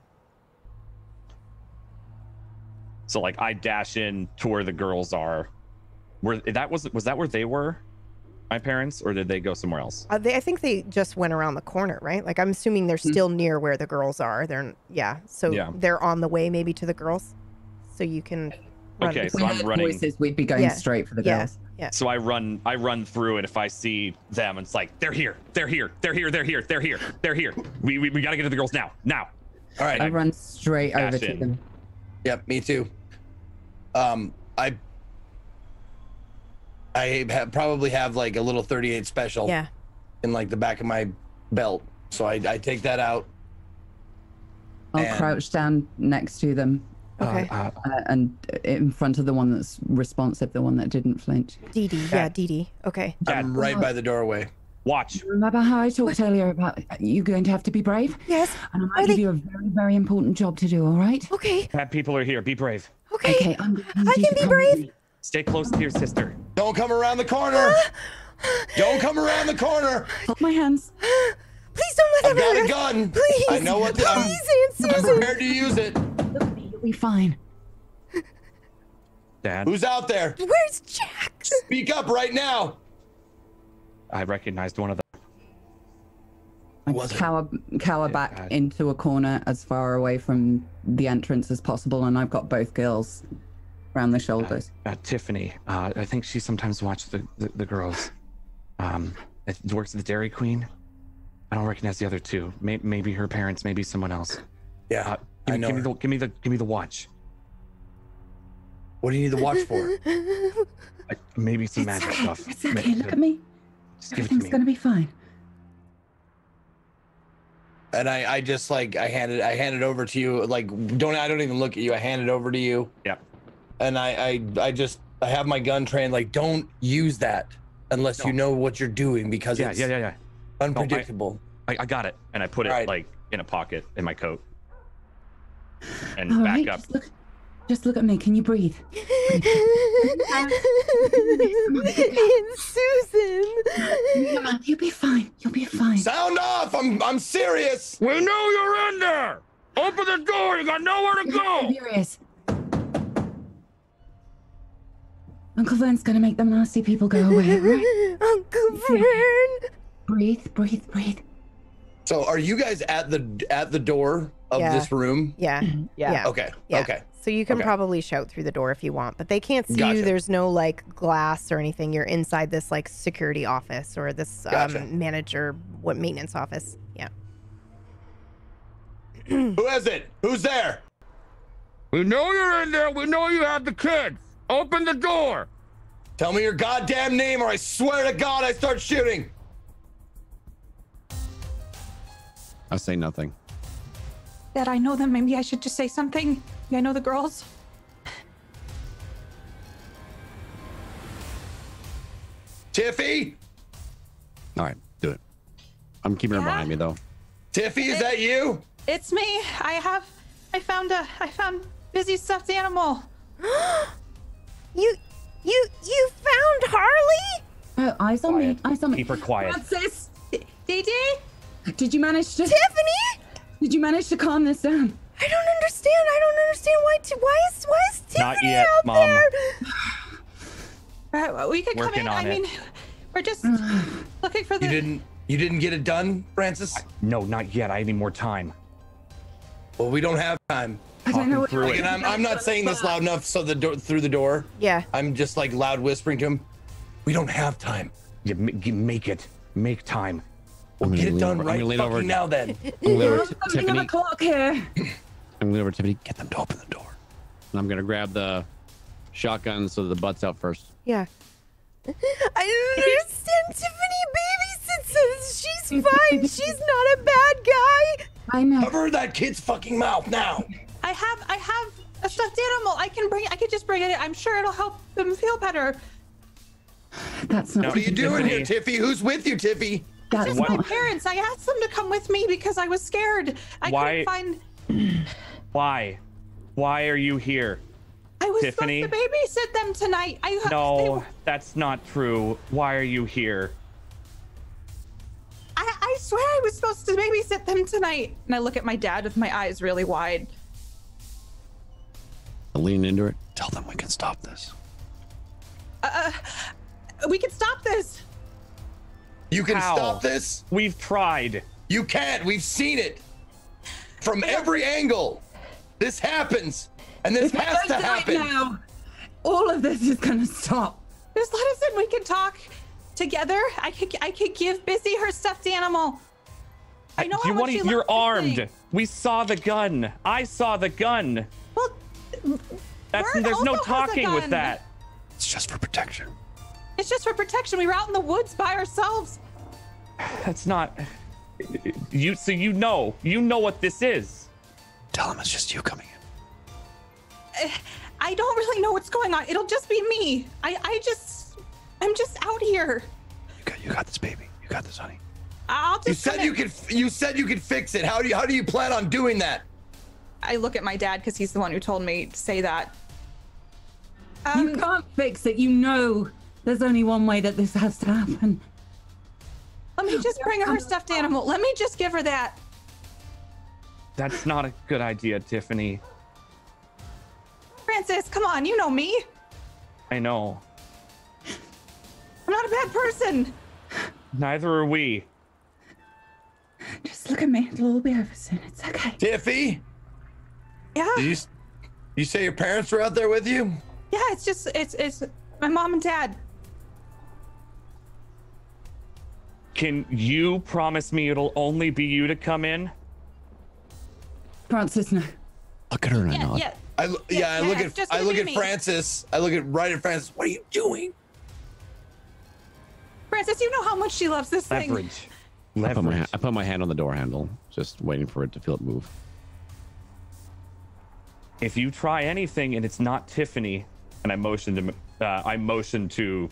So like I dash in to where the girls are. Was that where they were? My parents, or did they go somewhere else? I think they just went around the corner, right? Like I'm assuming they're still near where the girls are. They're on the way maybe to the girls, so you can. Okay, so I'm running. Voices, we'd be going straight for the girls. Yeah. So I run through, and if I see them, it's like they're here. We gotta get to the girls now. All right. I run straight over to them. Yep, me too. I probably have like a little 38 special. Yeah. In like the back of my belt, so I take that out. I'll crouch down next to them. Okay. And in front of the one that's responsive, the one that didn't flinch. Dee Dee. Yeah, Dee Dee. Okay. I'm right by the doorway. Watch. Remember how I talked earlier about you going to have to be brave? Yes. And I might give you a very, very important job to do, all right? Okay. Bad people are here. Be brave. Okay. Okay, I can be brave. Stay close to your sister. Don't come around the corner. Don't come around the corner. Hold my hands. Please don't let I've got a gun. Please. I know what. Please, Aunt I'm Susan. prepared to use it. Look at me, you'll be fine. Dad, Who's out there? Where's Jack? Speak up right now. I recognized one of them. was it? Cower back into a corner as far away from the entrance as possible, and I've got both girls around the shoulders. Tiffany, I think she sometimes watches the girls. It works at the Dairy Queen. I don't recognize the other two. Maybe her parents, maybe someone else. Yeah, I know. Give me the watch. What do you need the watch for? Maybe some magic stuff. It's okay. Look at me. Just give it to Everything's me. gonna be fine. And I just like I hand it over to you. Like I don't even look at you. I hand it over to you. Yeah. And I have my gun trained. Like, don't use that unless you know what you're doing, because it's unpredictable. I got it, and I put it like in a pocket in my coat and All back right, up. Just look at me. Can you breathe? It's Susan. Come on, you'll be fine. You'll be fine. Sound off! I'm serious. We know you're in there. Open the door. You got nowhere to go. Here he is. Uncle Vern's gonna make them nasty people go away, right? Uncle Vern. Breathe. So, are you guys at the door of this room? Yeah. Okay. Yeah. Okay. So you can probably shout through the door if you want, but they can't see Gotcha. you. There's no like glass or anything. You're inside this like security office or this maintenance office. Yeah. Who is it? Who's there? We know you're in there. We know you have the kids. Open the door. Tell me your goddamn name, or I swear to God I start shooting. I say nothing. Dad, I know them. Maybe I should just say something. Yeah, I know the girls. Tiffy? All right, do it. I'm keeping her behind me though. Tiffy, is that you? It's me. I found Busy's stuffed animal. You found Harley? Eyes on me. Eyes on me. Keep her quiet. Francis, Dee, did you manage to? Tiffany? Did you manage to calm this down? I don't understand why is Tiffany Not yet, out Mom. there? We could Working come in. on I it. mean, we're just looking for the. You didn't get it done, Francis? No, not yet. I need more time. Well, we don't have time. I don't know what through Like, and I'm not saying this loud enough so the door through the door. Yeah. I'm just like loud whispering to him. We don't have time. You make it. Make time. Well, I'm get gonna it done lean over- I'm right gonna lean fucking over- now then. I'm going over There's to something on Tiffany. the clock here. I'm going over to Tiffany. Get them to open the door. And I'm gonna grab the shotgun so the butt's out first. Yeah. I don't understand. Tiffany babysits us. She's fine. She's not a bad guy. I know. Cover that kid's fucking mouth now. I have a stuffed animal. I could just bring it in. I'm sure it'll help them feel better. That's not. What are you doing here, Tiffy? Who's with you, Tiffy? That's Just my parents. I asked them to come with me because I was scared. I couldn't find. Why are you here? I was Tiffany? supposed to babysit them tonight. No, that's not true. Why are you here? I swear I was supposed to babysit them tonight. And I look at my dad with my eyes really wide. I lean into it. Tell them we can stop this. We can stop this. You can How? stop this? We've tried. You can't. We've seen it. From every angle. This happens. And this has to happen. Now, all of this is gonna stop. Just let us in. We can talk together. I could give Busy her stuffed animal. I know how much she You're loves this armed. thing. We saw the gun. I saw the gun. Well, Vern There's no also has a talking with gun. that. It's just for protection. It's just for protection. We were out in the woods by ourselves. That's not. So you know what this is. Tell them it's just you coming in. I don't really know what's going on. It'll just be me. I'm just out here. You got this, baby. You got this, honey. I'll just. You said you could fix it. How do you plan on doing that? I look at my dad because he's the one who told me to say that. You can't fix it. You know there's only one way that this has to happen. Let me just bring her stuffed animal. Let me just give her that. That's not a good idea, Tiffany. Francis, come on. You know me. I know. I'm not a bad person. Neither are we. Look at me. It'll all be over soon. It's okay. Tiffy, Yeah. did you say your parents were out there with you? Yeah, it's my mom and dad. Can you promise me it'll only be you to come in? Francis, no. Look at her and I Yeah, nod. yeah. I look it's just at gonna be me. Francis. I look at right at Francis. What are you doing? Francis, you know how much she loves this thing. Leverage. I put my hand on the door handle, just waiting for it to feel it move. If you try anything and it's not Tiffany, and I motioned to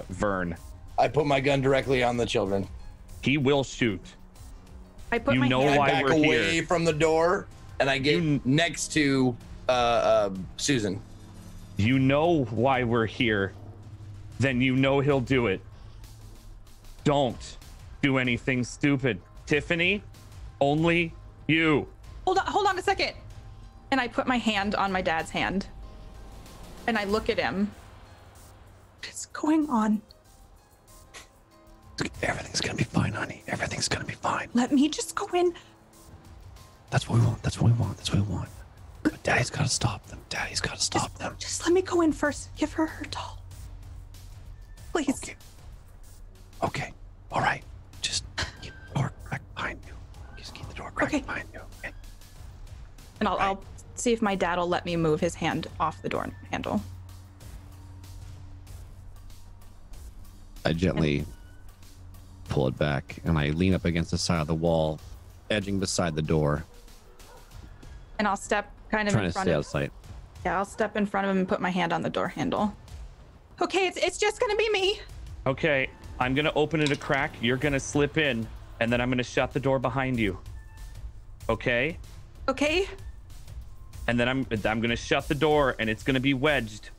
Vern, I put my gun directly on the children. he will shoot. I put You my know hand. I why back we're away here. from the door, and I get next to Susan. You know why we're here. Then you know he'll do it. Don't do anything stupid. Tiffany, only you. Hold on a second. And I put my hand on my dad's hand. And I look at him. What's going on? Everything's gonna be fine, honey. Everything's gonna be fine. Let me just go in. That's what we want. That's what we want. That's what we want. But Daddy's gotta stop them. Daddy's gotta stop them. Just let me go in first. Give her her doll. Please. Okay. Okay. All right. Just keep the door cracked behind you. Just keep the door cracked Okay. behind you. Okay. And I'll see if my dad will let me move his hand off the door handle. I gently pull it back and I lean up against the side of the wall, edging beside the door, And I'll step kind of trying in to front stay of out of sight. Yeah, I'll step in front of him and put my hand on the door handle. Okay, it's just gonna be me. Okay, I'm gonna open it a crack. You're gonna slip in, and then I'm gonna shut the door behind you. Okay? Okay? And then I'm gonna shut the door, and it's gonna be wedged.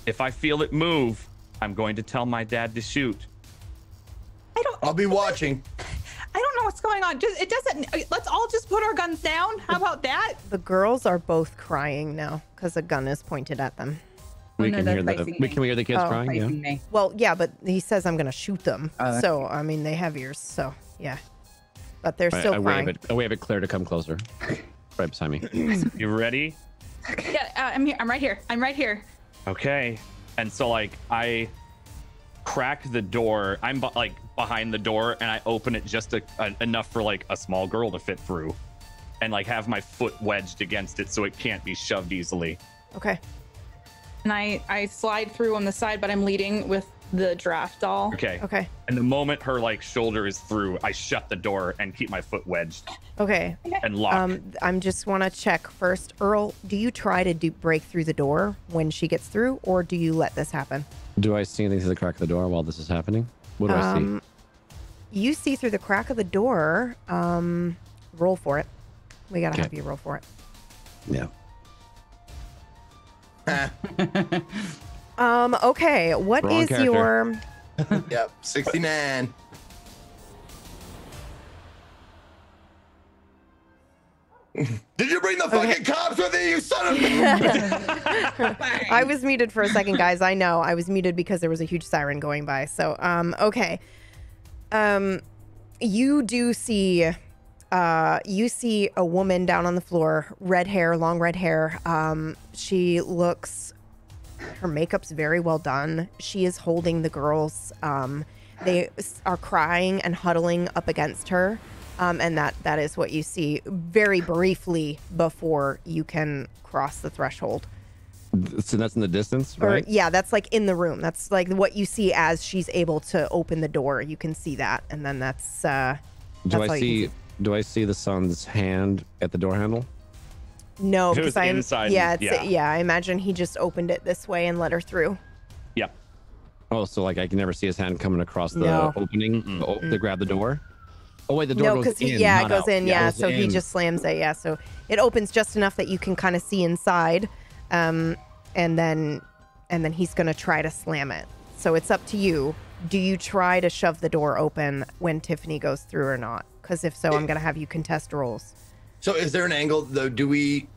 If I feel it move, I'm going to tell my dad to shoot. I'll be watching. I don't know what's going on. It doesn't. Let's all just put our guns down. How about that? The girls are both crying now because a gun is pointed at them. We no, can they're hear the facing we me. can hear the kids Oh, crying. Yeah. Facing me. Well, yeah, but he says I'm gonna shoot them. Oh, So I mean, they have ears. So yeah, but they're still I crying. wave it clear to come closer. Right beside me. You ready? Yeah, I'm here. I'm right here. I'm right here. Okay. And so like I crack the door. I'm like behind the door, and I open it just enough for like a small girl to fit through, and like have my foot wedged against it so it can't be shoved easily. Okay. And I slide through on the side, but I'm leading with the giraffe doll. Okay. Okay. And the moment her like shoulder is through, I shut the door and keep my foot wedged Okay. and lock. I'm just want to check first, Earl. Do you try to break through the door when she gets through, or do you let this happen? Do I see anything through the crack of the door while this is happening? What do I see? You see through the crack of the door. Roll for it. We gotta Okay. have you roll for it. Yeah. Okay. What Wrong is character. your? Yep, 69. Did you bring the fucking cops with you, you son of a... I was muted for a second, guys. I know I was muted because there was a huge siren going by. So, okay. You do see, you see a woman down on the floor, red hair, long red hair. She looks, her makeup's very well done. She is holding the girls. They are crying and huddling up against her. And that is what you see very briefly before you can cross the threshold. So that's in the distance, Or right? yeah, that's like in the room. That's like what you see as she's able to open the door. You can see that, and then that's Do all I you can see? Do I see the son's hand at the door handle? no, If it was because I'm inside, yeah, yeah. I imagine he just opened it this way and let her through. Yep. Oh, so like I can never see his hand coming across the No. opening to grab the door. Oh wait, the door No, goes because in. it not goes out. in. Yeah, it goes so he in. just slams it. Yeah, so it opens just enough that you can kind of see inside, and then he's gonna try to slam it. So it's up to you. Do you try to shove the door open when Tiffany goes through or not? Because if so, I'm gonna have you contest rolls. So is there an angle though? Do we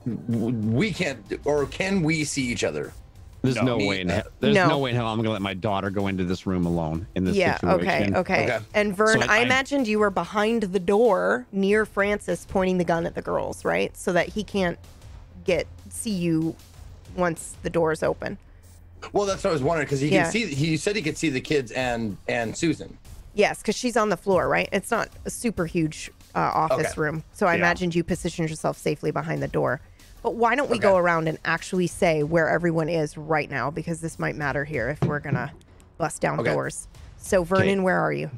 can't, or can we see each other? There's no way in hell. There's No. no way in hell I'm gonna let my daughter go into this room alone in this Yeah, situation. okay. And Vern, So I imagined you were behind the door near Francis pointing the gun at the girls, right? So that he can't see you once the door's open. Well, that's what I was wondering because he said he could see the kids and Susan. Yes, because she's on the floor, right? It's not a super huge office room. So I imagined you positioned yourself safely behind the door. But why don't we go around and actually say where everyone is right now? Because this might matter here if we're going to bust down doors. So Vernon, where are you?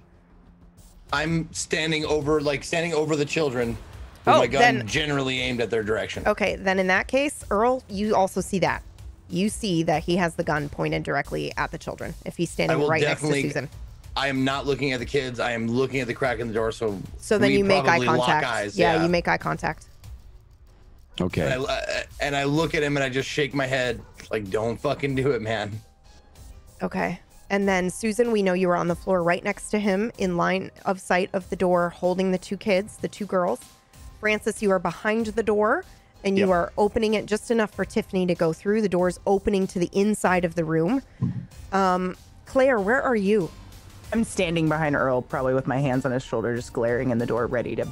I'm standing over the children with my gun generally aimed at their direction. Okay, then in that case, Earl, you also see that. You see that he has the gun pointed directly at the children if he's standing right next to Susan. I am not looking at the kids. I am looking at the crack in the door. So then you make eye contact. Lock eyes. Yeah, you make eye contact. Okay. And I look at him and I just shake my head like, don't fucking do it, man. Okay. And then Susan, we know you were on the floor right next to him in line of sight of the door, holding the two kids, the two girls. Francis, you are behind the door and you are opening it just enough for Tiffany to go through. The door's opening to the inside of the room. Claire, where are you? I'm standing behind Earl, probably with my hands on his shoulder, just glaring in the door, ready to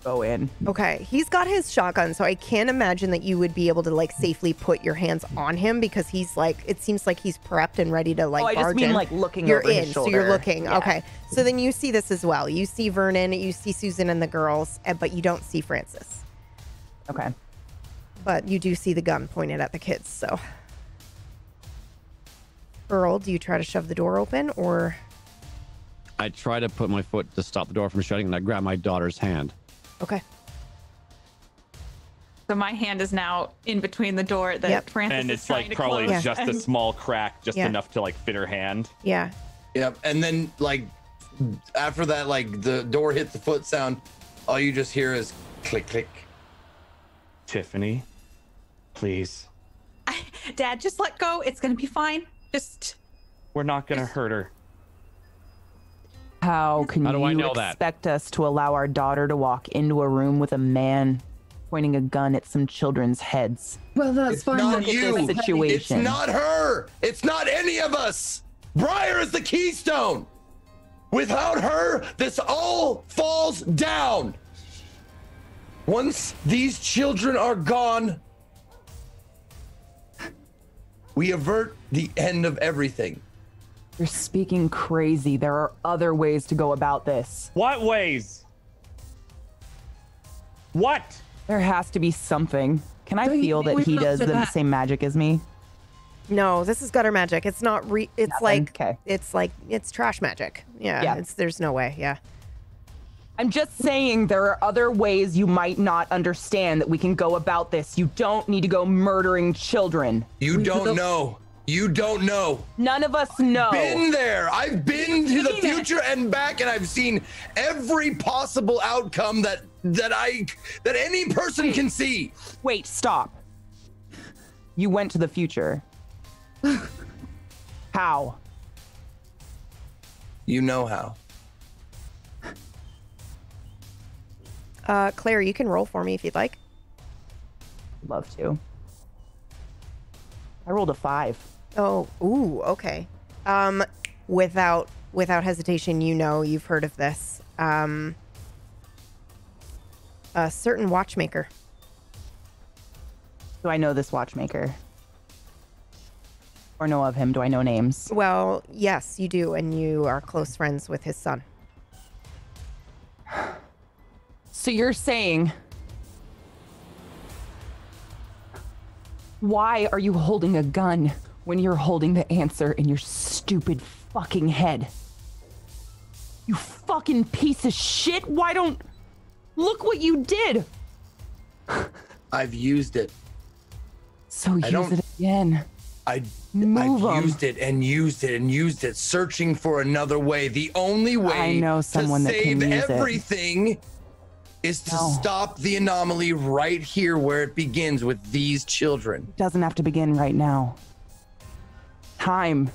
go in. Okay, he's got his shotgun, so I can't imagine that you would be able to like safely put your hands on him because he's like, it seems like he's prepped and ready to like barge in. I just mean like looking you're over his in, shoulder. so you're looking. Yeah. Okay, so then you see this as well. You see Vernon, you see Susan and the girls, but you don't see Francis. Okay. But you do see the gun pointed at the kids, so. Earl, do you try to shove the door open or? I try to put my foot to stop the door from shutting, and I grab my daughter's hand. Okay. So my hand is now in between the door that Francis and is it's trying like to probably close. just a small crack, just enough to like fit her hand. Yeah. Yep. And then like after that, like the door hits the foot sound, all you just hear is click, click. Tiffany, please. Dad, just let go. It's gonna be fine. We're not gonna hurt her. How do I know expect us to allow our daughter to walk into a room with a man pointing a gun at some children's heads? Well, that's fine. Not you. Situation. It's not her. It's not any of us. Briar is the keystone. Without her, this all falls down. Once these children are gone, we avert the end of everything. You're speaking crazy. There are other ways to go about this. What ways? What? There has to be something. Can I feel that he does the same magic as me? No, this is gutter magic. It's not it's Nothing? like it's trash magic. Yeah. There's no way. Yeah. I'm just saying there are other ways you might not understand that we can go about this. You don't need to go murdering children. You don't know. You don't know. None of us know. Been there. I've been to the future and back, and I've seen every possible outcome that any person can see. Wait, stop. You went to the future. How? You know how. Claire, you can roll for me if you'd like. Love to. I rolled a 5. Oh, ooh, okay. Without hesitation, you've heard of this. A certain watchmaker. Do I know this watchmaker? Or know of him? Do I know names? Well, yes, you do, and you are close friends with his son. So you're saying, why are you holding a gun when you're holding the answer in your stupid fucking head? You fucking piece of shit. Why don't... Look what you did. I've used it. So use it again. I've used it and used it and used it, searching for another way. The only way I know someone to that save can use everything is to stop the anomaly right here where it begins with these children. It doesn't have to begin right now. Time.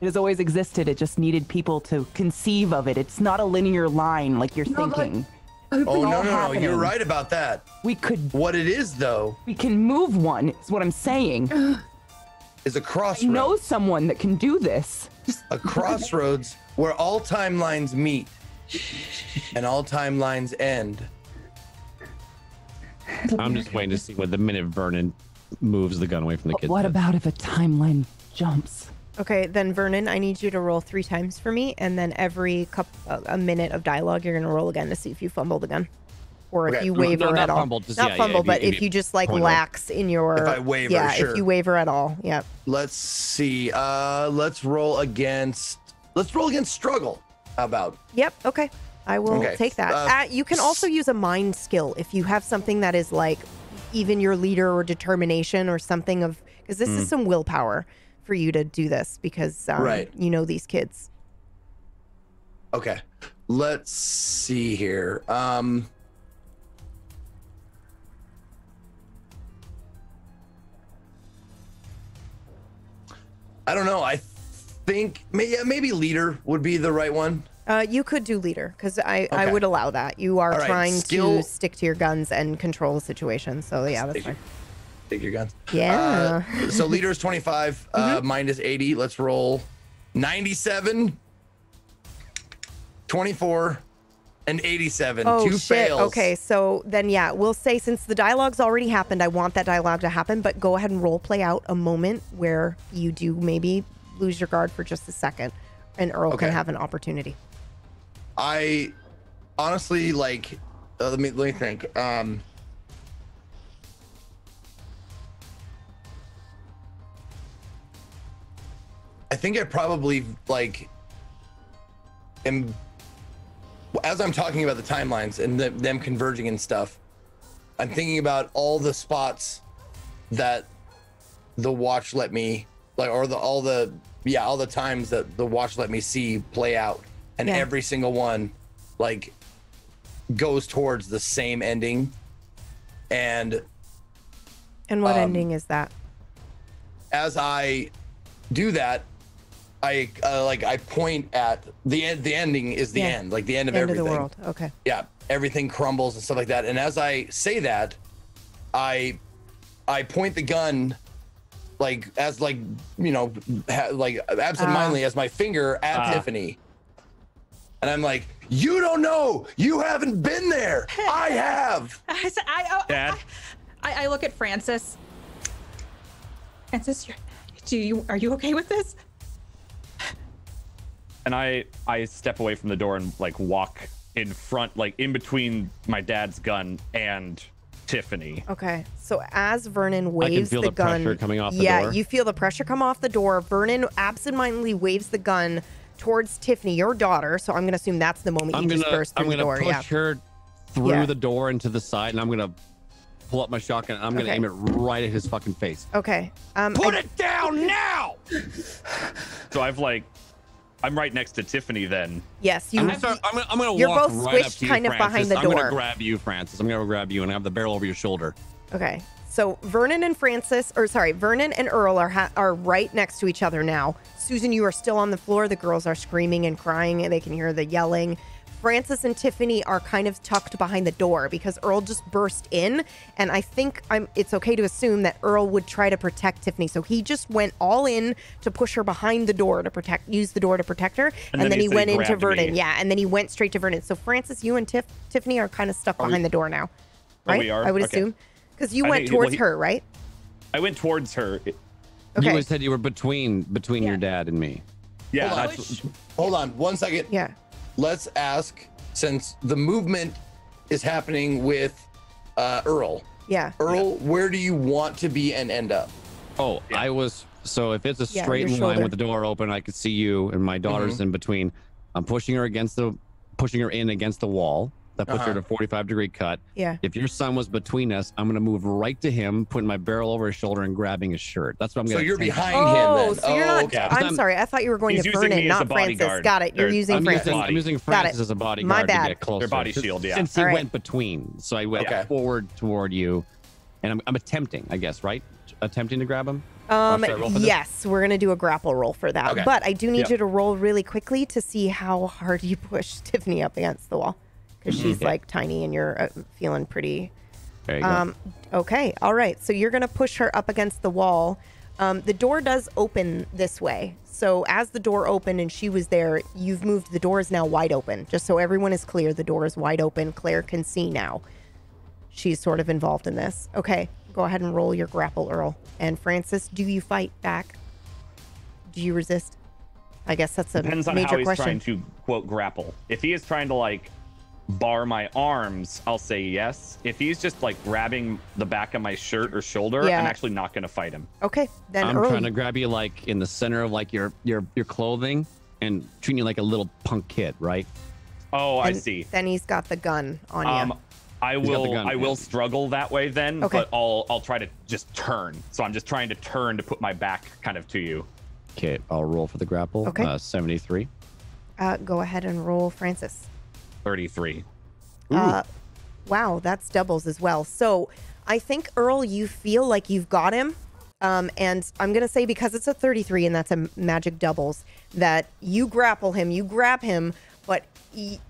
It has always existed. It just needed people to conceive of it. It's not a linear line like you're thinking. Oh, all no. happening. You're right about that. We could. What it is, though, We can move one. Is what I'm saying. is a I crossroads. know someone that can do this. A crossroads where all timelines meet and all timelines end. I'm just waiting to see when the minute Vernon moves the gun away from the kid. What about if a timeline jumps? Okay, then Vernon, I need you to roll 3 times for me, and then every a minute of dialogue, you're gonna roll again to see if you fumble the gun, or if Okay. you No, waver not at all. fumble, just- Not yeah, fumble, if but you- if you just like point lax in your. If I waver, yeah, sure. if you waver at all, yep. Let's see. Let's roll against struggle. How about? Yep. Okay. I will Okay, take that. You can also use a mind skill if you have something that is like even your leader or determination or something of, because this is some willpower for you to do this because Right. you know these kids. Okay. Let's see here. I don't know. I think maybe leader would be the right one. You could do leader because I Okay. would allow that. You are All right, trying skill- to stick to your guns and control the situation. So yeah, that's Take fine. Take your guns. Yeah. So leader is 25, mine is 80. Let's roll 97, 24, and 87. Oh, 2 shit. fails. Okay, so then, yeah, we'll say since the dialogue's already happened, I want that dialogue to happen, but go ahead and role play out a moment where you do maybe lose your guard for just a second, and Earl can Okay. have an opportunity. I honestly like. Let me think. I think I probably like am as I'm talking about the timelines and them converging and stuff. I'm thinking about all the spots that the watch let me like, or all the times that the watch let me see play out, and Yeah. every single one like goes towards the same ending. And And what ending is that? as I do that, I point at the end. The ending is the Yeah. end, like the end of End everything. of the world. Okay. Yeah, everything crumbles and stuff like that. And as I say that, I point the gun like as like absentmindedly as my finger at Tiffany, and I'm like, "You don't know. You haven't been there. I have." Dad? I look at Francis. Francis, are you okay with this? And I step away from the door and like walk in front, like in between my dad's gun and Tiffany. Okay. So as Vernon waves feel the the gun, pressure coming off the yeah, door. you feel the pressure come off the door. Vernon absentmindedly waves the gun towards Tiffany, your daughter. So I'm gonna assume that's the moment you just burst through the door. push Yeah. her through Yeah. the door into the side, and I'm gonna pull up my shotgun. And I'm gonna Okay. aim it right at his fucking face. Okay. Put it down now! So I'm right next to Tiffany then. Yes, you. I'm gonna You're walk both right up squished to you, kind of Francis. behind the I'm door. gonna grab you, Francis. I'm gonna grab you and have the barrel over your shoulder. Okay. So Vernon and Vernon and Earl are right next to each other now. Susan, you are still on the floor. The girls are screaming and crying, and they can hear the yelling. Francis and Tiffany are kind of tucked behind the door because Earl just burst in, and I think it's okay to assume that Earl would try to protect Tiffany. So he just went all in to push her behind the door to use the door to protect her, and then he went into grabbed Vernon. me. Yeah, and then he went straight to Vernon. So Francis, you and Tiffany are kind of stuck behind the door now, right? we are? I would Okay. assume because you I went think- well, towards her, right? I went towards her. Okay. You said you were between your dad and me. Yeah, Hold on. that's Hold on 1 second. Yeah. Let's ask, since the movement is happening with Earl. Yeah. Earl, where do you want to be and end up? Oh, I was. So if it's a Yeah, straight your line shoulder. with the door open, I could see you, and my daughter's in between. I'm pushing her in against the wall. That puts her at a 45-degree cut. Yeah. If your son was between us, I'm gonna move right to him, putting my barrel over his shoulder and grabbing his shirt. That's what I'm So gonna. you're attempt to behind do. him then. So you're not. okay. I'm sorry. I thought you were going He's to using Vernon, me as a not Francis. bodyguard. Got it. You're Or- using I'm Francis. using Got Francis it. as a bodyguard My to bad. get closer. Their body shield, yeah. Since he All right. went between, so I went Okay. forward toward you, and I'm attempting, I guess, right? Attempting to grab him. Should I roll for this? Yes, we're gonna do a grapple roll for that. Okay. But I do need Yeah. you to roll really quickly to see how hard you push Tiffany up against the wall, because she's like tiny and you're feeling pretty. There you go. Okay, all right. So you're gonna push her up against the wall. The door does open this way. So as the door opened and she was there, you've moved. The door is now wide open. Just so everyone is clear, the door is wide open. Claire can see now. She's sort of involved in this. Okay, go ahead and roll your grapple, Earl. And Francis, do you fight back? Do you resist? I guess that's a Depends on major how he's question. trying to, quote, grapple. If he is trying to, like, bar my arms, I'll say yes. If he's just, like, grabbing the back of my shirt or shoulder, Yeah. I'm actually not going to fight him. Okay, then I'm Earl, trying to grab you like in the center of like your clothing and treating you like a little punk kid, right? Oh, I and see. Then he's got the gun on you. I got the will gun, I will struggle that way then, Okay. but I'll try to just turn. So I'm just trying to turn to put my back kind of to you. Okay, I'll roll for the grapple. Okay. 73. Go ahead and roll, Francis. 33. Wow, that's doubles as well. So I think, Earl, you feel like you've got him. And I'm going to say, because it's a 33 and that's a magic doubles, that you grapple him, you grab him, but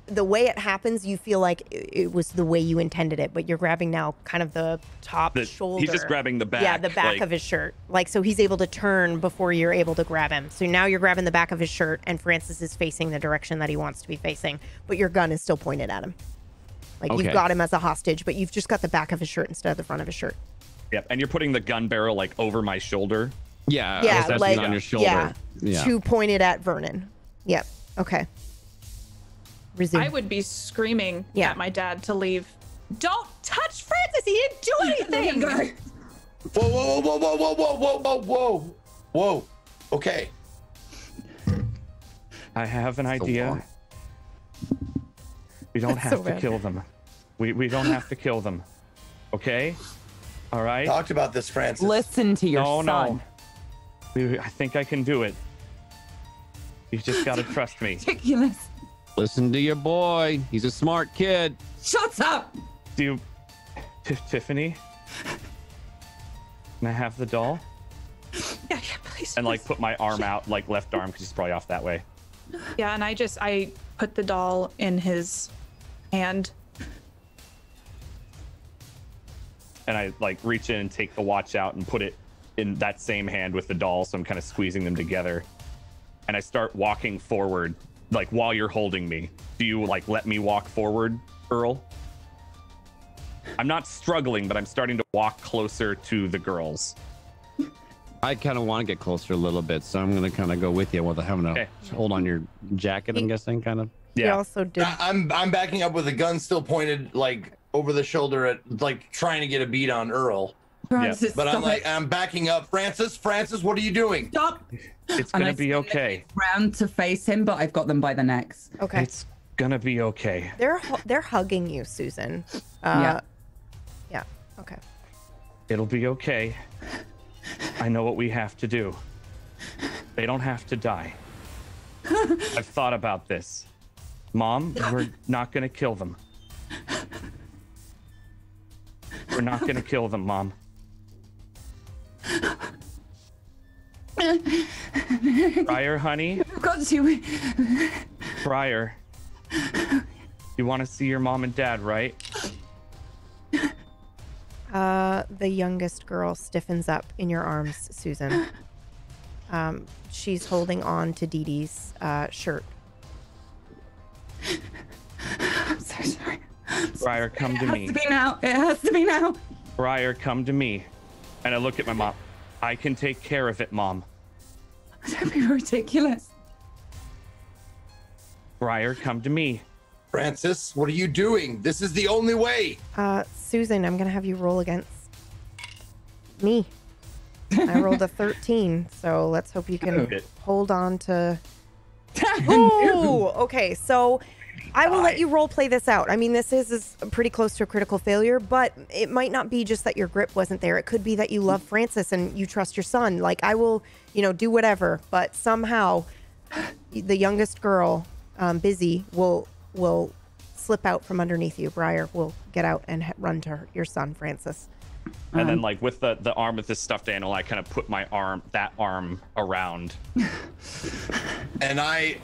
the way it happens, you feel like it was the way you intended it, but you're grabbing now kind of the top shoulder. He's just grabbing the back. Yeah, the back of his shirt. Like, so he's able to turn before you're able to grab him. So now you're grabbing the back of his shirt and Francis is facing the direction that he wants to be facing, but your gun is still pointed at him. Like, Okay. you've got him as a hostage, but you've just got the back of his shirt instead of the front of his shirt. Yep, and you're putting the gun barrel like over my shoulder. Yeah, Yeah, I was resting like on your shoulder. yeah, two pointed at Vernon. Yep. Okay. Resume. I would be screaming Yeah. at my dad to leave. Don't touch Francis. He didn't do anything. Whoa, whoa, whoa, whoa, whoa, whoa, whoa, whoa, whoa, whoa. Okay. I have an idea. We don't That's have so to bad. kill them. We don't have to kill them. Okay? All right? Talked about this, Francis. Listen to your No, son. no. I think I can do it. You just got to trust me. Ridiculous. Listen to your boy. He's a smart kid. Shut up. Do you... Tiffany? Can I have the doll? Yeah, please. And like put my arm out, like left arm, because he's probably off that way. Yeah, and I put the doll in his hand. And I like reach in and take the watch out and put it in that same hand with the doll. So I'm kind of squeezing them together. And I start walking forward, like while you're holding me. Do you like let me walk forward, Earl? I'm not struggling, but I'm starting to walk closer to the girls. I kind of want to get closer a little bit, so I'm going to kind of go with you with having to Okay. hold on your jacket, I'm guessing, kind of. He Yeah. also did. I'm backing up with the gun still pointed like over the shoulder at like trying to get a beat on Earl. Francis, But stop I'm backing up. Francis, what are you doing? Stop. It's And gonna I be okay. Round to face him, but I've got them by the necks. Okay. It's gonna be okay. They're hugging you, Susan. Yeah. Yeah. Okay. It'll be okay. I know what we have to do. They don't have to die. I've thought about this. Mom, we're not gonna kill them. We're not gonna kill them, Mom. Briar, honey. I've got to. Briar. You want to see your mom and dad, right? The youngest girl stiffens up in your arms, Susan. She's holding on to Dee Dee's shirt. I'm so sorry. Briar, come to It has me. to be now. It has to be now. Briar, come to me. And I look at my mom. I can take care of it, Mom. Don't be ridiculous. Briar, come to me. Francis, what are you doing? This is the only way. Susan, I'm gonna have you roll against me. I rolled a 13, so let's hope you can Good. hold on to. Ooh, okay. So I will let you role play this out. I mean, this is pretty close to a critical failure, but it might not be just that your grip wasn't there. It could be that you love Francis and you trust your son. Like, I will, do whatever, but somehow the youngest girl, Busy, will slip out from underneath you. Briar will get out and run to your son, Francis. And then like with the arm with this stuffed animal, I kind of put my that arm around. And I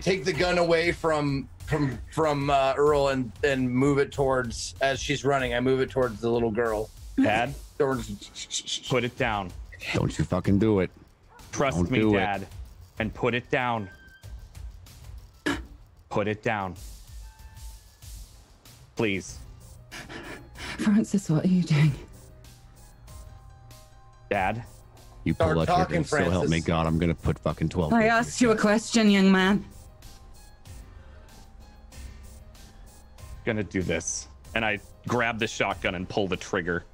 take the gun away from from Earl and move it towards, as she's running, I move it towards the little girl. Dad, Towards, put it down. Don't you fucking do it. Trust Don't me, do it. Dad. And put it down. Put it down. Please. Francis, what are you doing? Dad. You pull Start that talking, trigger, so help me Francis. God, I'm gonna put fucking 12. I asked you a question, young man. Gonna do this. And I grab the shotgun and pull the trigger.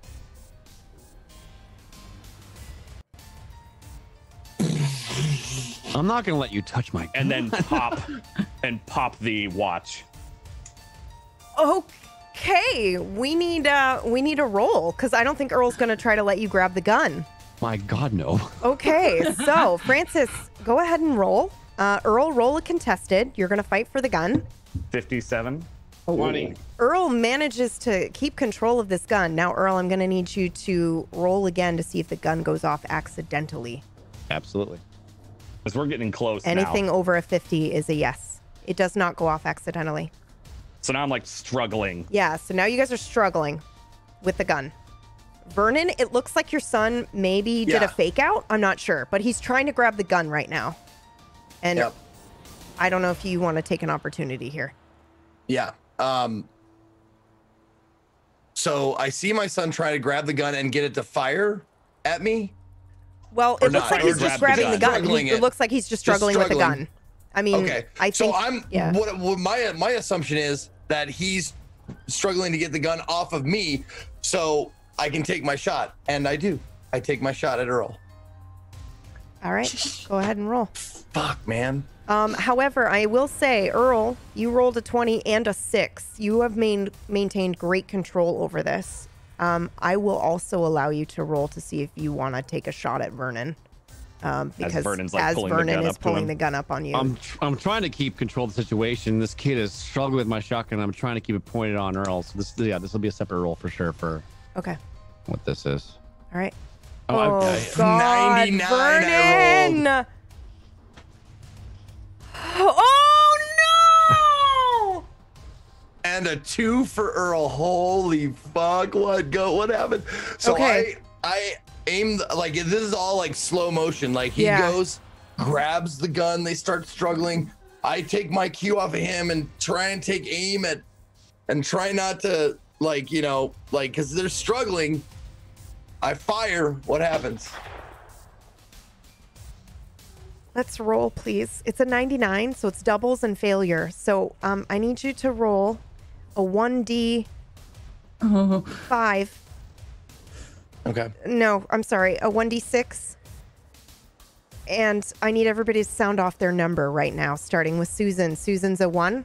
I'm not gonna let you touch my. And then pop the watch. Okay, we need a roll because I don't think Earl's gonna try to let you grab the gun. My God, no. Okay, so Francis, go ahead and roll. Earl, roll a contested. You're gonna fight for the gun. 57. 20. Earl manages to keep control of this gun. Now, Earl, I'm gonna need you to roll again to see if the gun goes off accidentally. Absolutely. Because we're getting close Anything now. over a 50 is a yes. It does not go off accidentally. So now I'm like struggling. Yeah, so now you guys are struggling with the gun. Vernon, it looks like your son maybe did Yeah. a fake out. I'm not sure, but he's trying to grab the gun right now. And Yep. I don't know if you want to take an opportunity here. Yeah. So I see my son try to grab the gun and get it to fire at me. Well, Or it looks not, like or he's just just grabbing the gun. struggling It it. looks like he's just Just struggling with the struggling. gun. I mean, Okay. I think, So I'm yeah. what my assumption is that he's struggling to get the gun off of me so I can take my shot. And I do. I take my shot at Earl. All right, go ahead and roll. Fuck, man. However, I will say, Earl, you rolled a 20 and a 6. You have maintained great control over this. I will also allow you to roll to see if you want to take a shot at Vernon. Because Vernon's, like, as pulling the Vernon gun is up to pulling him. the gun up on you. I'm trying to keep control of the situation. This kid is struggling with my shotgun. I'm trying to keep it pointed on Earl. So this will be a separate roll for sure for Okay. what this is. All right. Oh, Oh, God, 99 I Vernon! Oh, no! And a 2 for Earl. Holy fuck. What happened? So Okay. I aimed, like, this is all like slow motion. Like, he Yeah. goes, grabs the gun, they start struggling. I take my cue off of him and try and take aim at, and try not to, like, you know, like, because they're struggling. I fire. What happens? Let's roll, please. It's a 99, so it's doubles and failure. So I need you to roll a 1d5. Okay. No, I'm sorry, a 1d6. And I need everybody to sound off their number right now, starting with Susan. Susan's a 1.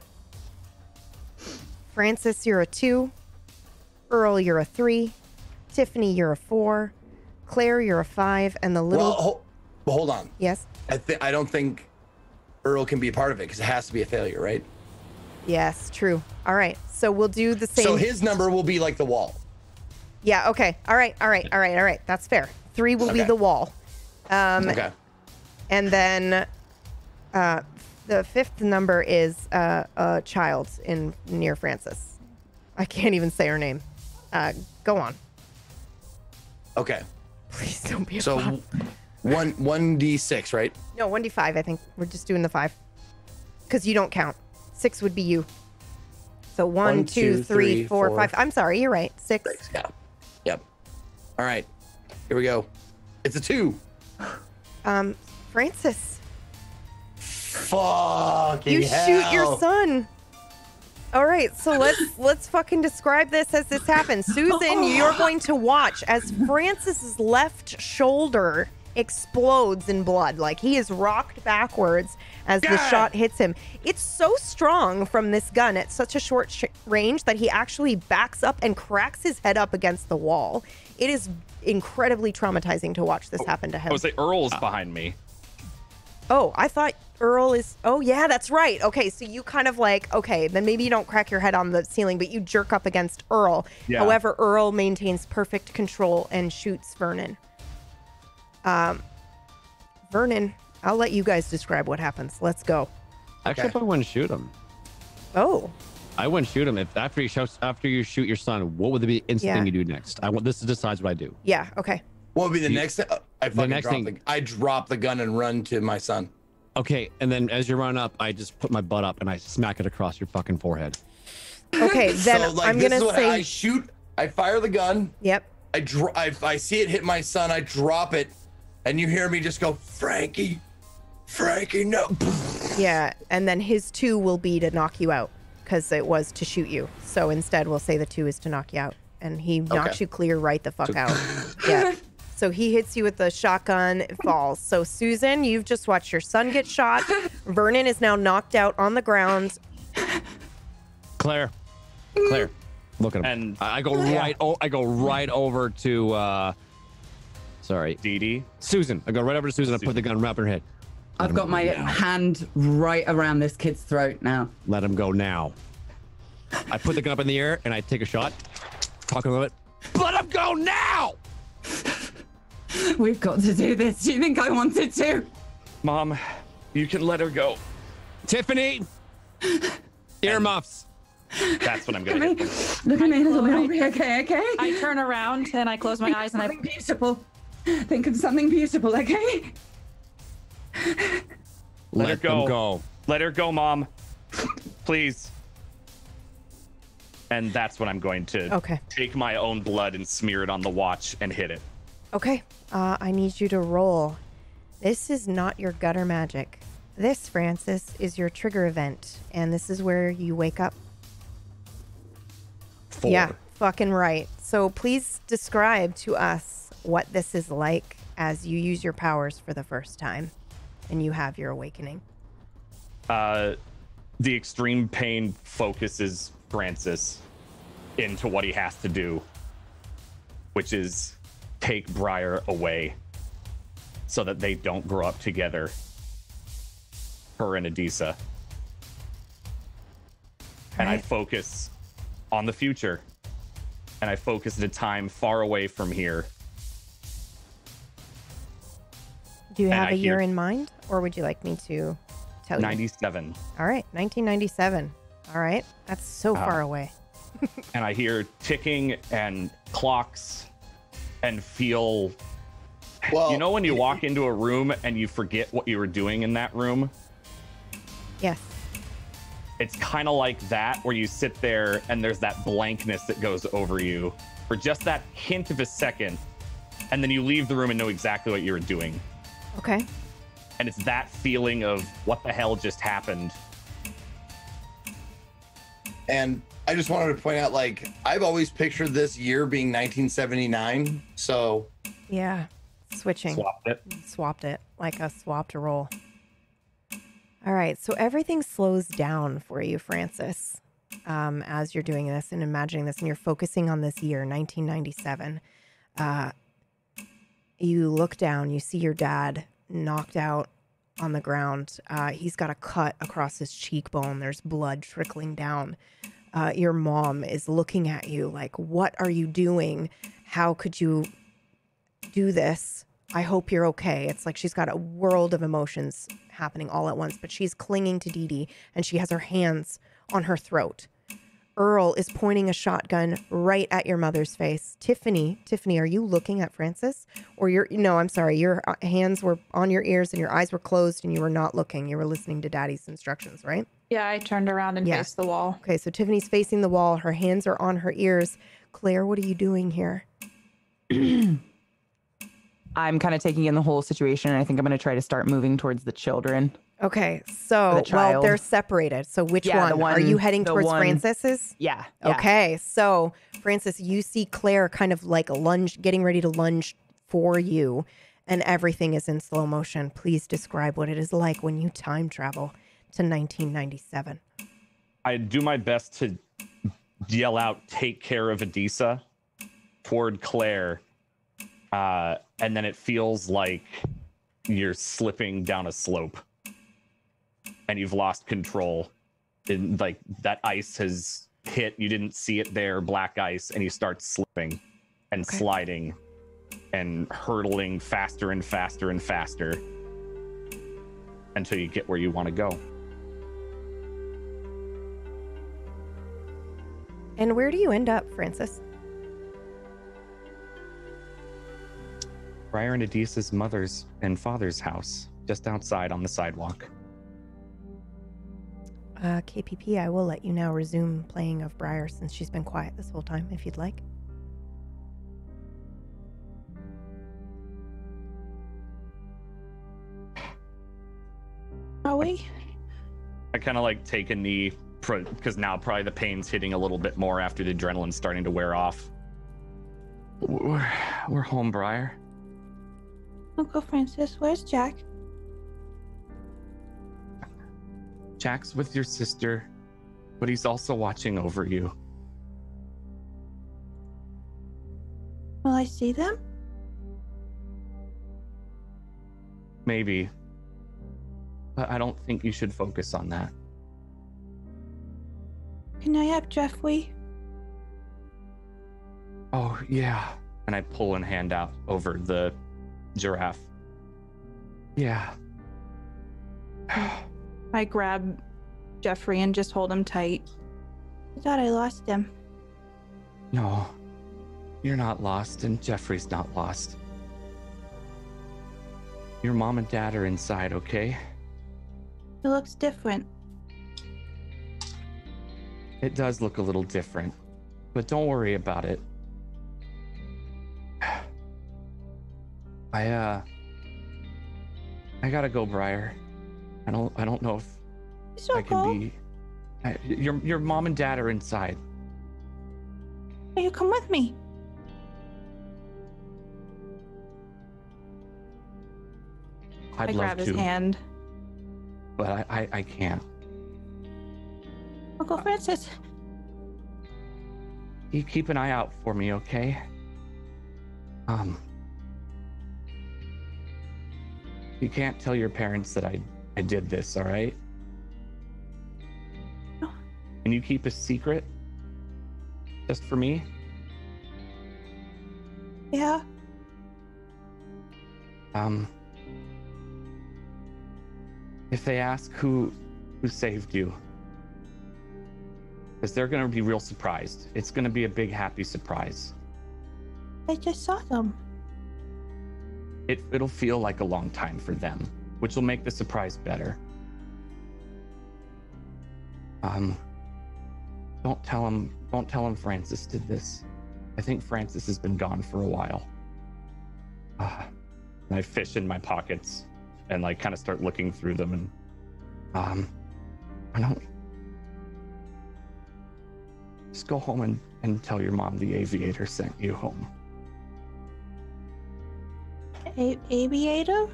Francis, you're a 2. Earl, you're a 3. Tiffany, you're a 4. Claire, you're a 5. And the little... Well, hold on. Yes? I don't think Earl can be a part of it because it has to be a failure, right? Yes, true. All right. So we'll do the same. So his number will be like the wall. Yeah, okay. All right. That's fair. 3 will be Okay. the wall. Okay. And then the 5th number is a child near Francis. I can't even say her name. Go on. Okay. Please don't be a So flop. 1d6, right? No, 1d5, I think. We're just doing the 5. Because you don't count. 6 would be you. So 1, 2, 3, 4, 5. I'm sorry, you're right. 6. 6, yeah. Yep. All right. Here we go. It's a 2. Francis, Fucking you hell. shoot your son. All right, so let's fucking describe this as this happens. Susan, you're going to watch as Francis's left shoulder explodes in blood. Like he is rocked backwards as the shot hits him. It's so strong from this gun at such a short range that he actually backs up and cracks his head up against the wall. It is incredibly traumatizing to watch this happen to him. I would say Earl's behind me. Oh, I thought Earl is... Oh, yeah, that's right. Okay, so you kind of like... Okay, then maybe you don't crack your head on the ceiling, but you jerk up against Earl. Yeah. However, Earl maintains perfect control and shoots Vernon. Vernon, I'll let you guys describe what happens. Let's go. Actually, I probably wouldn't shoot him. Oh. I wouldn't shoot him. If after you shoot your son, what would be the instant thing you do next? This decides what I do. Yeah. Okay. What would be the next thing? I drop the gun and run to my son. Okay, and then as you run up, I just put my butt up and I smack it across your fucking forehead. Okay, then so, I'm gonna say I shoot. I fire the gun. Yep. I see it hit my son. I drop it, and you hear me just go, Frankie, no. Yeah, and then his 2 will be to knock you out because it was to shoot you. So instead, we'll say the 2 is to knock you out, and he knocks you clear right the fuck out. Yeah. So he hits you with the shotgun, it falls. So Susan, you've just watched your son get shot. Vernon is now knocked out on the ground. Claire, look at him. And I go right over to Dee Dee. Susan. I go right over to Susan. I put the gun right in her head. I've got my hand right around this kid's throat now. Let him go now. I put the gun up in the air and I take a shot. Talk a little bit. Let him go now! We've got to do this. Do you think I wanted to? Mom, you can let her go. Tiffany! Earmuffs. That's what I'm going to do. Look at me, little baby. Okay. I turn around and I close my eyes and I... Beautiful. Think of something beautiful, okay? Let her them go. Let her go, Mom. Please. And that's when I'm going to take my own blood and smear it on the watch and hit it. Okay. I need you to roll. This is not your gutter magic. This, Francis, is your trigger event. And this is where you wake up. 4. Yeah, fucking right. So please describe to us what this is like as you use your powers for the first time and you have your awakening. The extreme pain focuses Francis into what he has to do, which is take Briar away so that they don't grow up together, her and Adisa. And I focus on the future, and I focus at a time far away from here. Do you have a year in mind, or would you like me to tell you? 97. All right, 1997. All right, that's so far away. And I hear ticking and clocks and feel... Well, you know when you walk into a room and you forget what you were doing in that room? Yes. It's kind of like that, where you sit there and there's that blankness that goes over you for just that hint of a second, and then you leave the room and know exactly what you were doing. Okay. And it's that feeling of what the hell just happened. And I just wanted to point out, like, I've always pictured this year being 1979. So yeah, switching. Swapped it like a swapped roll. All right, so everything slows down for you, Francis, as you're doing this and imagining this, and you're focusing on this year, 1997. You look down, you see your dad knocked out on the ground. He's got a cut across his cheekbone. There's blood trickling down. Your mom is looking at you like, what are you doing? How could you do this? I hope you're okay. It's like she's got a world of emotions happening all at once, but she's clinging to Dee Dee and she has her hands on her throat. Earl is pointing a shotgun right at your mother's face. Tiffany, are you looking at Francis? Or I'm sorry, your hands were on your ears and your eyes were closed and you were not looking. You were listening to Daddy's instructions, right? Yeah, I turned around and faced the wall. Okay, so Tiffany's facing the wall. Her hands are on her ears. Claire, what are you doing here? I'm kind of taking in the whole situation, and I think I'm going to try to start moving towards the children. Okay, so they're separated. So which one? Are you heading towards Francis's? Yeah. Okay, so Francis, you see Claire kind of like getting ready to lunge for you, and everything is in slow motion. Please describe what it is like when you time travel to 1997. I do my best to yell out, "Take care of Adisa," toward Claire. And then it feels like you're slipping down a slope and you've lost control. And like that ice has hit, you didn't see it there, black ice, and you start slipping and sliding and hurtling faster and faster and faster until you get where you want to go. And where do you end up, Francis? Briar and Adisa's mother's and father's house, just outside on the sidewalk. KPP, I will let you now resume playing of Briar since she's been quiet this whole time, if you'd like. Are we? I kind of like take a knee because now probably the pain's hitting a little bit more after the adrenaline's starting to wear off. We're home, Briar. Uncle Francis, where's Jack? Jack's with your sister, but he's also watching over you. Will I see them? Maybe. But I don't think you should focus on that. Can I have Jeffrey? Oh, yeah. And I pull and hand out over the giraffe. Yeah. I grab Jeffrey and just hold him tight. I thought I lost him. No, you're not lost, and Jeffrey's not lost. Your mom and dad are inside, okay? It looks different. It does look a little different, but don't worry about it. I gotta go, Briar. I don't know if So I can be. Your mom and dad are inside. Will you come with me? I'd I love grab to, his hand. but I can't. Uncle Francis. You keep an eye out for me, okay? You can't tell your parents that I did this, all right? No. Can you keep a secret? Just for me? Yeah. If they ask who saved you, because they're gonna be real surprised. It's gonna be a big happy surprise. I just saw them. It'll feel like a long time for them, which will make the surprise better. Don't tell him Francis did this. I think Francis has been gone for a while. And I fish in my pockets and like kind of start looking through them, and I don't. Just go home and tell your mom the aviator sent you home. Aviator?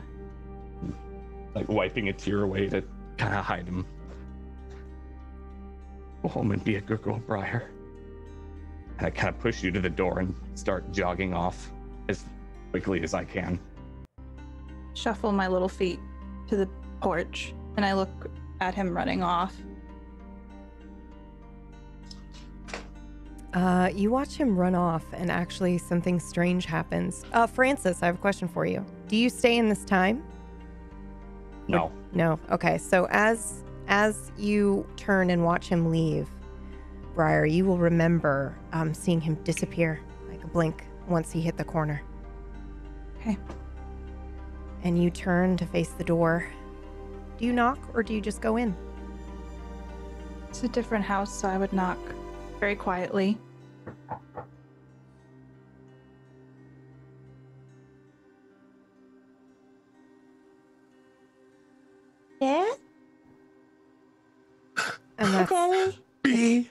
Like wiping a tear away to kind of hide him. Go home and be a good girl, Briar. And I kind of push you to the door and start jogging off as quickly as I can. Shuffle my little feet to the porch, and I look at him running off. You watch him run off, and actually something strange happens. Francis, I have a question for you. Do you stay in this time? No. No. Okay. So as you turn and watch him leave, Briar, you will remember seeing him disappear like a blink once he hit the corner. Okay. And you turn to face the door. Do you knock or do you just go in? It's a different house, so I would knock very quietly. Dad? And that's Daddy? B.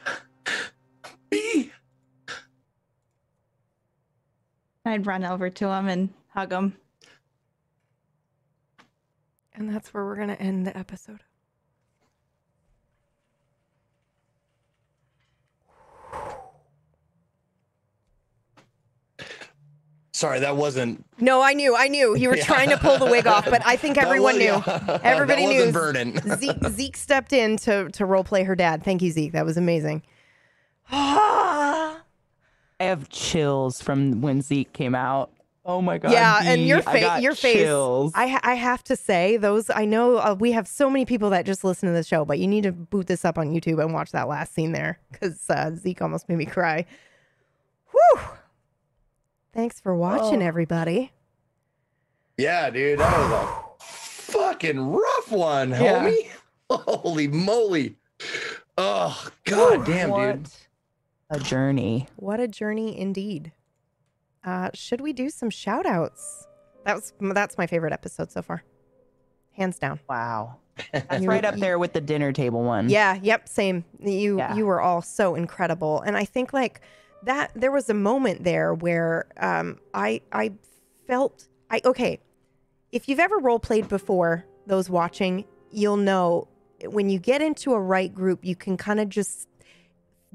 I'd run over to him and hug him. And that's where we're going to end the episode. Sorry, that wasn't. No, I knew. You were trying to pull the wig off, but I think everyone knew. Everybody knew. Zeke stepped in to role play her dad. Thank you, Zeke. That was amazing. I have chills from when Zeke came out. Oh my god. Yeah, and Dee, your I got face. chills. I have to say, those, I know we have so many people that just listen to the show, but you need to boot this up on YouTube and watch that last scene there, because Zeke almost made me cry. Whew. Thanks for watching, everybody. Yeah, dude, that was a fucking rough one, Yeah. homie. Holy moly. Oh, god damn, dude. A journey. What a journey indeed. Should we do some shout outs? That's my favorite episode so far. Hands down. Wow. That's right up there with the dinner table one. Yeah, yep, same. You were all so incredible. And I think like that there was a moment there where I felt okay. If you've ever role played before, those watching, you'll know when you get into a right group, you can kind of just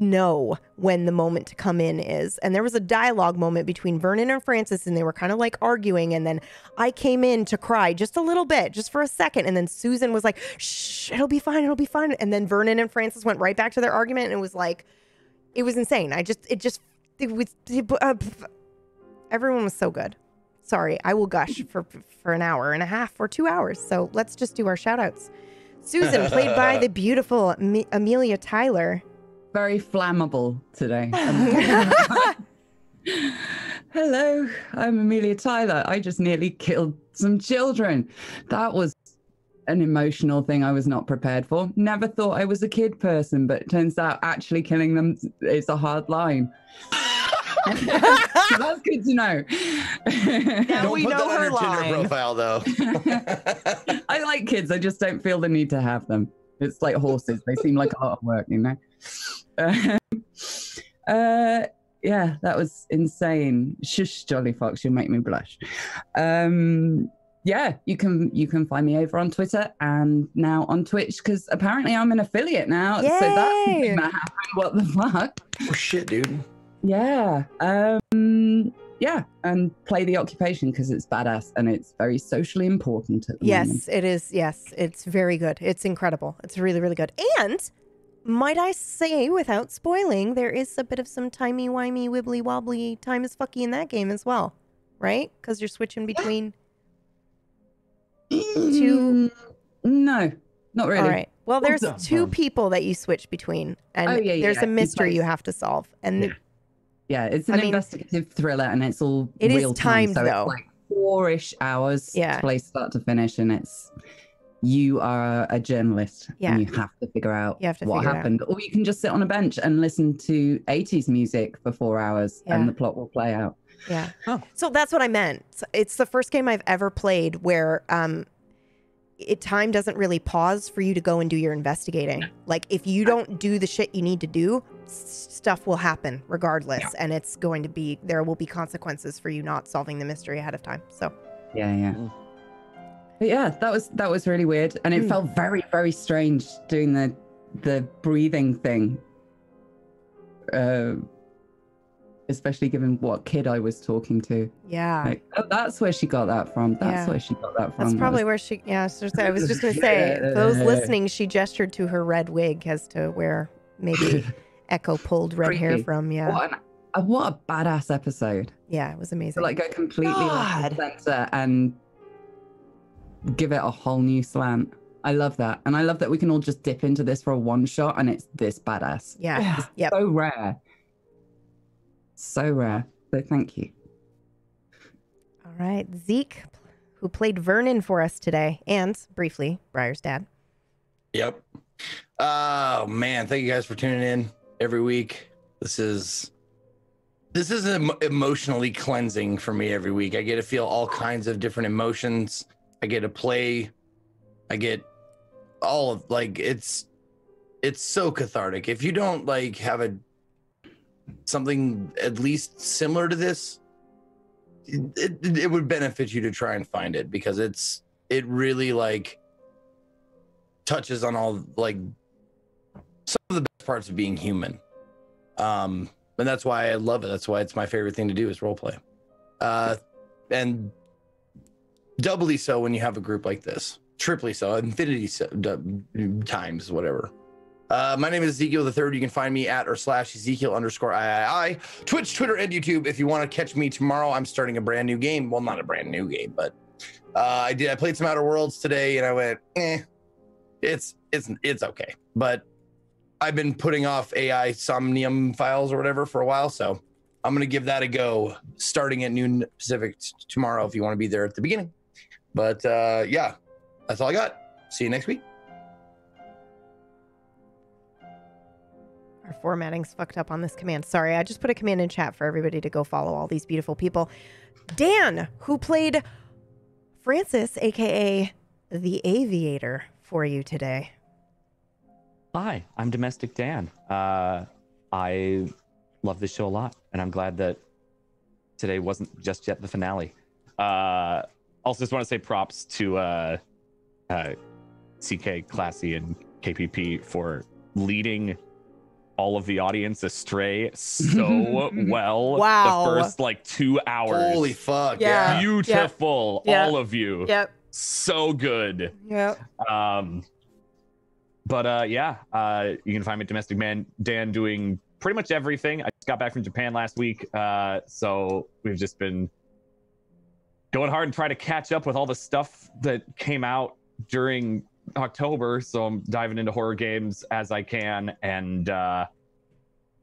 know when the moment to come in is. And there was a dialogue moment between Vernon and Francis, and they were kind of like arguing, and then I came in to cry just a little bit, just for a second, and then Susan was like, shh, it'll be fine, and then Vernon and Francis went right back to their argument, and it was like, it was insane. Everyone was so good. Sorry, I will gush for an hour and a half or 2 hours, so let's just do our shout outs. Susan, played by the beautiful Amelia Tyler. Very flammable today. Hello, I'm Amelia Tyler. I just nearly killed some children. That was an emotional thing I was not prepared for. Never thought I was a kid person, but it turns out actually killing them is a hard line. That's good to know. Now Don't we put know that on her your Tinder line. profile, though. I like kids. I just don't feel the need to have them. It's like horses. They seem like a lot of work, you know? Yeah, that was insane. Shush, Jolly Fox, you'll make me blush. Yeah, you can find me over on Twitter and now on Twitch, because apparently I'm an affiliate now. Yay! So that's something that happened. What the fuck? Oh shit, dude. Yeah. Yeah, and play the occupation because it's badass and it's very socially important at the moment. Yes, it is. Yes, it's very good. It's incredible. It's really, really good. And might I say, without spoiling, there is a bit of some timey-wimey, wibbly-wobbly, time is fucky in that game as well, right? Because you're switching between two. No, not really. All right. Well, there's the two fuck? people that you switch between, and Oh, yeah, there's yeah. a mystery He you plays- have to solve. And Yeah, it's an I mean, investigative thriller and it's all it is real time. timed, So though. it's like 4-ish hours Yeah. to play start to finish, and it's you are a journalist Yeah. and you have to figure out You have to what figure it out. happened. Or you can just sit on a bench and listen to 80s music for 4 hours Yeah. and the plot will play out. yeah. Oh. So that's what I meant. It's the first game I've ever played where time doesn't really pause for you to go and do your investigating. Like if you don't do the shit you need to do, stuff will happen regardless, and it's going to be, there will be consequences for you not solving the mystery ahead of time. So Yeah, yeah. Mm. But yeah, that was really weird. And it felt very, very strange doing the breathing thing. Especially given what kid I was talking to. yeah, Like, oh, that's where she got that from. That's Yeah. where she got that from. that's That probably was- where she. Yeah, I was just gonna say, those listening, she gestured to her red wig as to where maybe Echo pulled red hair Creepy. from. Yeah, What a badass episode. yeah, it was amazing. To like go completely off the God. center and give it a whole new slant. I love that. And I love that we can all just dip into this for a one shot and it's this badass. Yeah, yep. So rare. So rare. So thank you. All right, Zeke, who played Vernon for us today, and briefly Briar's dad. Yep. Oh man, thank you guys for tuning in every week. This is emotionally cleansing for me every week. I get to feel all kinds of different emotions. I get to play. I get all of like it's so cathartic. If you don't like have something at least similar to this, it would benefit you to try and find it, because it really like touches on all like some of the best parts of being human. And that's why I love it. That's why it's my favorite thing to do is roleplay. And doubly so when you have a group like this. Triply so, infinity so, times, whatever. My name is Ezekiel the Third. You can find me at or / Ezekiel_III. Twitch, Twitter, and YouTube. If you want to catch me tomorrow, I'm starting a brand new game. Well, not a brand new game, but I played some Outer Worlds today, and I went, it's okay. But I've been putting off AI Somnium files or whatever for a while, so I'm gonna give that a go starting at noon Pacific tomorrow. If you want to be there at the beginning, but yeah, that's all I got. See you next week. Our formatting's fucked up on this command. Sorry, I just put a command in chat for everybody to go follow all these beautiful people. Dan, who played Francis, aka the Aviator, for you today. Hi, I'm Domestic Dan. I love this show a lot, and I'm glad that today wasn't just yet the finale. Also, just want to say props to CK, Classy, and KPP for leading all of the audience astray so well. Wow. The first 2 hours. Holy fuck. Yeah. Beautiful. Yep. All of you. Yep. So good. Yep. But you can find me at Domestic Man Dan doing pretty much everything. I just got back from Japan last week. So we've just been going hard and trying to catch up with all the stuff that came out during October. So I'm diving into horror games as I can and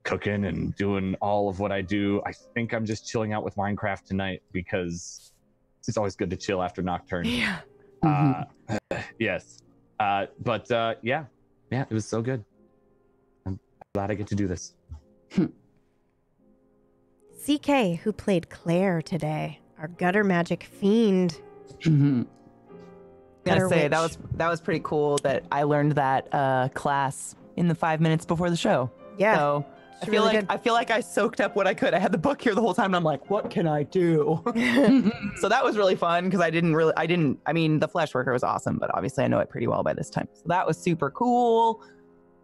cooking and doing all of what I do. I think I'm just chilling out with Minecraft tonight because it's always good to chill after Nocturne. Yeah. Yes. But yeah, it was so good. I'm glad I get to do this. CK, who played Claire today, our gutter magic fiend. I gotta say Witch. that was pretty cool that I learned that class in the 5 minutes before the show. Yeah. So It's really good. I feel like I soaked up what I could. I had the book here the whole time, and I'm like, what can I do? So that was really fun because I mean, the flesh worker was awesome, but obviously I know it pretty well by this time. So that was super cool.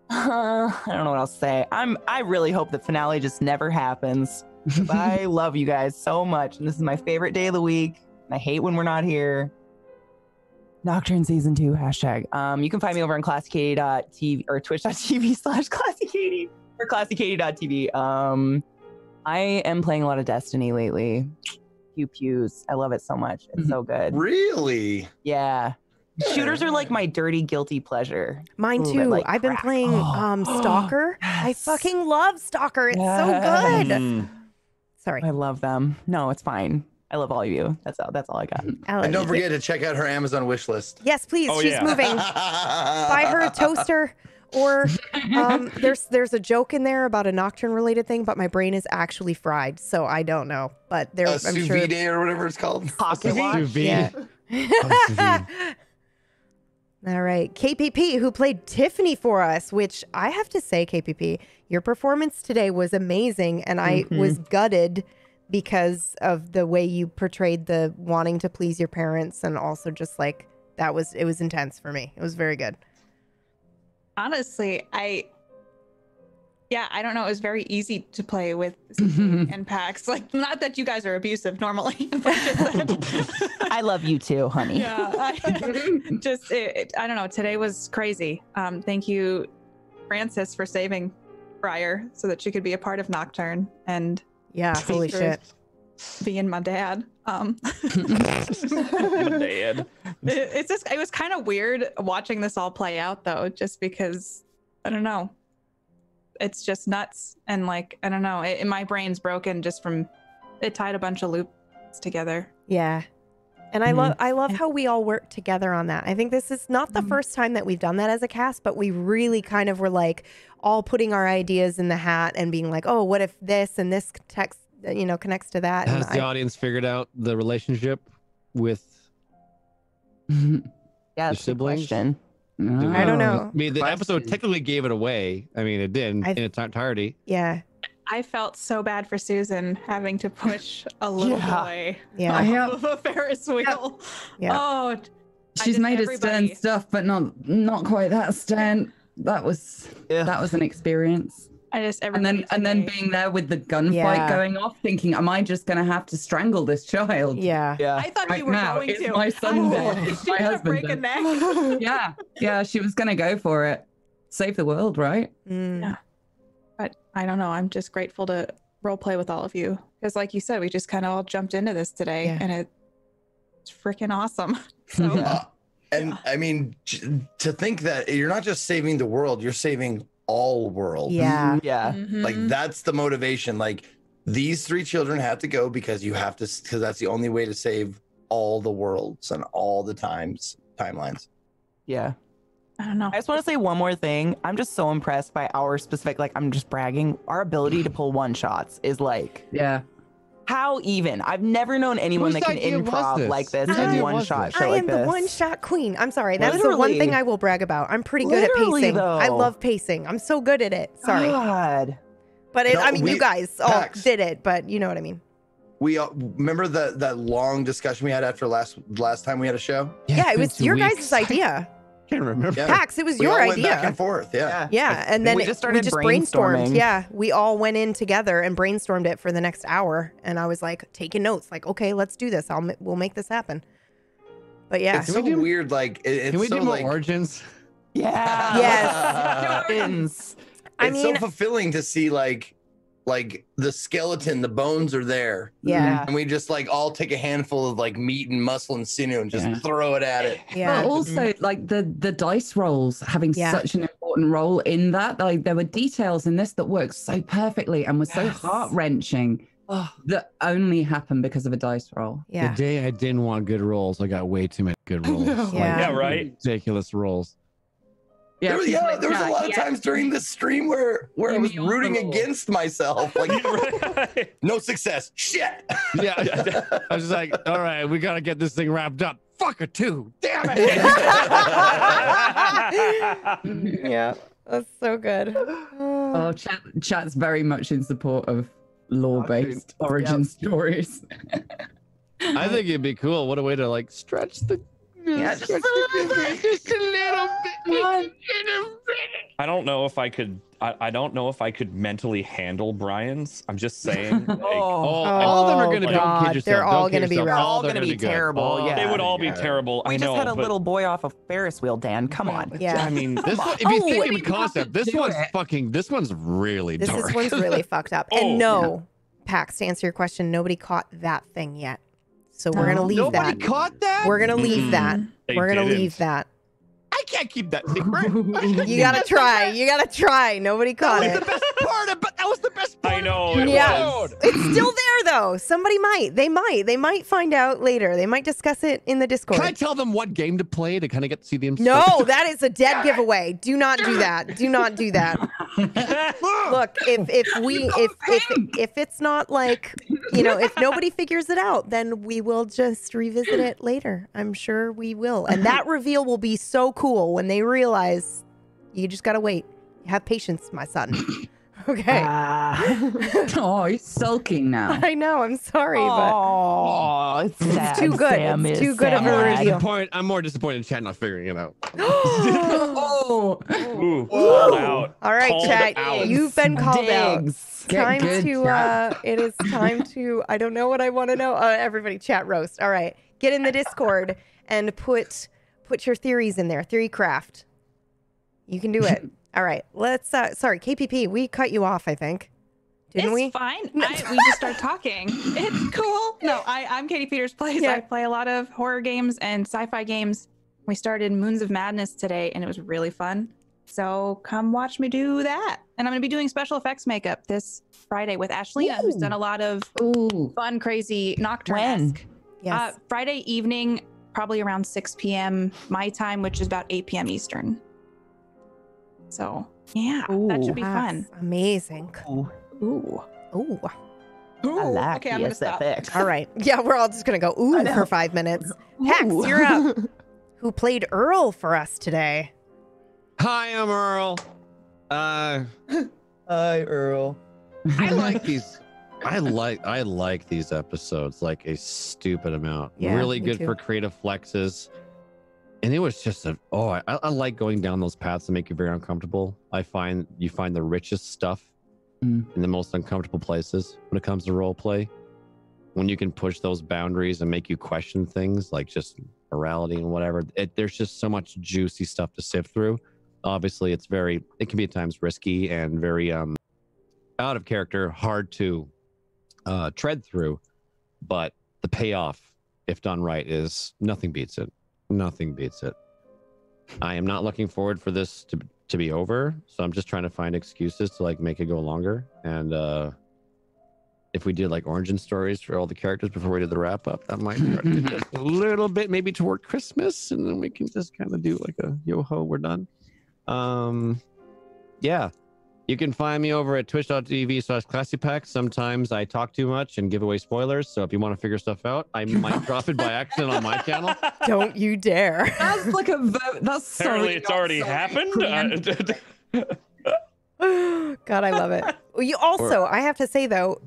I don't know what else to say. I really hope the finale just never happens. I love you guys so much, and this is my favorite day of the week. And I hate when we're not here. Nocturne season 2 #. You can find me over on ClassyKatie.tv or twitch.tv/ClassyKatie or ClassyKatie.tv. I am playing a lot of Destiny lately. Pew pews. I love it so much. It's so good. Really? Yeah. Shooters are like my dirty, guilty pleasure. Mine Ooh, too. like I've been crack. playing Stalker. I Yes. fucking love Stalker. It's so Yes. good. Sorry. I love them. No, it's fine. I love all of you. That's all I got. And don't forget to check out her Amazon wish list. Yes, please. Oh, She's yeah. moving. Buy her a toaster. Or there's a joke in there about a Nocturne related thing, but my brain is actually fried, so I don't know. But there, I'm Sous sure. vide or whatever it's called. Pocket watch. Sous vide. Yeah. All right, KPP, who played Tiffany for us, which I have to say, KPP, your performance today was amazing, and I was gutted because of the way you portrayed the wanting to please your parents, and also just like it was intense for me. It was very good. Honestly, I don't know. It was very easy to play with CP and Pax. Like, not that you guys are abusive normally, but just that, I love you too, honey. yeah, I don't know. Today was crazy. Thank you, Francis, for saving Briar so that she could be a part of Nocturne and Yeah, holy shit. being my dad. Dad. It was kind of weird watching this all play out though, just because I don't know. It's just nuts, and like I don't know. My brain's broken just from it tied a bunch of loops together. Yeah. And I love how we all work together on that. I think this is not the first time that we've done that as a cast, but we really kind of were like all putting our ideas in the hat and being like, oh, what if this and this text, connects to that. Has And the audience figured out the relationship with Yeah, the that's a good siblings? question. I don't know. I mean, the episode Question. technically gave it away. I mean, it did in its entirety. Yeah. I felt so bad for Susan having to push a little boy Yeah. off of a Ferris wheel. Yeah. Oh, She's made us stern stuff, but not quite that stern. That was an experience. And then being there with the gunfight Yeah. going off, thinking, am I just gonna have to strangle this child? Yeah. I thought Right you were now, going it's to. my son dead. Is It's she my gonna husband break a dead. neck? Yeah, she was gonna go for it. save the world, right? Yeah. But I don't know. I'm just grateful to role play with all of you because, like you said, we just kind of all jumped into this today, and it's freaking awesome. So, and I mean, to think that you're not just saving the world, you're saving all worlds. Yeah. Yeah. Like that's the motivation. Like these 3 children have to go because you have to, because that's the only way to save all the worlds and all the timelines. Yeah. I don't know. I just want to say one more thing. I'm just so impressed by our specific, like, I'm just bragging. Our ability to pull one shots is like, how even? I've never known anyone that can improv like this and one shot show I like am this. the one shot queen. I'm sorry. That is the one thing I will brag about. I'm pretty good at pacing. Though. I love pacing. I'm so good at it. Sorry. God. But I mean, you guys all did it, but you know what I mean. We remember that long discussion we had after last time we had a show. Yeah, it was your guys' idea. Can't remember. Yeah. Pax, it was We your all went idea. back and forth. Yeah, and then we just started brainstormed. Yeah, we all went in together and brainstormed it for the next hour. And I was like taking notes, like, okay, let's do this. We'll make this happen. But yeah, it's so weird. Like, can we do more origins? Yeah. Yes. It's so fulfilling to see like the skeleton, the bones are there. Yeah. And we just like all take a handful of like meat and muscle and sinew and just throw it at it. Yeah. But also like the dice rolls having such an important role in that. Like there were details in this that worked so perfectly and was so heart-wrenching that only happened because of a dice roll. Yeah. The day I didn't want good rolls, I got way too many good rolls. Yeah, right. Ridiculous rolls. There was a lot of times during this stream where I was rooting against myself. Like, no success. Shit. Yeah. I was just like, all right, we got to get this thing wrapped up. Fucker too. Damn it. Yeah, that's so good. Oh, chat's very much in support of lore-based origin stories. I think it'd be cool. What a way to like stretch the. Just a little bit. I don't know if I could. I don't know if I could mentally handle Brian's. I'm just saying. Like, all of them are going to be. God, Kid yourself. they're all Don't kid going to be yourself. rough. All going to be terrible. Yeah. They would all be terrible. We I just know, had a but little boy off a Ferris wheel, Dan. Come on. Yeah. I mean, This one, if you think of a concept, this one's really dark. This one's really fucked up. And no, Pax, to answer your question, nobody caught that thing yet. So we're going to leave that. Nobody caught that? We're going to leave that. We're going to leave that. I can't keep that secret. You got to try. You got to try. Nobody caught it. That was the best part of it. That was the best part. I know. It's still there though. Somebody might. They might find out later. They might discuss it in the Discord. Can I tell them what game to play to kind of get to see the No, that is a dead giveaway. Do not do that. Do not do that. Look, if it's not like, if nobody figures it out, then we will just revisit it later. I'm sure we will. And that reveal will be so cool when they realize you just got to wait. Have patience, my son. Okay. Oh, he's sulking now. I know. I'm sorry, but it's sad. too good. Sam It's too good of a reveal. I'm more disappointed in chat not figuring it out. Ooh, called out. All right, Called chat. out. You've been called out. Get good, chat. It is time to, I don't know what I want to know. Everybody chat roast. All right. Get in the Discord and put your theories in there. Theory craft. You can do it. All right. Let's, sorry, KPP, we cut you off, I think. Didn't we? It's fine. We just start talking. It's cool. No, I'm Katie Peters Plays. Yeah. I play a lot of horror games and sci-fi games. We started Moons of Madness today, and it was really fun. So come watch me do that. And I'm going to be doing special effects makeup this Friday with Ashlina, who's done a lot of fun, crazy Nocturne-esque. Yes. Friday evening, probably around 6 p.m. my time, which is about 8 p.m. Eastern. So, yeah, that should be fun. Amazing. Ooh. I like Okay, I'm gonna stop. All right. Yeah, we're all just going to go ooh for 5 minutes. Pax, you're up. Who played Earl for us today? Hi, I'm Earl. Hi, Earl. I like these. I like these episodes like a stupid amount. Yeah, really me good too. for creative flexes. And it was just I like going down those paths that make you very uncomfortable. I find you find the richest stuff in the most uncomfortable places when it comes to role play. When you can push those boundaries and make you question things like just morality and whatever. There's just so much juicy stuff to sift through. Obviously, it can be at times risky and very out of character, hard to tread through, but the payoff, if done right, is nothing beats it. Nothing beats it. I am not looking forward for this to be over, so I'm just trying to find excuses to like make it go longer. And if we did like origin stories for all the characters before we did the wrap up, that might start to just a little bit maybe toward Christmas, and then we can just kind of do like a yo-ho, we're done. Yeah, you can find me over at twitch.tv/classypack. Sometimes I talk too much and give away spoilers, so if you want to figure stuff out, I might drop it by accident on my channel. Don't you dare. That's like that's Apparently, it's already happened. God, I love it. You also, I have to say though,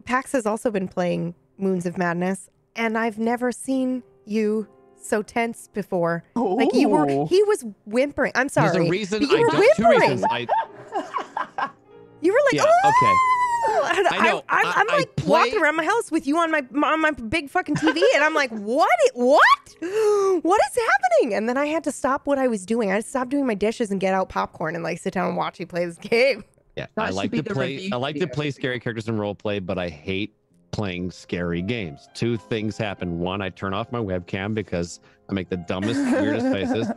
Pax has also been playing Moons of Madness, and I've never seen you so tense before. Like he was whimpering. I'm sorry. There's a reason. You were whimpering. You were like, yeah, oh! Okay. I know. I'm like walking around my house with you on my big fucking TV, and I'm like, what is happening? And then I had to stop what I was doing. I had to stop doing my dishes and get out popcorn and like sit down and watch you play this game. Yeah, I like to play scary characters in role play, but I hate playing scary games. Two things happen. One, I turn off my webcam because I make the dumbest, weirdest faces,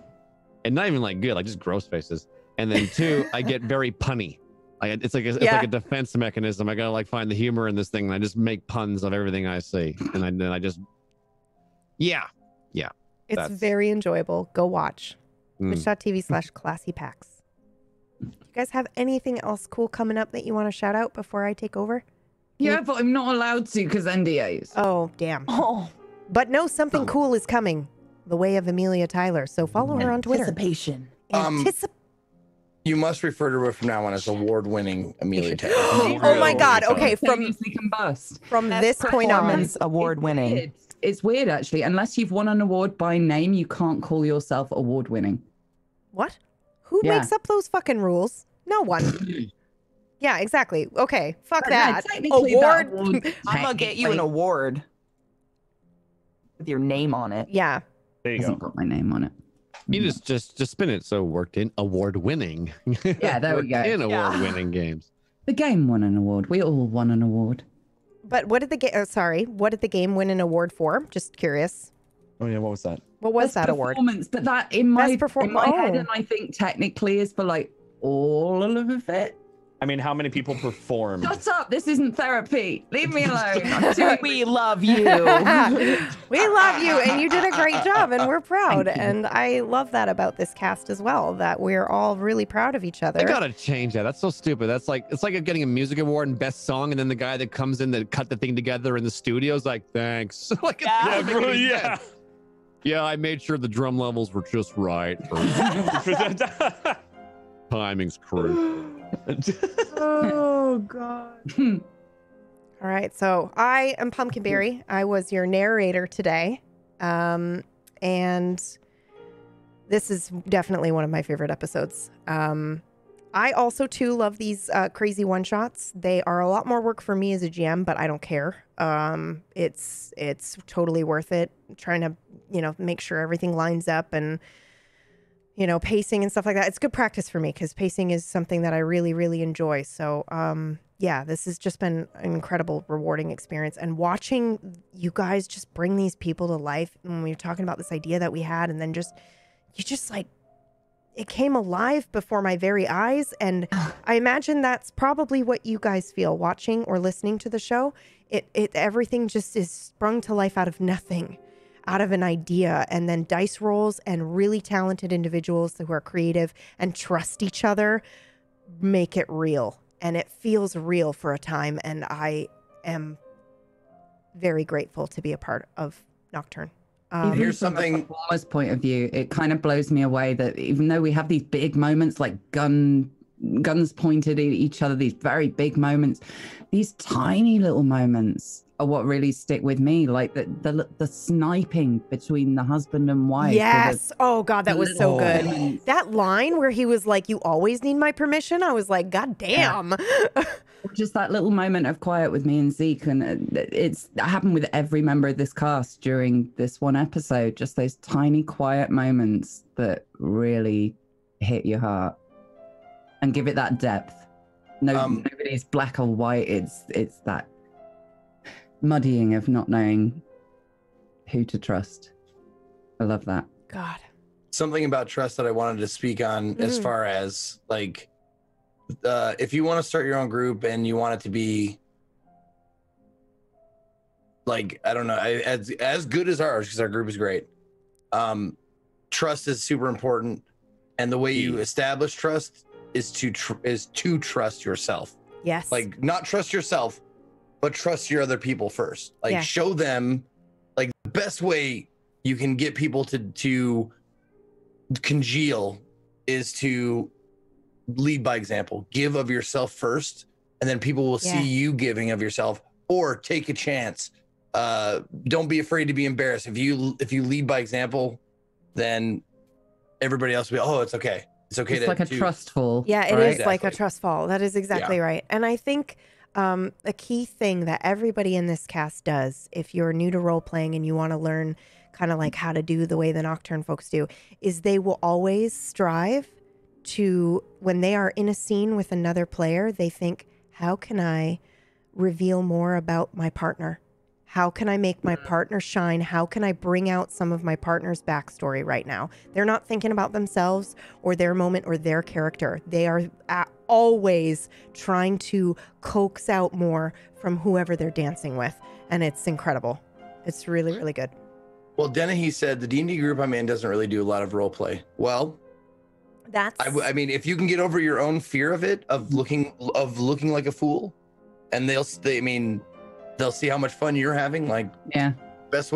and not even like good, like just gross faces. And then two, I get very punny. It's like a defense mechanism. I gotta like find the humor in this thing, and I just make puns of everything I see, and then I just, yeah. It's very enjoyable. Go watch twitch.tv/classypacks. You guys have anything else cool coming up that you want to shout out before I take over? Yeah, but I'm not allowed to because NDAs. Oh, damn. But no, something cool is coming. The way of Amelia Tyler. So follow her on Twitter. Anticipation. You must refer to her from now on as award-winning Amelia Taylor. Oh my God! Okay, from this point on, award-winning. It's weird actually. Unless you've won an award by name, you can't call yourself award-winning. What? Who makes up those fucking rules? No one. Yeah, exactly. Okay, fuck that. Award. I'm gonna get you an award with your name on it. Yeah. There you Hasn't got my name on it. You just spin it so it worked in award-winning. Yeah, there we go. In award-winning games. The game won an award. We all won an award. But what did the game? What did the game win an award for? Just curious. Oh yeah, what was that? What was Best that award? Performance, but that in my head, and I think technically is for like all of it. I mean, how many people performed? Shut up! This isn't therapy. Leave me alone. We love you. We love you, and you did a great job, and we're proud. And I love that about this cast as well, that we're all really proud of each other. I gotta change that. That's so stupid. It's like getting a music award and best song, and then the guy that comes in that cut the thing together in the studio is like, thanks. Like, yeah, I made sure the drum levels were just right. Timing's crucial. Oh God. All right, so I am Pumpkinberry. I was your narrator today, and this is definitely one of my favorite episodes. I also too love these crazy one shots. They are a lot more work for me as a GM, but I don't care. It's totally worth it. Trying to make sure everything lines up and pacing and stuff like that. It's good practice for me because pacing is something that I really, really enjoy. So, yeah, this has just been an incredible, rewarding experience. And watching you guys just bring these people to life, when we were talking about this idea that we had, and then it came alive before my very eyes. And I imagine that's probably what you guys feel watching or listening to the show. Everything just is sprung to life out of nothing. Out of an idea, and then dice rolls and really talented individuals who are creative and trust each other make it real, and it feels real for a time, and I am very grateful to be a part of Nocturne. Here's something from a performer's point of view, it kind of blows me away that even though we have these big moments like guns pointed at each other, these very big moments, these tiny little moments are what really stick with me, like the sniping between the husband and wife. Yes. Oh God, that was so good. Moments. That line where he was like, "You always need my permission." I was like, "God damn." Yeah. Just that little moment of quiet with me and Zeke, and that happened with every member of this cast during this one episode. Just those tiny quiet moments that really hit your heart and give it that depth. Nobody's black or white. It's that muddying of not knowing who to trust. I love that. God. Something about trust that I wanted to speak on as far as like, if you want to start your own group and you want it to be like, I don't know, as good as ours, because our group is great. Trust is super important. And the way you establish trust is to trust yourself. Yes. Like, not trust yourself, but trust your other people first. Like, show them, like, the best way you can get people to congeal is to lead by example. Give of yourself first, and then people will see you giving of yourself, or take a chance. Don't be afraid to be embarrassed. If you lead by example, then everybody else will be, oh, it's okay. It's okay. It's like a trust fall. Yeah, it right? is like a trust fall. That is exactly right. And I think a key thing that everybody in this cast does, if you're new to role playing and you want to learn kind of like how to do the way the Nocturne folks do, is they will always strive to, when they are in a scene with another player, they think, how can I reveal more about my partner? How can I make my partner shine? How can I bring out some of my partner's backstory right now? They're not thinking about themselves or their moment or their character. They are always trying to coax out more from whoever they're dancing with. And it's incredible. It's really, really good. Well, Dennehy said the D&D group I'm in doesn't really do a lot of role play. Well, I mean, if you can get over your own fear of it, of looking like a fool, and they'll see how much fun you're having. Like, the best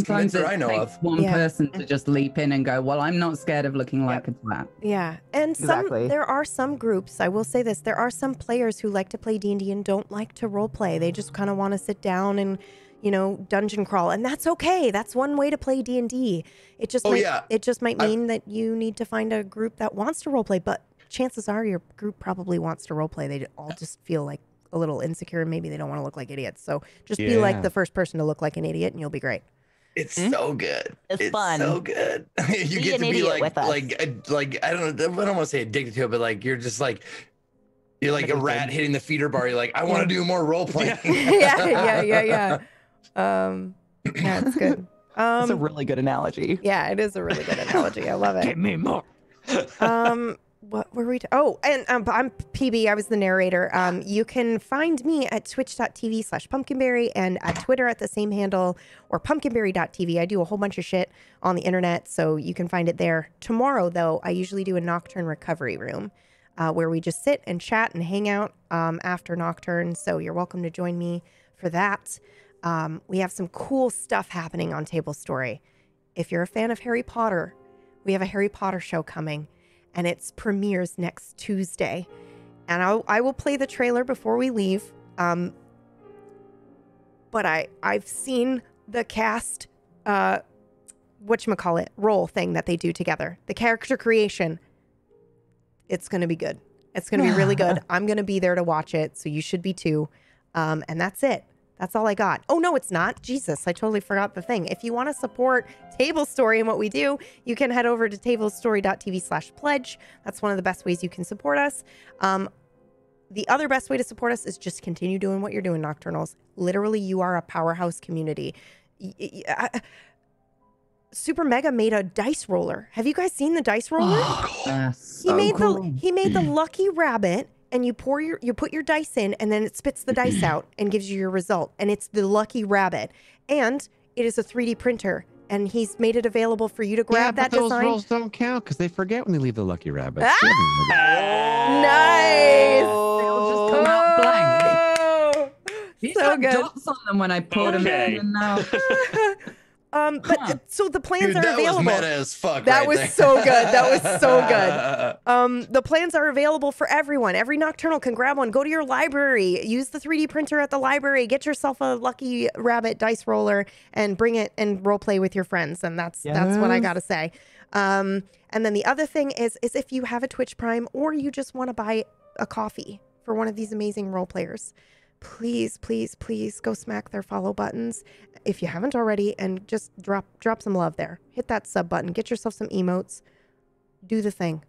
convincer I know of. One person to just leap in and go, well, I'm not scared of looking like a twat. Yeah. And there are some groups, I will say this, there are some players who like to play D&D and don't like to role play. They just kind of want to sit down and, dungeon crawl, and that's okay. That's one way to play D&D. It just might mean that you need to find a group that wants to role play, but chances are your group probably wants to role play. They all just feel like a little insecure, and maybe they don't want to look like idiots. So just be like the first person to look like an idiot, and you'll be great. It's so good. It's fun. So good. You get to be like I don't want to say addicted to it, but like you're like a rat hitting the feeder bar. You're like, I want to do more role playing. Yeah. It's good. It's a really good analogy. Yeah, it is a really good analogy. I love it. Give me more. What were we? And I'm PB. I was the narrator. You can find me at twitch.tv/pumpkinberry and at Twitter at the same handle, or pumpkinberry.tv. I do a whole bunch of shit on the internet, so you can find it there. Tomorrow, though, I usually do a Nocturne recovery room where we just sit and chat and hang out after Nocturne. So you're welcome to join me for that. We have some cool stuff happening on Table Story. If you're a fan of Harry Potter, we have a Harry Potter show coming. And its premieres next Tuesday. And I will play the trailer before we leave. But I've seen the cast, role thing that they do together. The character creation. It's going to be good. It's going to be really good. I'm going to be there to watch it, so you should be too. And that's it. That's all I got. Oh, no, it's not. Jesus, I totally forgot the thing. If you want to support Table Story and what we do, you can head over to tablestory.tv/pledge. That's one of the best ways you can support us. The other best way to support us is just continue doing what you're doing, Nocturnals. Literally, you are a powerhouse community. Super Mega made a dice roller. Have you guys seen the dice roller? He made the lucky rabbit. And you put your dice in, and then it spits the dice out and gives you your result. And it's the lucky rabbit. And it is a 3D printer. And he's made it available for you to grab that those design. rolls don't count because they forget when they leave the lucky rabbit. Nice. They'll just come out blank. These So good. dots on them when I poured them in, and now. So the plans are available. That was meta as fuck. That was so good. That was so good. The plans are available for everyone. Every Nocturnal can grab one. Go to your library. Use the 3D printer at the library. Get yourself a lucky rabbit dice roller and bring it and role play with your friends. And that's what I gotta say. And then the other thing is if you have a Twitch Prime or you just want to buy a coffee for one of these amazing role players, please, please, please go smack their follow buttons if you haven't already, and just drop some love there. Hit that sub button. Get yourself some emotes. Do the thing.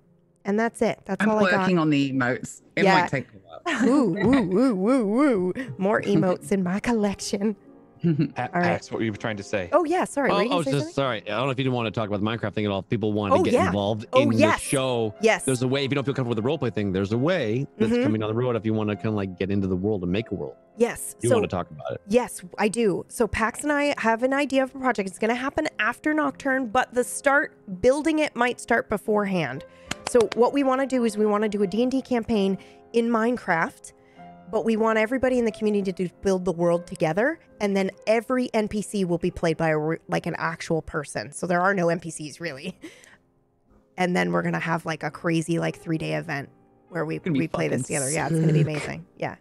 And that's it. That's I'm all I got. working on the emotes. It Yeah. might take a while. Woo, woo, woo, woo, woo. More emotes in my collection. All right. Ax, what were you trying to say? Oh, yeah. Sorry. Were you I gonna was say just something? sorry. I don't know if you didn't want to talk about the Minecraft thing at all. If people wanted to get yeah. involved Oh, in the yes. show, Yes. there's a way. If you don't feel comfortable with the roleplay thing, there's a way that's coming down the road if you want to kind of like get into the world and make a world. Yes. You want to talk about it? Yes, I do. So Pax and I have an idea of a project. It's going to happen after Nocturne, but the start building it might start beforehand. So what we want to do is we want to do a D&D campaign in Minecraft, but we want everybody in the community to build the world together, and then every NPC will be played by like an actual person. So there are no NPCs really. And then we're going to have like a crazy like 3-day event where we play this together. Yeah, it's going to be amazing. Yeah.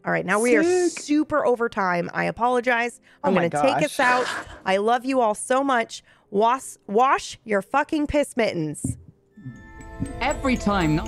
All right, now we are super over time. I apologize. I'm going to take us out. I love you all so much. Wash your fucking piss mittens. Every time.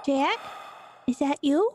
Jack, is that you?